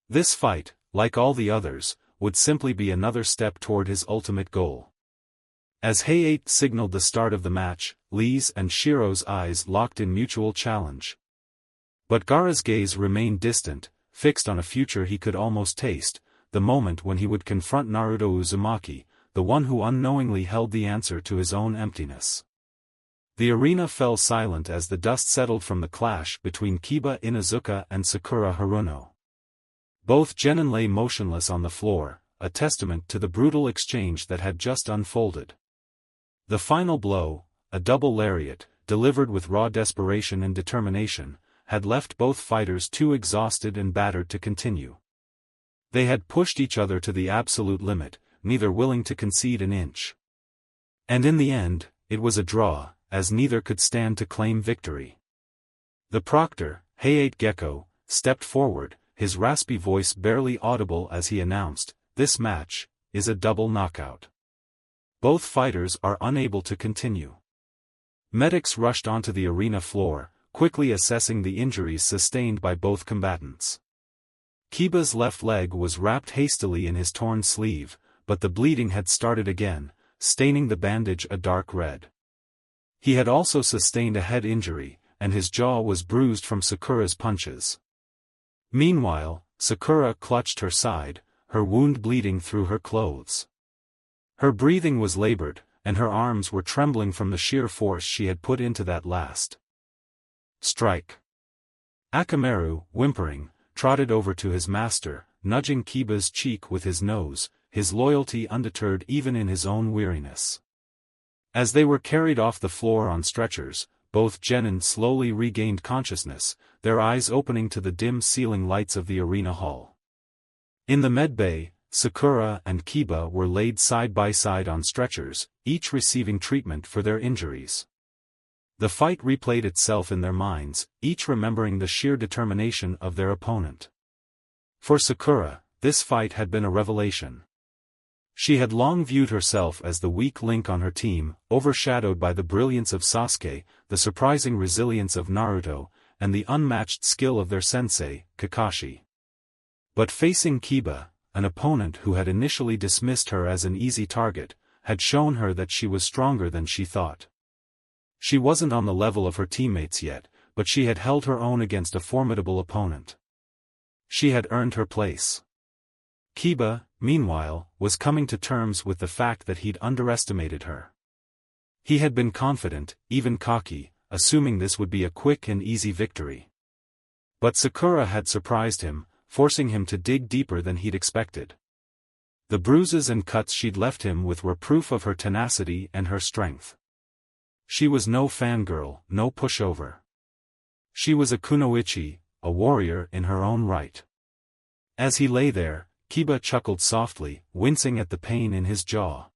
This fight, like all the others, would simply be another step toward his ultimate goal. As Hayate signaled the start of the match, Lee's and Shiro's eyes locked in mutual challenge. But Gaara's gaze remained distant, fixed on a future he could almost taste, the moment when he would confront Naruto Uzumaki, the one who unknowingly held the answer to his own emptiness. The arena fell silent as the dust settled from the clash between Kiba Inuzuka and Sakura Haruno. Both genin lay motionless on the floor, a testament to the brutal exchange that had just unfolded. The final blow, a double lariat, delivered with raw desperation and determination, had left both fighters too exhausted and battered to continue. They had pushed each other to the absolute limit, neither willing to concede an inch. And in the end, it was a draw, as neither could stand to claim victory. The proctor, Hayate Gecko, stepped forward, his raspy voice barely audible as he announced, "This match is a double knockout. Both fighters are unable to continue." Medics rushed onto the arena floor, quickly assessing the injuries sustained by both combatants. Kiba's left leg was wrapped hastily in his torn sleeve, but the bleeding had started again, staining the bandage a dark red. He had also sustained a head injury, and his jaw was bruised from Sakura's punches. Meanwhile, Sakura clutched her side, her wound bleeding through her clothes. Her breathing was labored, and her arms were trembling from the sheer force she had put into that last strike. Akamaru, whimpering, trotted over to his master, nudging Kiba's cheek with his nose, his loyalty undeterred even in his own weariness. As they were carried off the floor on stretchers, both genin slowly regained consciousness, their eyes opening to the dim ceiling lights of the arena hall. In the medbay, Sakura and Kiba were laid side by side on stretchers, each receiving treatment for their injuries. The fight replayed itself in their minds, each remembering the sheer determination of their opponent. For Sakura, this fight had been a revelation. She had long viewed herself as the weak link on her team, overshadowed by the brilliance of Sasuke, the surprising resilience of Naruto, and the unmatched skill of their sensei, Kakashi. But facing Kiba, an opponent who had initially dismissed her as an easy target, had shown her that she was stronger than she thought. She wasn't on the level of her teammates yet, but she had held her own against a formidable opponent. She had earned her place. Kiba, meanwhile, was coming to terms with the fact that he'd underestimated her. He had been confident, even cocky, assuming this would be a quick and easy victory. But Sakura had surprised him, forcing him to dig deeper than he'd expected. The bruises and cuts she'd left him with were proof of her tenacity and her strength. She was no fangirl, no pushover. She was a kunoichi, a warrior in her own right. As he lay there, Kiba chuckled softly, wincing at the pain in his jaw.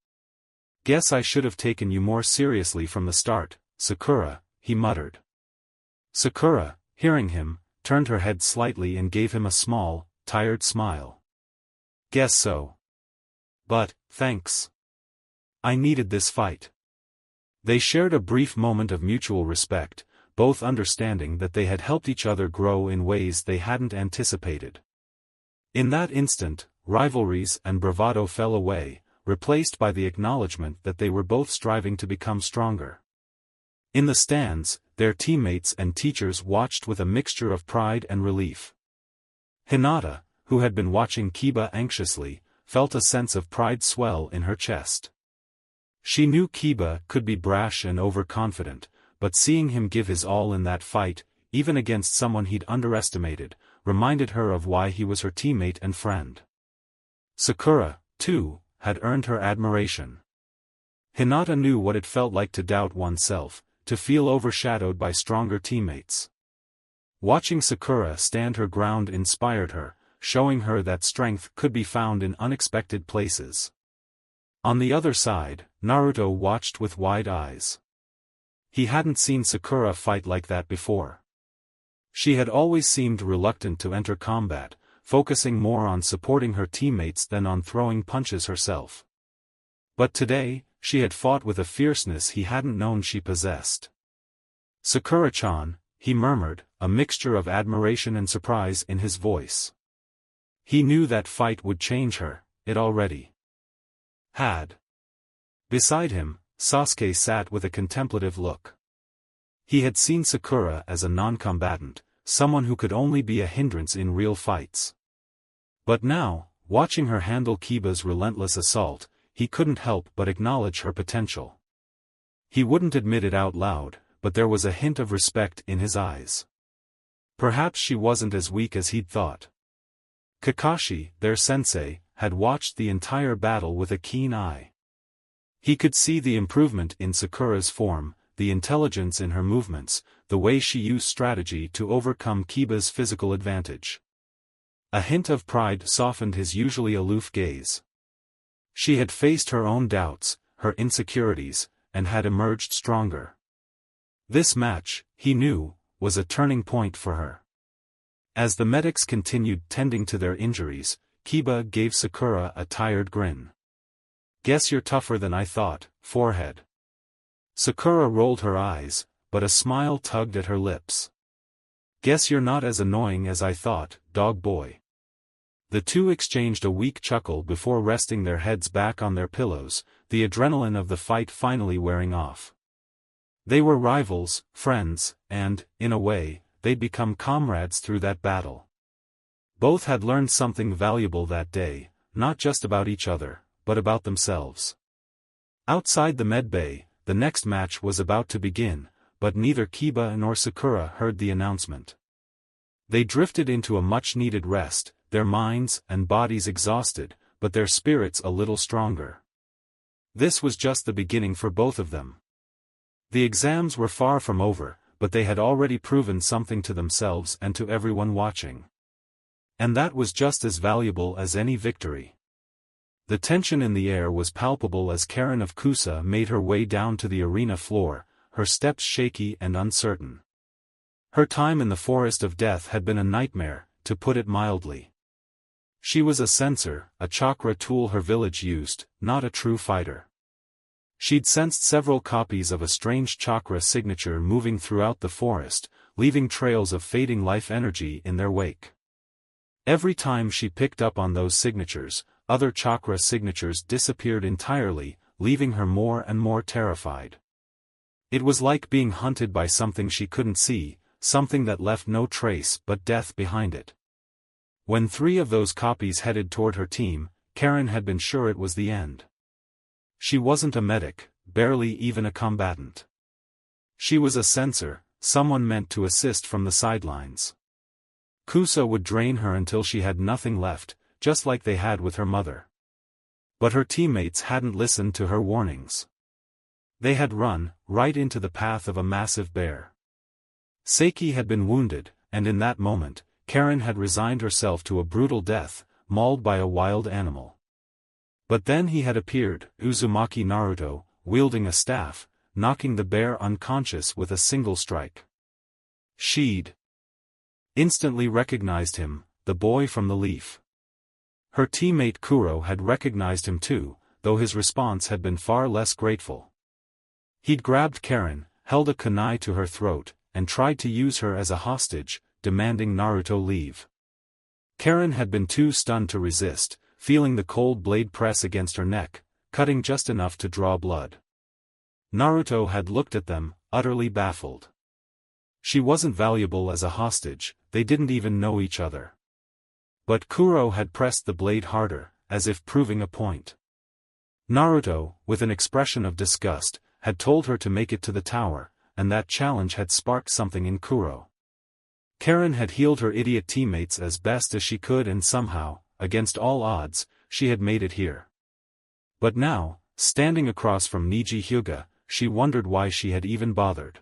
"Guess I should have taken you more seriously from the start, Sakura," he muttered. Sakura, hearing him, turned her head slightly and gave him a small, tired smile. "Guess so. But, thanks. I needed this fight." They shared a brief moment of mutual respect, both understanding that they had helped each other grow in ways they hadn't anticipated. In that instant, rivalries and bravado fell away, replaced by the acknowledgement that they were both striving to become stronger. In the stands, their teammates and teachers watched with a mixture of pride and relief. Hinata, who had been watching Kiba anxiously, felt a sense of pride swell in her chest. She knew Kiba could be brash and overconfident, but seeing him give his all in that fight, even against someone he'd underestimated, reminded her of why he was her teammate and friend. Sakura, too, had earned her admiration. Hinata knew what it felt like to doubt oneself, to feel overshadowed by stronger teammates. Watching Sakura stand her ground inspired her, showing her that strength could be found in unexpected places. On the other side, Naruto watched with wide eyes. He hadn't seen Sakura fight like that before. She had always seemed reluctant to enter combat, focusing more on supporting her teammates than on throwing punches herself. But today, she had fought with a fierceness he hadn't known she possessed. "Sakura-chan," he murmured, a mixture of admiration and surprise in his voice. He knew that fight would change her, it already had. Beside him, Sasuke sat with a contemplative look. He had seen Sakura as a non-combatant, someone who could only be a hindrance in real fights. But now, watching her handle Kiba's relentless assault, he couldn't help but acknowledge her potential. He wouldn't admit it out loud, but there was a hint of respect in his eyes. Perhaps she wasn't as weak as he'd thought. Kakashi, their sensei, had watched the entire battle with a keen eye. He could see the improvement in Sakura's form, the intelligence in her movements, the way she used strategy to overcome Kiba's physical advantage. A hint of pride softened his usually aloof gaze. She had faced her own doubts, her insecurities, and had emerged stronger. This match, he knew, was a turning point for her. As the medics continued tending to their injuries, Kiba gave Sakura a tired grin. "Guess you're tougher than I thought, forehead." Sakura rolled her eyes, but a smile tugged at her lips. "Guess you're not as annoying as I thought, dog boy." The two exchanged a weak chuckle before resting their heads back on their pillows, the adrenaline of the fight finally wearing off. They were rivals, friends, and, in a way, they'd become comrades through that battle. Both had learned something valuable that day, not just about each other, but about themselves. Outside the med bay, the next match was about to begin, but neither Kiba nor Sakura heard the announcement. They drifted into a much-needed rest, their minds and bodies exhausted, but their spirits a little stronger. This was just the beginning for both of them. The exams were far from over, but they had already proven something to themselves and to everyone watching. And that was just as valuable as any victory. The tension in the air was palpable as Karen of Kusa made her way down to the arena floor, her steps shaky and uncertain. Her time in the forest of death had been a nightmare, to put it mildly. She was a sensor, a chakra tool her village used, not a true fighter. She'd sensed several copies of a strange chakra signature moving throughout the forest, leaving trails of fading life energy in their wake. Every time she picked up on those signatures, other chakra signatures disappeared entirely, leaving her more and more terrified. It was like being hunted by something she couldn't see, something that left no trace but death behind it. When 3 of those copies headed toward her team, Karen had been sure it was the end. She wasn't a medic, barely even a combatant. She was a sensor, someone meant to assist from the sidelines. Kusa would drain her until she had nothing left, just like they had with her mother. But her teammates hadn't listened to her warnings. They had run, right into the path of a massive bear. Seiki had been wounded, and in that moment, Karen had resigned herself to a brutal death, mauled by a wild animal. But then he had appeared, Uzumaki Naruto, wielding a staff, knocking the bear unconscious with a single strike. She'd instantly recognized him, the boy from the leaf. Her teammate Kuro had recognized him too, though his response had been far less grateful. He'd grabbed Karen, held a kunai to her throat, and tried to use her as a hostage, demanding Naruto leave. Karen had been too stunned to resist, feeling the cold blade press against her neck, cutting just enough to draw blood. Naruto had looked at them, utterly baffled. She wasn't valuable as a hostage, they didn't even know each other. But Kuro had pressed the blade harder, as if proving a point. Naruto, with an expression of disgust, had told her to make it to the tower, and that challenge had sparked something in Kuro. Karen had healed her idiot teammates as best as she could and somehow, against all odds, she had made it here. But now, standing across from Niji Hyuga, she wondered why she had even bothered.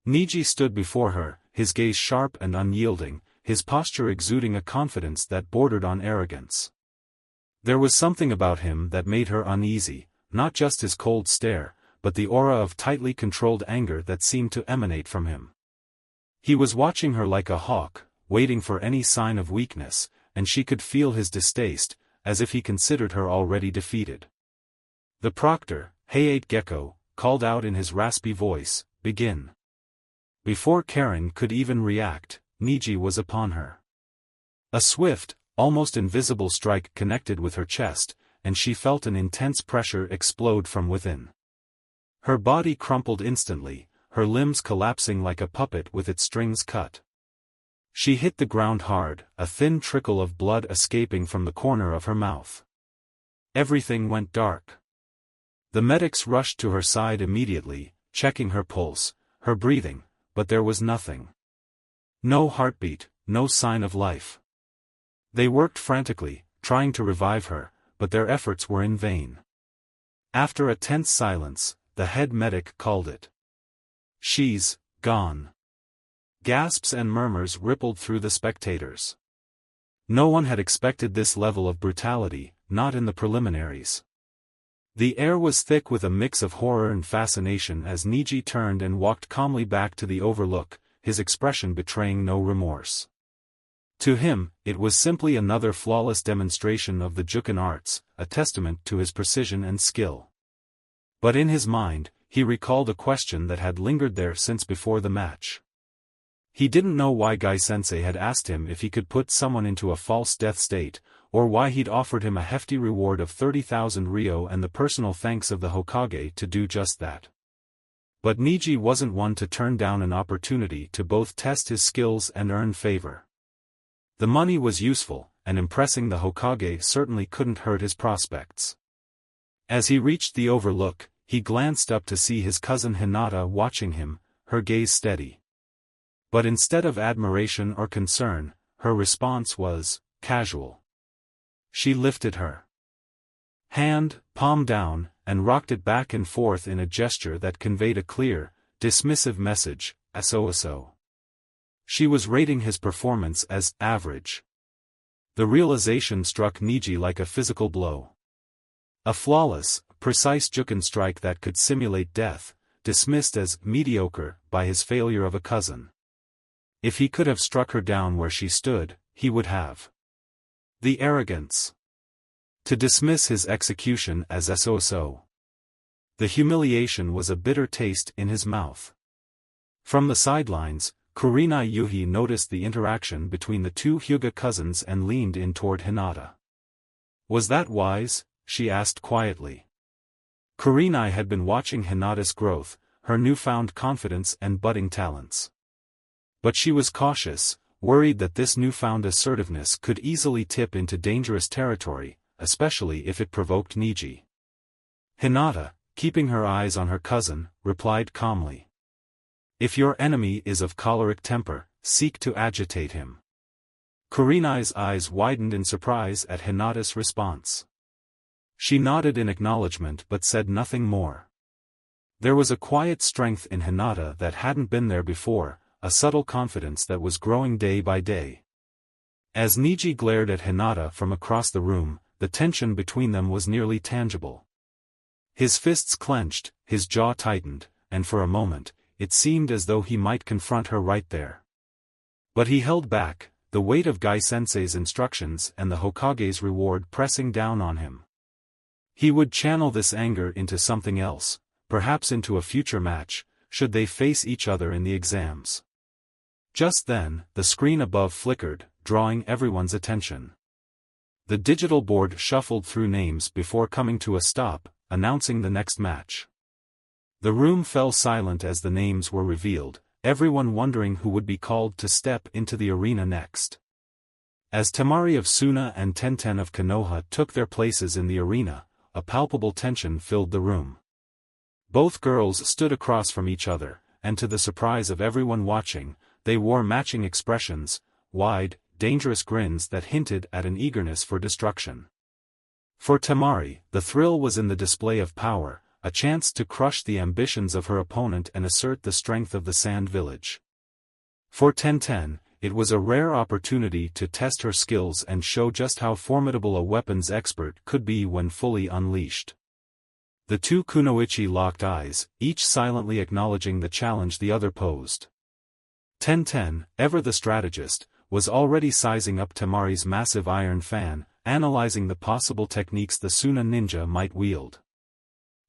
Niji stood before her, his gaze sharp and unyielding, his posture exuding a confidence that bordered on arrogance. There was something about him that made her uneasy, not just his cold stare, but the aura of tightly controlled anger that seemed to emanate from him. He was watching her like a hawk, waiting for any sign of weakness, and she could feel his distaste, as if he considered her already defeated. The proctor, Hayate Gecko, called out in his raspy voice, "Begin." Before Karen could even react, Niji was upon her. A swift, almost invisible strike connected with her chest, and she felt an intense pressure explode from within. Her body crumpled instantly, her limbs collapsing like a puppet with its strings cut. She hit the ground hard, a thin trickle of blood escaping from the corner of her mouth. Everything went dark. The medics rushed to her side immediately, checking her pulse, her breathing, but there was nothing. No heartbeat, no sign of life. They worked frantically, trying to revive her, but their efforts were in vain. After a tense silence, the head medic called it. "She's gone." Gasps and murmurs rippled through the spectators. No one had expected this level of brutality, not in the preliminaries. The air was thick with a mix of horror and fascination as Niji turned and walked calmly back to the overlook, his expression betraying no remorse. To him, it was simply another flawless demonstration of the Juken arts, a testament to his precision and skill. But in his mind, he recalled a question that had lingered there since before the match. He didn't know why Gai-sensei had asked him if he could put someone into a false death state, or why he'd offered him a hefty reward of 30,000 ryo and the personal thanks of the Hokage to do just that. But Niji wasn't one to turn down an opportunity to both test his skills and earn favor. The money was useful, and impressing the Hokage certainly couldn't hurt his prospects. As he reached the overlook, he glanced up to see his cousin Hinata watching him, her gaze steady. But instead of admiration or concern, her response was casual. She lifted her hand, palm down, and rocked it back and forth in a gesture that conveyed a clear, dismissive message, so. She was rating his performance as average. The realization struck Niji like a physical blow. A flawless, precise Juken strike that could simulate death, dismissed as mediocre by his failure of a cousin. If he could have struck her down where she stood, he would have. The arrogance. To dismiss his execution as so. The humiliation was a bitter taste in his mouth. From the sidelines, Kurenai Yuhi noticed the interaction between the two Hyuga cousins and leaned in toward Hinata. Was that wise? She asked quietly. Kurenai had been watching Hinata's growth, her newfound confidence and budding talents. But she was cautious, worried that this newfound assertiveness could easily tip into dangerous territory, especially if it provoked Niji. Hinata, keeping her eyes on her cousin, replied calmly. If your enemy is of choleric temper, seek to agitate him. Kurenai's eyes widened in surprise at Hinata's response. She nodded in acknowledgement but said nothing more. There was a quiet strength in Hinata that hadn't been there before, a subtle confidence that was growing day by day. As Niji glared at Hinata from across the room, the tension between them was nearly tangible. His fists clenched, his jaw tightened, and for a moment, it seemed as though he might confront her right there. But he held back, the weight of Gai-sensei's instructions and the Hokage's reward pressing down on him. He would channel this anger into something else, perhaps into a future match, should they face each other in the exams. Just then, the screen above flickered, drawing everyone's attention. The digital board shuffled through names before coming to a stop, announcing the next match. The room fell silent as the names were revealed, everyone wondering who would be called to step into the arena next. As Temari of Suna and Tenten of Konoha took their places in the arena, a palpable tension filled the room. Both girls stood across from each other, and to the surprise of everyone watching, they wore matching expressions, wide, dangerous grins that hinted at an eagerness for destruction. For Temari, the thrill was in the display of power, a chance to crush the ambitions of her opponent and assert the strength of the Sand Village. For Tenten, it was a rare opportunity to test her skills and show just how formidable a weapons expert could be when fully unleashed. The two kunoichi locked eyes, each silently acknowledging the challenge the other posed. Tenten, ever the strategist, was already sizing up Temari's massive iron fan, analyzing the possible techniques the Suna ninja might wield.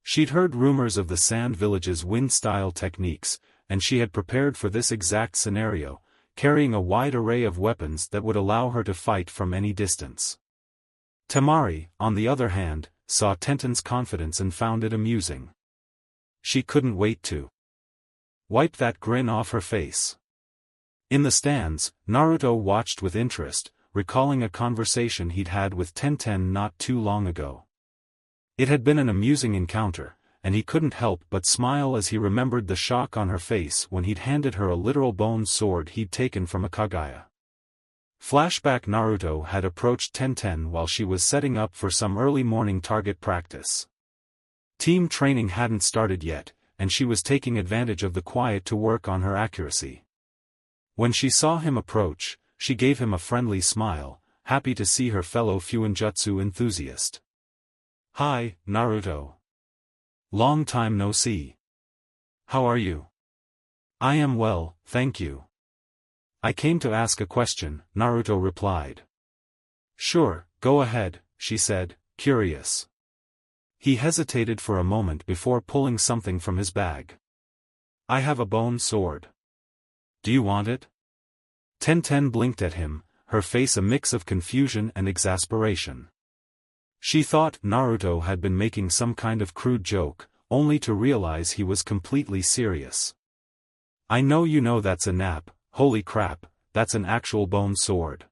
She'd heard rumors of the Sand Village's wind-style techniques, and she had prepared for this exact scenario, carrying a wide array of weapons that would allow her to fight from any distance. Temari, on the other hand, saw Tenten's confidence and found it amusing. She couldn't wait to wipe that grin off her face. In the stands, Naruto watched with interest, recalling a conversation he'd had with Tenten not too long ago. It had been an amusing encounter, and he couldn't help but smile as he remembered the shock on her face when he'd handed her a literal bone sword he'd taken from a Kagaya. Flashback: Naruto had approached Tenten while she was setting up for some early morning target practice. Team training hadn't started yet, and she was taking advantage of the quiet to work on her accuracy. When she saw him approach, she gave him a friendly smile, happy to see her fellow Fuinjutsu enthusiast. "Hi, Naruto. Long time no see. How are you?" "I am well, thank you. I came to ask a question," Naruto replied. "Sure, go ahead," she said, curious. He hesitated for a moment before pulling something from his bag. "I have a bone sword. Do you want it?" Tenten blinked at him, her face a mix of confusion and exasperation. She thought Naruto had been making some kind of crude joke, only to realize he was completely serious. "I know you know that's a nap, holy crap, that's an actual bone sword."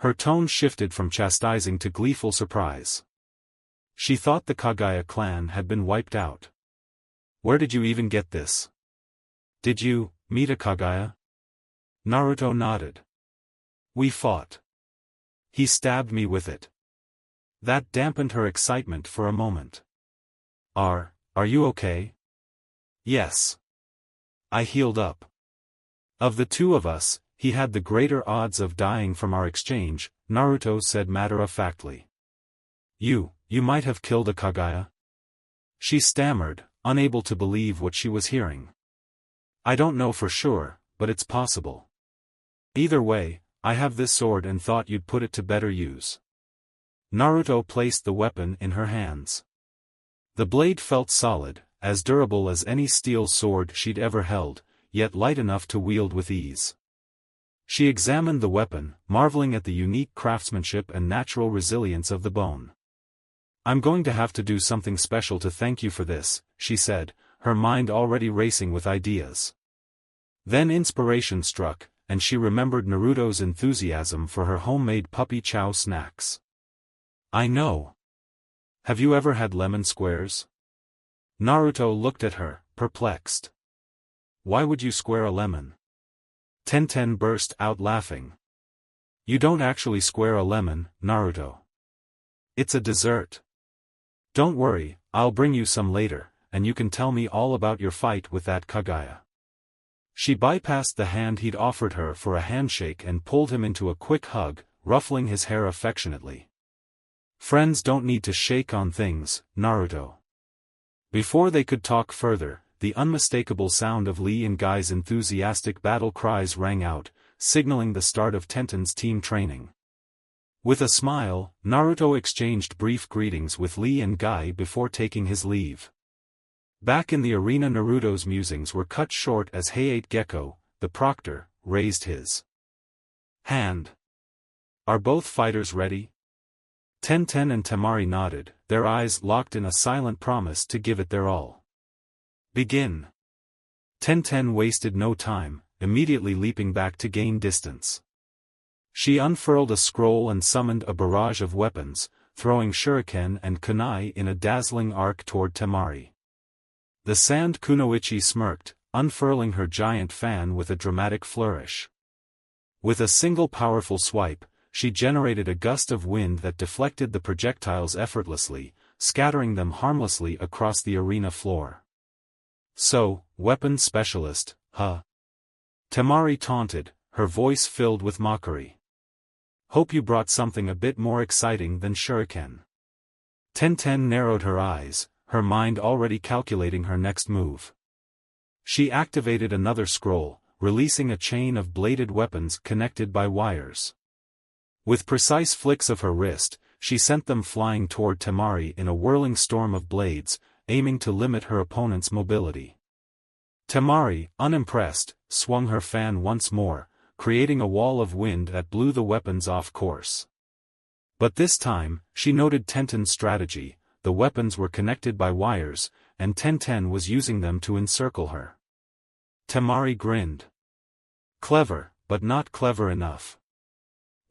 Her tone shifted from chastising to gleeful surprise. She thought the Kagaya clan had been wiped out. "Where did you even get this? Did you meet a Kagaya?" Naruto nodded. "We fought. He stabbed me with it." That dampened her excitement for a moment. Are you okay?" "Yes. I healed up. Of the two of us, he had the greater odds of dying from our exchange," Naruto said matter-of-factly. You might have killed a Kagaya?" She stammered, unable to believe what she was hearing. "I don't know for sure, but it's possible. Either way, I have this sword and thought you'd put it to better use." Naruto placed the weapon in her hands. The blade felt solid, as durable as any steel sword she'd ever held, yet light enough to wield with ease. She examined the weapon, marveling at the unique craftsmanship and natural resilience of the bone. "I'm going to have to do something special to thank you for this," she said, her mind already racing with ideas. Then inspiration struck, and she remembered Naruto's enthusiasm for her homemade puppy chow snacks. "I know. Have you ever had lemon squares?" Naruto looked at her, perplexed. "Why would you square a lemon?" Tenten burst out laughing. "You don't actually square a lemon, Naruto. It's a dessert. Don't worry, I'll bring you some later, and you can tell me all about your fight with that Kagaya." She bypassed the hand he'd offered her for a handshake and pulled him into a quick hug, ruffling his hair affectionately. "Friends don't need to shake on things, Naruto." Before they could talk further, the unmistakable sound of Lee and Guy's enthusiastic battle cries rang out, signaling the start of Tenten's team training. With a smile, Naruto exchanged brief greetings with Lee and Guy before taking his leave. Back in the arena, Naruto's musings were cut short as Hayate Gecko, the proctor, raised his hand. "Are both fighters ready?" Tenten and Temari nodded, their eyes locked in a silent promise to give it their all. "Begin." Tenten wasted no time, immediately leaping back to gain distance. She unfurled a scroll and summoned a barrage of weapons, throwing shuriken and kunai in a dazzling arc toward Temari. The sand kunoichi smirked, unfurling her giant fan with a dramatic flourish. With a single powerful swipe, she generated a gust of wind that deflected the projectiles effortlessly, scattering them harmlessly across the arena floor. "So, weapons specialist, huh?" Temari taunted, her voice filled with mockery. "Hope you brought something a bit more exciting than shuriken." Tenten narrowed her eyes, her mind already calculating her next move. She activated another scroll, releasing a chain of bladed weapons connected by wires. With precise flicks of her wrist, she sent them flying toward Temari in a whirling storm of blades, aiming to limit her opponent's mobility. Temari, unimpressed, swung her fan once more, creating a wall of wind that blew the weapons off course. But this time, she noted Tenten's strategy. The weapons were connected by wires, and Tenten was using them to encircle her. Temari grinned. Clever, but not clever enough.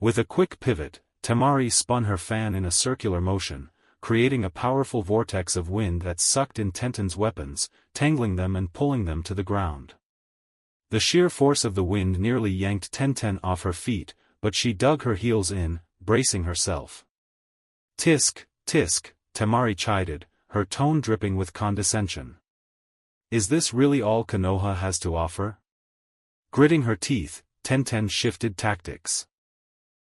With a quick pivot, Temari spun her fan in a circular motion, creating a powerful vortex of wind that sucked in Tenten's weapons, tangling them and pulling them to the ground. The sheer force of the wind nearly yanked Tenten off her feet, but she dug her heels in, bracing herself. Tisk, tisk, Temari chided, her tone dripping with condescension. Is this really all Konoha has to offer? Gritting her teeth, Tenten shifted tactics.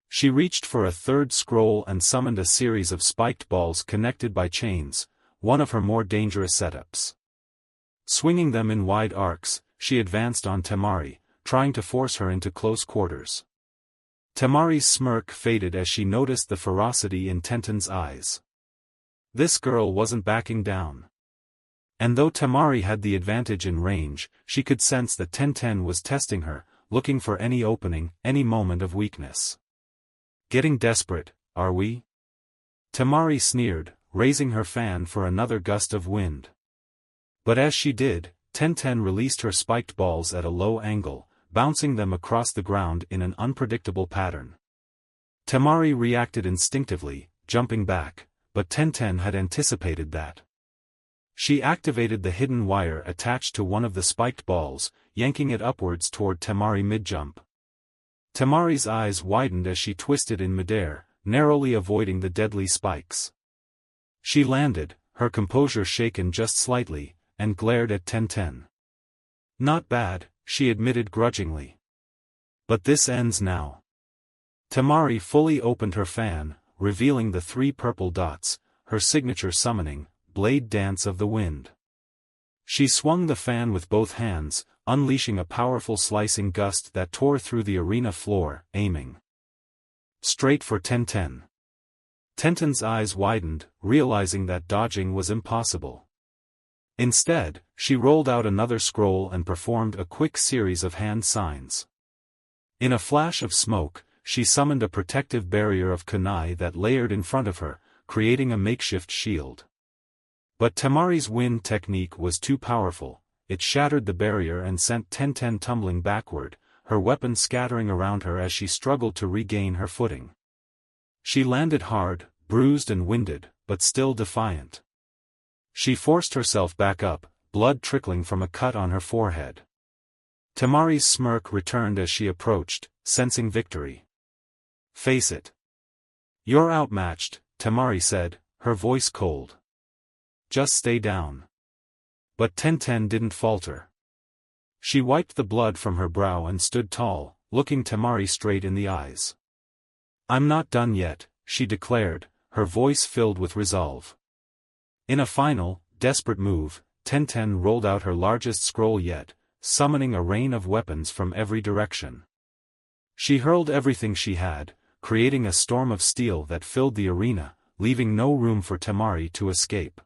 She reached for a third scroll and summoned a series of spiked balls connected by chains, one of her more dangerous setups. Swinging them in wide arcs, she advanced on Temari, trying to force her into close quarters. Temari's smirk faded as she noticed the ferocity in Tenten's eyes. This girl wasn't backing down. And though Temari had the advantage in range, she could sense that Tenten was testing her, looking for any opening, any moment of weakness. Getting desperate, are we? Temari sneered, raising her fan for another gust of wind. But as she did, Tenten released her spiked balls at a low angle, bouncing them across the ground in an unpredictable pattern. Temari reacted instinctively, jumping back, but Tenten had anticipated that. She activated the hidden wire attached to one of the spiked balls, yanking it upwards toward Temari mid-jump. Temari's eyes widened as she twisted in midair, narrowly avoiding the deadly spikes. She landed, her composure shaken just slightly, and glared at Tenten. Not bad, she admitted grudgingly. But this ends now. Temari fully opened her fan, revealing the 3 purple dots, her signature summoning, Blade Dance of the Wind. She swung the fan with both hands, unleashing a powerful slicing gust that tore through the arena floor, aiming straight for Tenten. Tenten's eyes widened, realizing that dodging was impossible. Instead, she rolled out another scroll and performed a quick series of hand signs. In a flash of smoke, she summoned a protective barrier of kunai that layered in front of her, creating a makeshift shield. But Temari's wind technique was too powerful. It shattered the barrier and sent Tenten tumbling backward, her weapon scattering around her as she struggled to regain her footing. She landed hard, bruised and winded, but still defiant. She forced herself back up, blood trickling from a cut on her forehead. Temari's smirk returned as she approached, sensing victory. Face it. You're outmatched, Temari said, her voice cold. Just stay down. But Tenten didn't falter. She wiped the blood from her brow and stood tall, looking Temari straight in the eyes. I'm not done yet, she declared, her voice filled with resolve. In a final, desperate move, Tenten rolled out her largest scroll yet, summoning a rain of weapons from every direction. She hurled everything she had, creating a storm of steel that filled the arena, leaving no room for Temari to escape.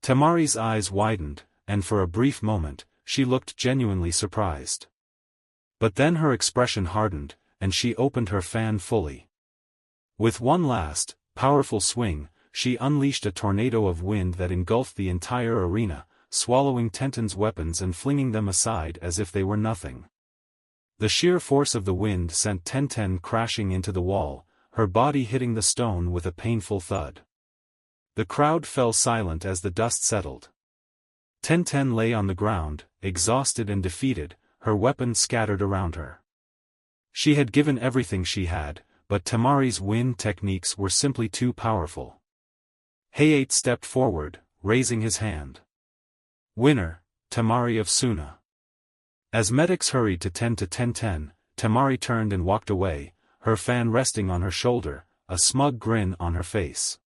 Temari's eyes widened, and for a brief moment, she looked genuinely surprised. But then her expression hardened, and she opened her fan fully. With one last, powerful swing, she unleashed a tornado of wind that engulfed the entire arena, swallowing Tenten's weapons and flinging them aside as if they were nothing. The sheer force of the wind sent Tenten crashing into the wall, her body hitting the stone with a painful thud. The crowd fell silent as the dust settled. Tenten lay on the ground, exhausted and defeated, her weapons scattered around her. She had given everything she had, but Temari's wind techniques were simply too powerful. Hayate stepped forward, raising his hand. Winner, Temari of Suna. As medics hurried to tend to Tenten, Temari turned and walked away, her fan resting on her shoulder, a smug grin on her face.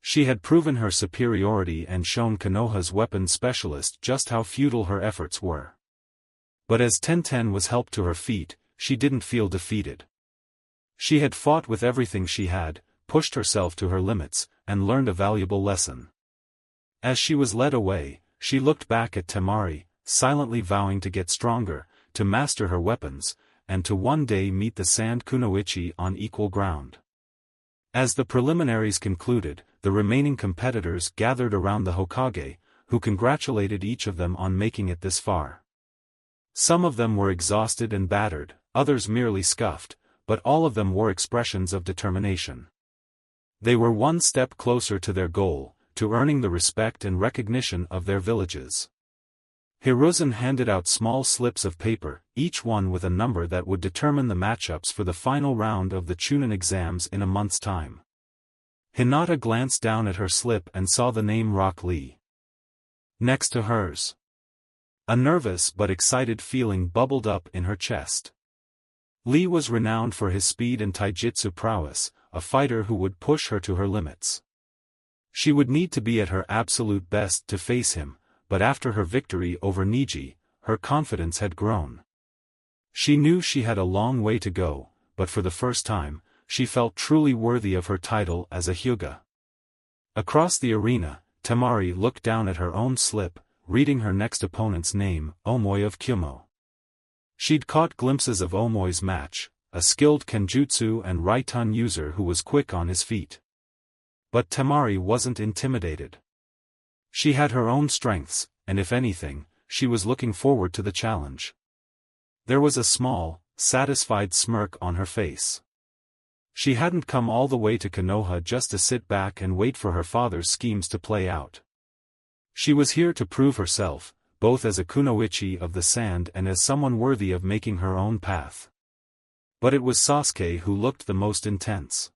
She had proven her superiority and shown Konoha's weapon specialist just how futile her efforts were. But as Tenten was helped to her feet, she didn't feel defeated. She had fought with everything she had, pushed herself to her limits, and learned a valuable lesson. As she was led away, she looked back at Temari, silently vowing to get stronger, to master her weapons, and to one day meet the Sand Kunoichi on equal ground. As the preliminaries concluded, the remaining competitors gathered around the Hokage, who congratulated each of them on making it this far. Some of them were exhausted and battered, others merely scuffed, but all of them wore expressions of determination. They were one step closer to their goal, to earning the respect and recognition of their villages. Hiruzen handed out small slips of paper, each one with a number that would determine the matchups for the final round of the Chunin exams in a month's time. Hinata glanced down at her slip and saw the name Rock Lee next to hers. A nervous but excited feeling bubbled up in her chest. Lee was renowned for his speed and taijutsu prowess, a fighter who would push her to her limits. She would need to be at her absolute best to face him, but after her victory over Niji, her confidence had grown. She knew she had a long way to go, but for the first time, she felt truly worthy of her title as a Hyuga. Across the arena, Temari looked down at her own slip, reading her next opponent's name, Omoi of Kyumo. She'd caught glimpses of Omoi's match, a skilled kenjutsu and Raiton user who was quick on his feet. But Temari wasn't intimidated. She had her own strengths, and if anything, she was looking forward to the challenge. There was a small, satisfied smirk on her face. She hadn't come all the way to Konoha just to sit back and wait for her father's schemes to play out. She was here to prove herself, both as a kunoichi of the sand and as someone worthy of making her own path. But it was Sasuke who looked the most intense.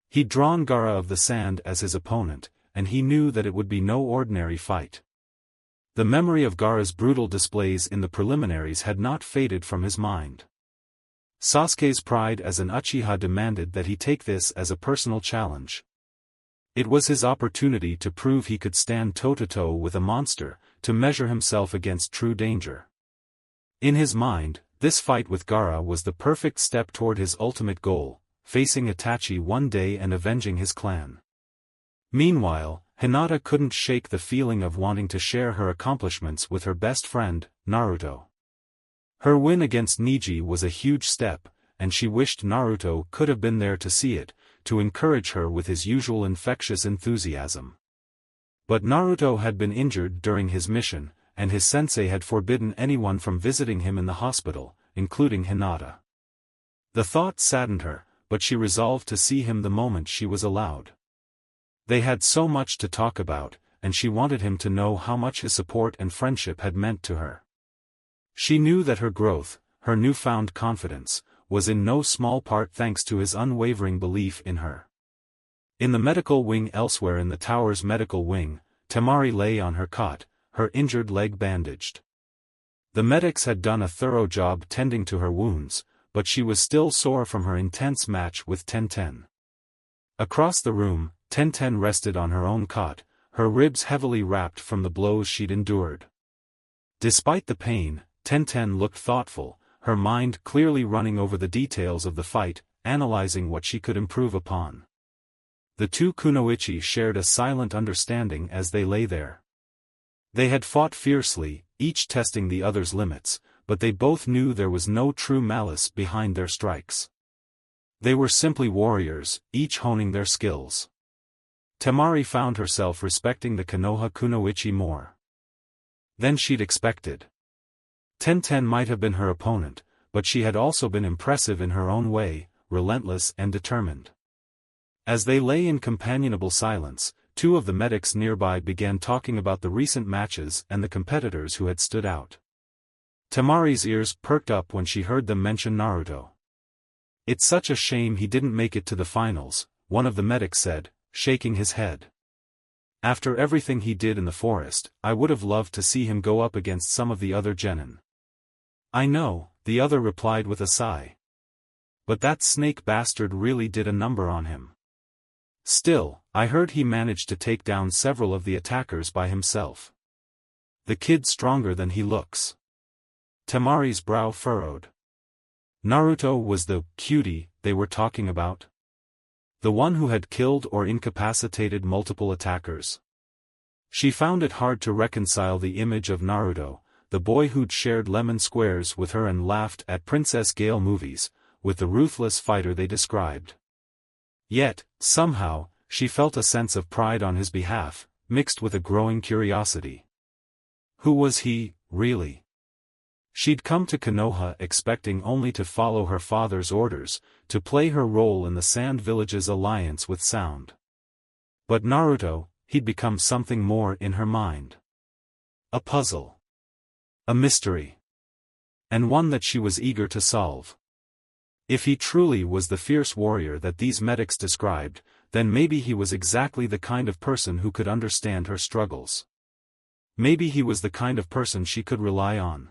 He'd drawn Gaara of the sand as his opponent, and he knew that it would be no ordinary fight. The memory of Gaara's brutal displays in the preliminaries had not faded from his mind. Sasuke's pride as an Uchiha demanded that he take this as a personal challenge. It was his opportunity to prove he could stand toe-to-toe with a monster, to measure himself against true danger. In his mind, this fight with Gaara was the perfect step toward his ultimate goal, facing Itachi one day and avenging his clan. Meanwhile, Hinata couldn't shake the feeling of wanting to share her accomplishments with her best friend, Naruto. Her win against Niji was a huge step, and she wished Naruto could have been there to see it, to encourage her with his usual infectious enthusiasm. But Naruto had been injured during his mission, and his sensei had forbidden anyone from visiting him in the hospital, including Hinata. The thought saddened her, but she resolved to see him the moment she was allowed. They had so much to talk about, and she wanted him to know how much his support and friendship had meant to her. She knew that her growth, her newfound confidence, was in no small part thanks to his unwavering belief in her. In the medical wing elsewhere in the tower's medical wing, Temari lay on her cot, her injured leg bandaged. The medics had done a thorough job tending to her wounds, but she was still sore from her intense match with Tenten. Across the room, Tenten rested on her own cot, her ribs heavily wrapped from the blows she'd endured. Despite the pain, Tenten looked thoughtful, her mind clearly running over the details of the fight, analyzing what she could improve upon. The two kunoichi shared a silent understanding as they lay there. They had fought fiercely, each testing the other's limits, but they both knew there was no true malice behind their strikes. They were simply warriors, each honing their skills. Temari found herself respecting the Konoha kunoichi more than she'd expected. Tenten might have been her opponent, but she had also been impressive in her own way, relentless and determined. As they lay in companionable silence, two of the medics nearby began talking about the recent matches and the competitors who had stood out. Temari's ears perked up when she heard them mention Naruto. "It's such a shame he didn't make it to the finals," one of the medics said, shaking his head. "After everything he did in the forest, I would have loved to see him go up against some of the other genin." "I know," the other replied with a sigh. "But that snake bastard really did a number on him. Still, I heard he managed to take down several of the attackers by himself. The kid's stronger than he looks." Temari's brow furrowed. Naruto was the cutie they were talking about? The one who had killed or incapacitated multiple attackers. She found it hard to reconcile the image of Naruto, the boy who'd shared lemon squares with her and laughed at Princess Gale movies, with the ruthless fighter they described. Yet, somehow, she felt a sense of pride on his behalf, mixed with a growing curiosity. Who was he, really? She'd come to Konoha expecting only to follow her father's orders, to play her role in the Sand Village's alliance with Sound. But Naruto, he'd become something more in her mind. A puzzle. A mystery. And one that she was eager to solve. If he truly was the fierce warrior that these medics described, then maybe he was exactly the kind of person who could understand her struggles. Maybe he was the kind of person she could rely on.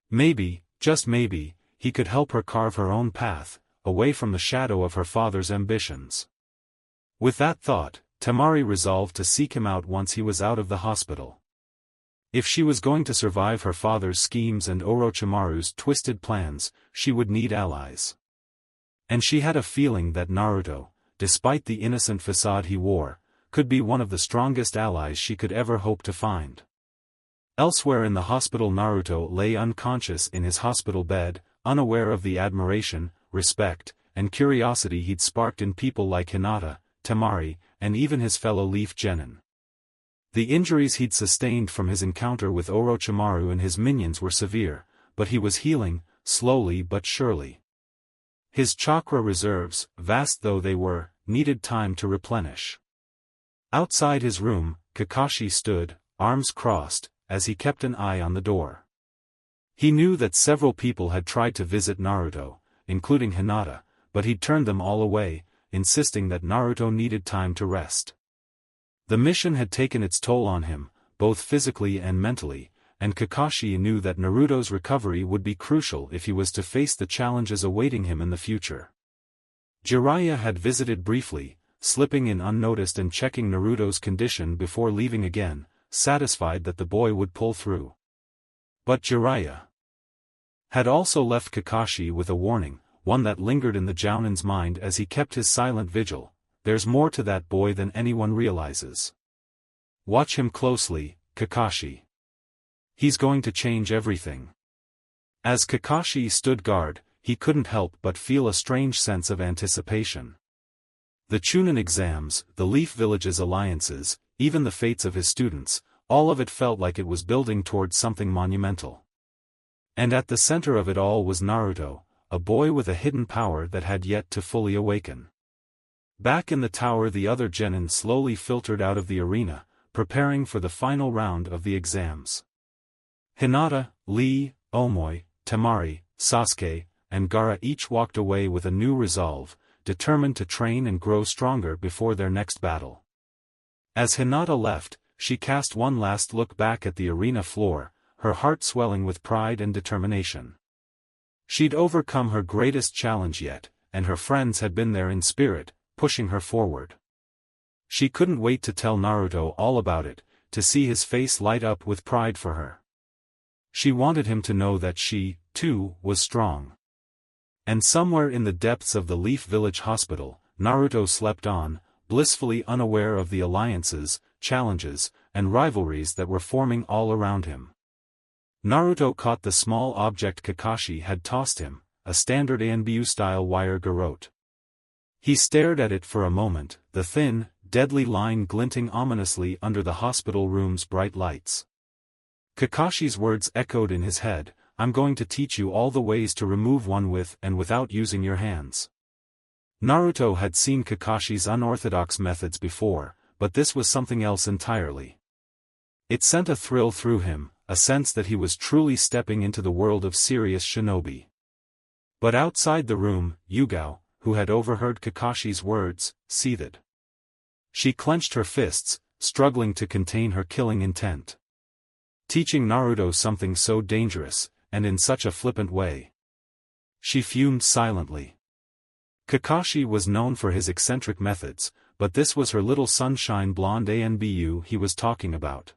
Maybe, just maybe, he could help her carve her own path, away from the shadow of her father's ambitions. With that thought, Temari resolved to seek him out once he was out of the hospital. If she was going to survive her father's schemes and Orochimaru's twisted plans, she would need allies. And she had a feeling that Naruto, despite the innocent facade he wore, could be one of the strongest allies she could ever hope to find. Elsewhere in the hospital, Naruto lay unconscious in his hospital bed, unaware of the admiration, respect, and curiosity he'd sparked in people like Hinata, Temari, and even his fellow Leaf Genin. The injuries he'd sustained from his encounter with Orochimaru and his minions were severe, but he was healing, slowly but surely. His chakra reserves, vast though they were, needed time to replenish. Outside his room, Kakashi stood, arms crossed, as he kept an eye on the door. He knew that several people had tried to visit Naruto, including Hinata, but he'd turned them all away, insisting that Naruto needed time to rest. The mission had taken its toll on him, both physically and mentally, and Kakashi knew that Naruto's recovery would be crucial if he was to face the challenges awaiting him in the future. Jiraiya had visited briefly, slipping in unnoticed and checking Naruto's condition before leaving again, satisfied that the boy would pull through. But Jiraiya had also left Kakashi with a warning, one that lingered in the Jounin's mind as he kept his silent vigil: there's more to that boy than anyone realizes. Watch him closely, Kakashi. He's going to change everything. As Kakashi stood guard, he couldn't help but feel a strange sense of anticipation. The Chunin exams, the Leaf Village's alliances, even the fates of his students, all of it felt like it was building towards something monumental. And at the center of it all was Naruto, a boy with a hidden power that had yet to fully awaken. Back in the tower, the other genin slowly filtered out of the arena, preparing for the final round of the exams. Hinata, Lee, Omoi, Temari, Sasuke, and Gaara each walked away with a new resolve, determined to train and grow stronger before their next battle. As Hinata left, she cast one last look back at the arena floor, her heart swelling with pride and determination. She'd overcome her greatest challenge yet, and her friends had been there in spirit, pushing her forward. She couldn't wait to tell Naruto all about it, to see his face light up with pride for her. She wanted him to know that she, too, was strong. And somewhere in the depths of the Leaf Village Hospital, Naruto slept on, blissfully unaware of the alliances, challenges, and rivalries that were forming all around him. Naruto caught the small object Kakashi had tossed him, a standard Anbu-style wire garrote. He stared at it for a moment, the thin, deadly line glinting ominously under the hospital room's bright lights. Kakashi's words echoed in his head: "I'm going to teach you all the ways to remove one with and without using your hands." Naruto had seen Kakashi's unorthodox methods before, but this was something else entirely. It sent a thrill through him, a sense that he was truly stepping into the world of serious shinobi. But outside the room, Yugao, who had overheard Kakashi's words, seethed. She clenched her fists, struggling to contain her killing intent. Teaching Naruto something so dangerous, and in such a flippant way. She fumed silently. Kakashi was known for his eccentric methods, but this was her little sunshine blonde Anbu he was talking about.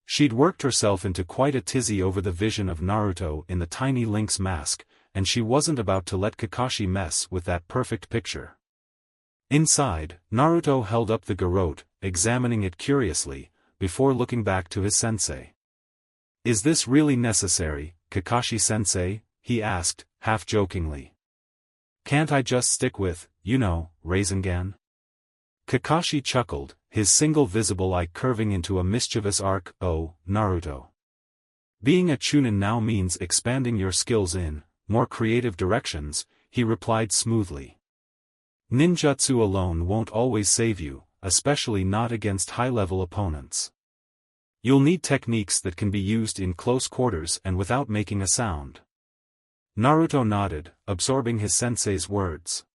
She'd worked herself into quite a tizzy over the vision of Naruto in the tiny lynx mask, and she wasn't about to let Kakashi mess with that perfect picture. Inside, Naruto held up the garrote, examining it curiously, before looking back to his sensei. "Is this really necessary, Kakashi-sensei?" he asked, half-jokingly. "Can't I just stick with Rasengan? Kakashi chuckled, his single visible eye curving into a mischievous arc. Oh, Naruto. Being a chunin now means expanding your skills in more creative directions, he replied smoothly. Ninjutsu alone won't always save you, especially not against high-level opponents. You'll need techniques that can be used in close quarters and without making a sound. Naruto nodded, absorbing his sensei's words.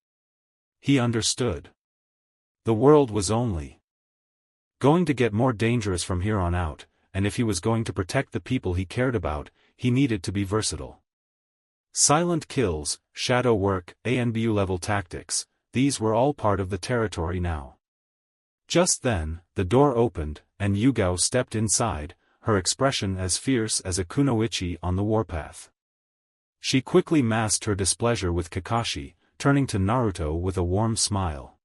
He understood. The world was only going to get more dangerous from here on out, and if he was going to protect the people he cared about, he needed to be versatile. Silent kills, shadow work, ANBU-level tactics, these were all part of the territory now. Just then, the door opened, and Yugao stepped inside, her expression as fierce as a kunoichi on the warpath. She quickly masked her displeasure with Kakashi, turning to Naruto with a warm smile.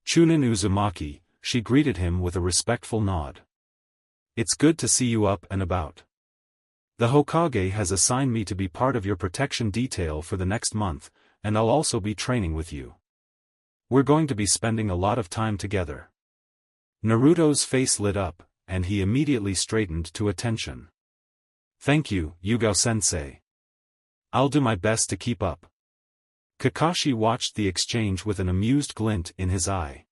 Chunin Uzumaki, she greeted him with a respectful nod. It's good to see you up and about. The Hokage has assigned me to be part of your protection detail for the next month, and I'll also be training with you. We're going to be spending a lot of time together. Naruto's face lit up, and he immediately straightened to attention. Thank you, Yugao-sensei. I'll do my best to keep up. Kakashi watched the exchange with an amused glint in his eye.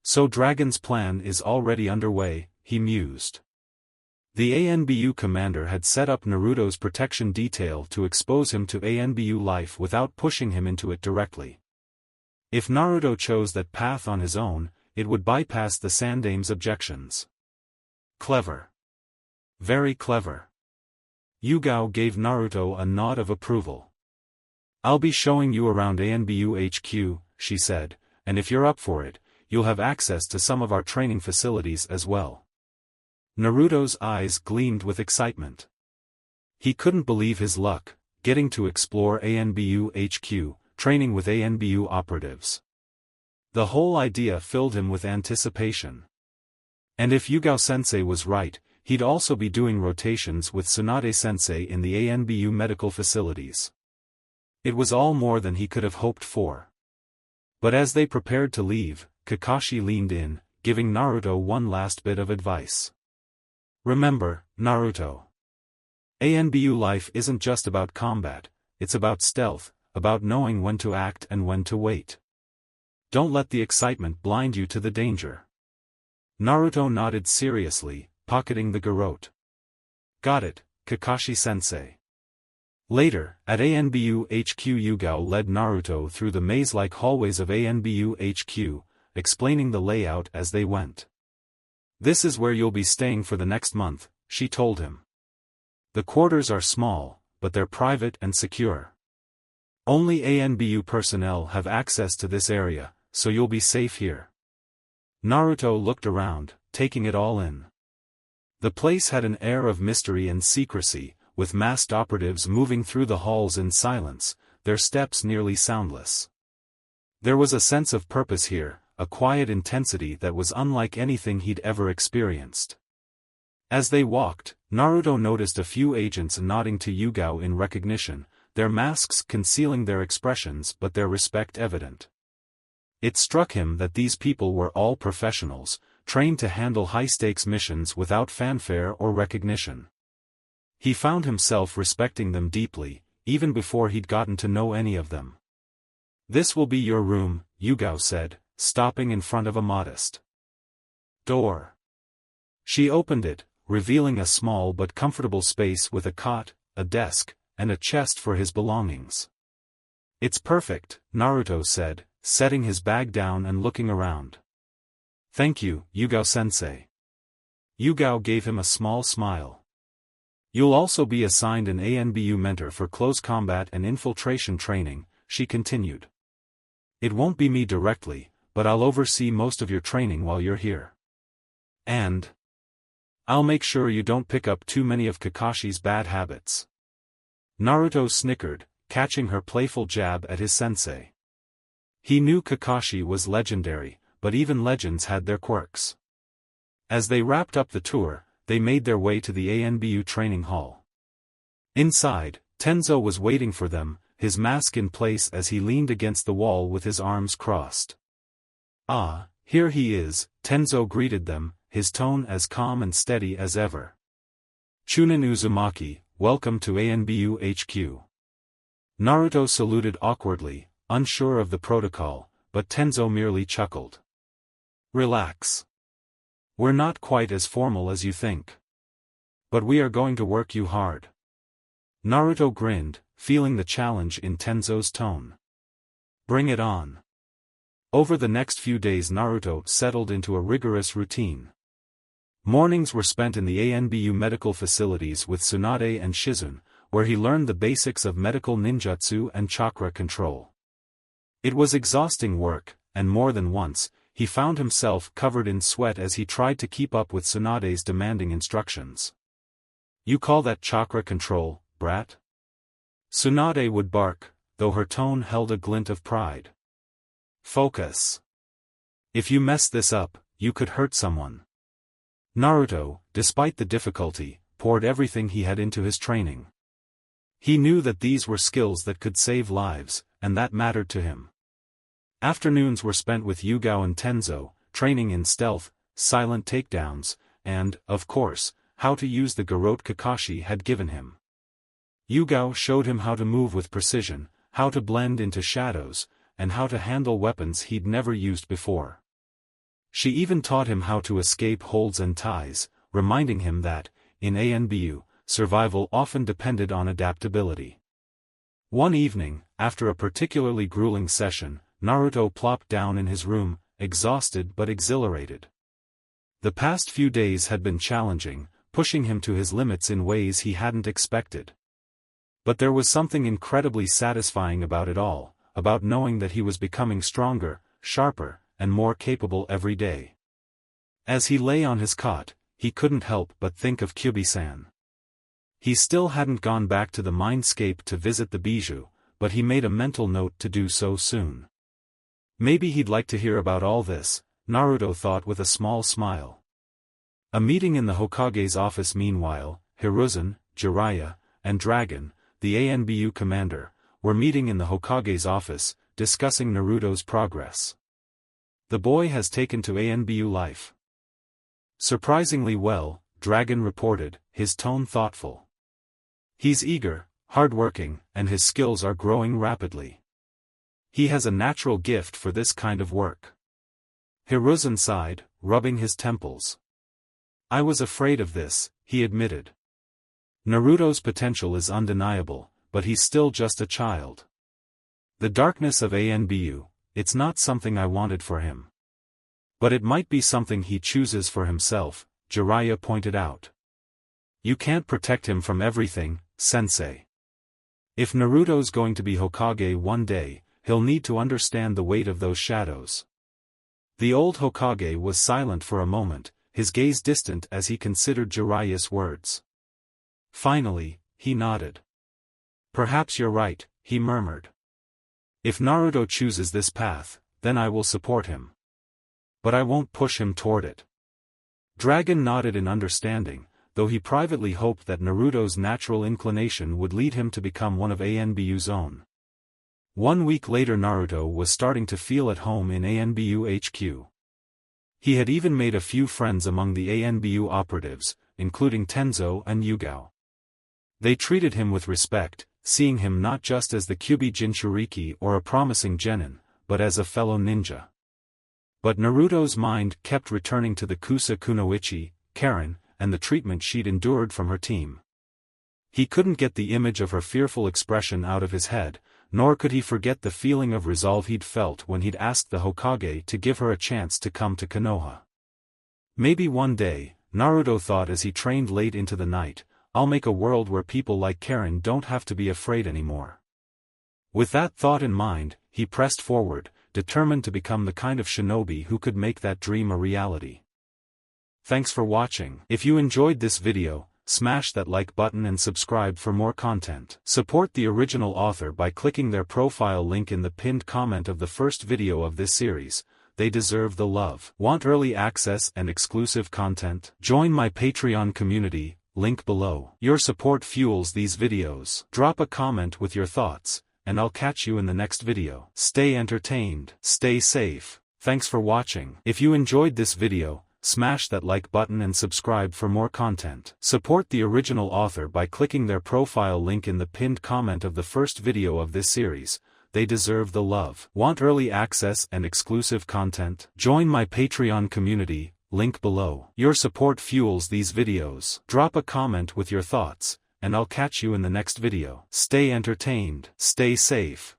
So Dragon's plan is already underway, he mused. The ANBU commander had set up Naruto's protection detail to expose him to ANBU life without pushing him into it directly. If Naruto chose that path on his own, it would bypass the Sandame's objections. Clever. Very clever. Yugao gave Naruto a nod of approval. I'll be showing you around ANBU HQ, she said, and if you're up for it, you'll have access to some of our training facilities as well. Naruto's eyes gleamed with excitement. He couldn't believe his luck, getting to explore ANBU HQ, training with ANBU operatives. The whole idea filled him with anticipation. And if Yugao-sensei was right, he'd also be doing rotations with Tsunade-sensei in the ANBU medical facilities. It was all more than he could have hoped for. But as they prepared to leave, Kakashi leaned in, giving Naruto one last bit of advice. Remember, Naruto. ANBU life isn't just about combat, it's about stealth, about knowing when to act and when to wait. Don't let the excitement blind you to the danger. Naruto nodded seriously, pocketing the garrote. Got it, Kakashi-sensei. Later, at ANBU HQ, Yugao led Naruto through the maze-like hallways of ANBU HQ, explaining the layout as they went. This is where you'll be staying for the next month, she told him. The quarters are small, but they're private and secure. Only ANBU personnel have access to this area, so you'll be safe here. Naruto looked around, taking it all in. The place had an air of mystery and secrecy, with masked operatives moving through the halls in silence, their steps nearly soundless. There was a sense of purpose here, a quiet intensity that was unlike anything he'd ever experienced. As they walked, Naruto noticed a few agents nodding to Yugao in recognition, their masks concealing their expressions but their respect evident. It struck him that these people were all professionals, trained to handle high-stakes missions without fanfare or recognition. He found himself respecting them deeply, even before he'd gotten to know any of them. This will be your room, Yugao said, stopping in front of a modest door. She opened it, revealing a small but comfortable space with a cot, a desk, and a chest for his belongings. It's perfect, Naruto said, setting his bag down and looking around. Thank you, Yugao-sensei. Yugao gave him a small smile. You'll also be assigned an ANBU mentor for close combat and infiltration training, she continued. It won't be me directly, but I'll oversee most of your training while you're here. And I'll make sure you don't pick up too many of Kakashi's bad habits. Naruto snickered, catching her playful jab at his sensei. He knew Kakashi was legendary, but even legends had their quirks. As they wrapped up the tour, they made their way to the ANBU training hall. Inside, Tenzo was waiting for them, his mask in place as he leaned against the wall with his arms crossed. "Ah, here he is," Tenzo greeted them, his tone as calm and steady as ever. "Chunin Uzumaki, welcome to ANBU HQ." Naruto saluted awkwardly, unsure of the protocol, but Tenzo merely chuckled. "Relax. We're not quite as formal as you think. But we are going to work you hard." Naruto grinned, feeling the challenge in Tenzo's tone. "Bring it on." Over the next few days Naruto settled into a rigorous routine. Mornings were spent in the ANBU medical facilities with Tsunade and Shizun, where he learned the basics of medical ninjutsu and chakra control. It was exhausting work, and more than once, he found himself covered in sweat as he tried to keep up with Tsunade's demanding instructions. "You call that chakra control, brat?" Tsunade would bark, though her tone held a glint of pride. "Focus. If you mess this up, you could hurt someone." Naruto, despite the difficulty, poured everything he had into his training. He knew that these were skills that could save lives, and that mattered to him. Afternoons were spent with Yugao and Tenzo, training in stealth, silent takedowns, and, of course, how to use the garrote Kakashi had given him. Yugao showed him how to move with precision, how to blend into shadows, and how to handle weapons he'd never used before. She even taught him how to escape holds and ties, reminding him that, in ANBU, survival often depended on adaptability. One evening, after a particularly grueling session, Naruto plopped down in his room, exhausted but exhilarated. The past few days had been challenging, pushing him to his limits in ways he hadn't expected. But there was something incredibly satisfying about it all, about knowing that he was becoming stronger, sharper, and more capable every day. As he lay on his cot, he couldn't help but think of Kyubi-san. He still hadn't gone back to the mindscape to visit the bijou, but he made a mental note to do so soon. Maybe he'd like to hear about all this, Naruto thought with a small smile. A meeting in the Hokage's office meanwhile, Hiruzen, Jiraiya, and Dragon, the ANBU commander, were meeting in the Hokage's office, discussing Naruto's progress. "The boy has taken to ANBU life." "Surprisingly well," Dragon reported, his tone thoughtful. "He's eager, hardworking, and his skills are growing rapidly. He has a natural gift for this kind of work." Hiruzen sighed, rubbing his temples. "I was afraid of this," he admitted. "Naruto's potential is undeniable, but he's still just a child. The darkness of ANBU, it's not something I wanted for him. But it might be something he chooses for himself," Jiraiya pointed out. "You can't protect him from everything, sensei. If Naruto's going to be Hokage one day, he'll need to understand the weight of those shadows." The old Hokage was silent for a moment, his gaze distant as he considered Jiraiya's words. Finally, he nodded. "Perhaps you're right," he murmured. "If Naruto chooses this path, then I will support him. But I won't push him toward it." Dragon nodded in understanding, though he privately hoped that Naruto's natural inclination would lead him to become one of ANBU's own. 1 week later Naruto was starting to feel at home in ANBU HQ. He had even made a few friends among the ANBU operatives, including Tenzo and Yugao. They treated him with respect, seeing him not just as the Kyubi Jinchuriki or a promising genin, but as a fellow ninja. But Naruto's mind kept returning to the Kusa Kunoichi, Karen, and the treatment she'd endured from her team. He couldn't get the image of her fearful expression out of his head, nor could he forget the feeling of resolve he'd felt when he'd asked the Hokage to give her a chance to come to Konoha. Maybe one day, Naruto thought as he trained late into the night, I'll make a world where people like Karen don't have to be afraid anymore. With that thought in mind, he pressed forward, determined to become the kind of shinobi who could make that dream a reality. Thanks for watching. If you enjoyed this video, smash that like button and subscribe for more content. Support the original author by clicking their profile link in the pinned comment of the first video of this series. They deserve the love. Want early access and exclusive content? Join my Patreon community, link below. Your support fuels these videos. Drop a comment with your thoughts, and I'll catch you in the next video. Stay entertained, stay safe. Thanks for watching. If you enjoyed this video, smash that like button and subscribe for more content. Support the original author by clicking their profile link in the pinned comment of the first video of this series. They deserve the love. Want early access and exclusive content? Join my Patreon community, link below. Your support fuels these videos. Drop a comment with your thoughts, and I'll catch you in the next video. Stay entertained, stay safe.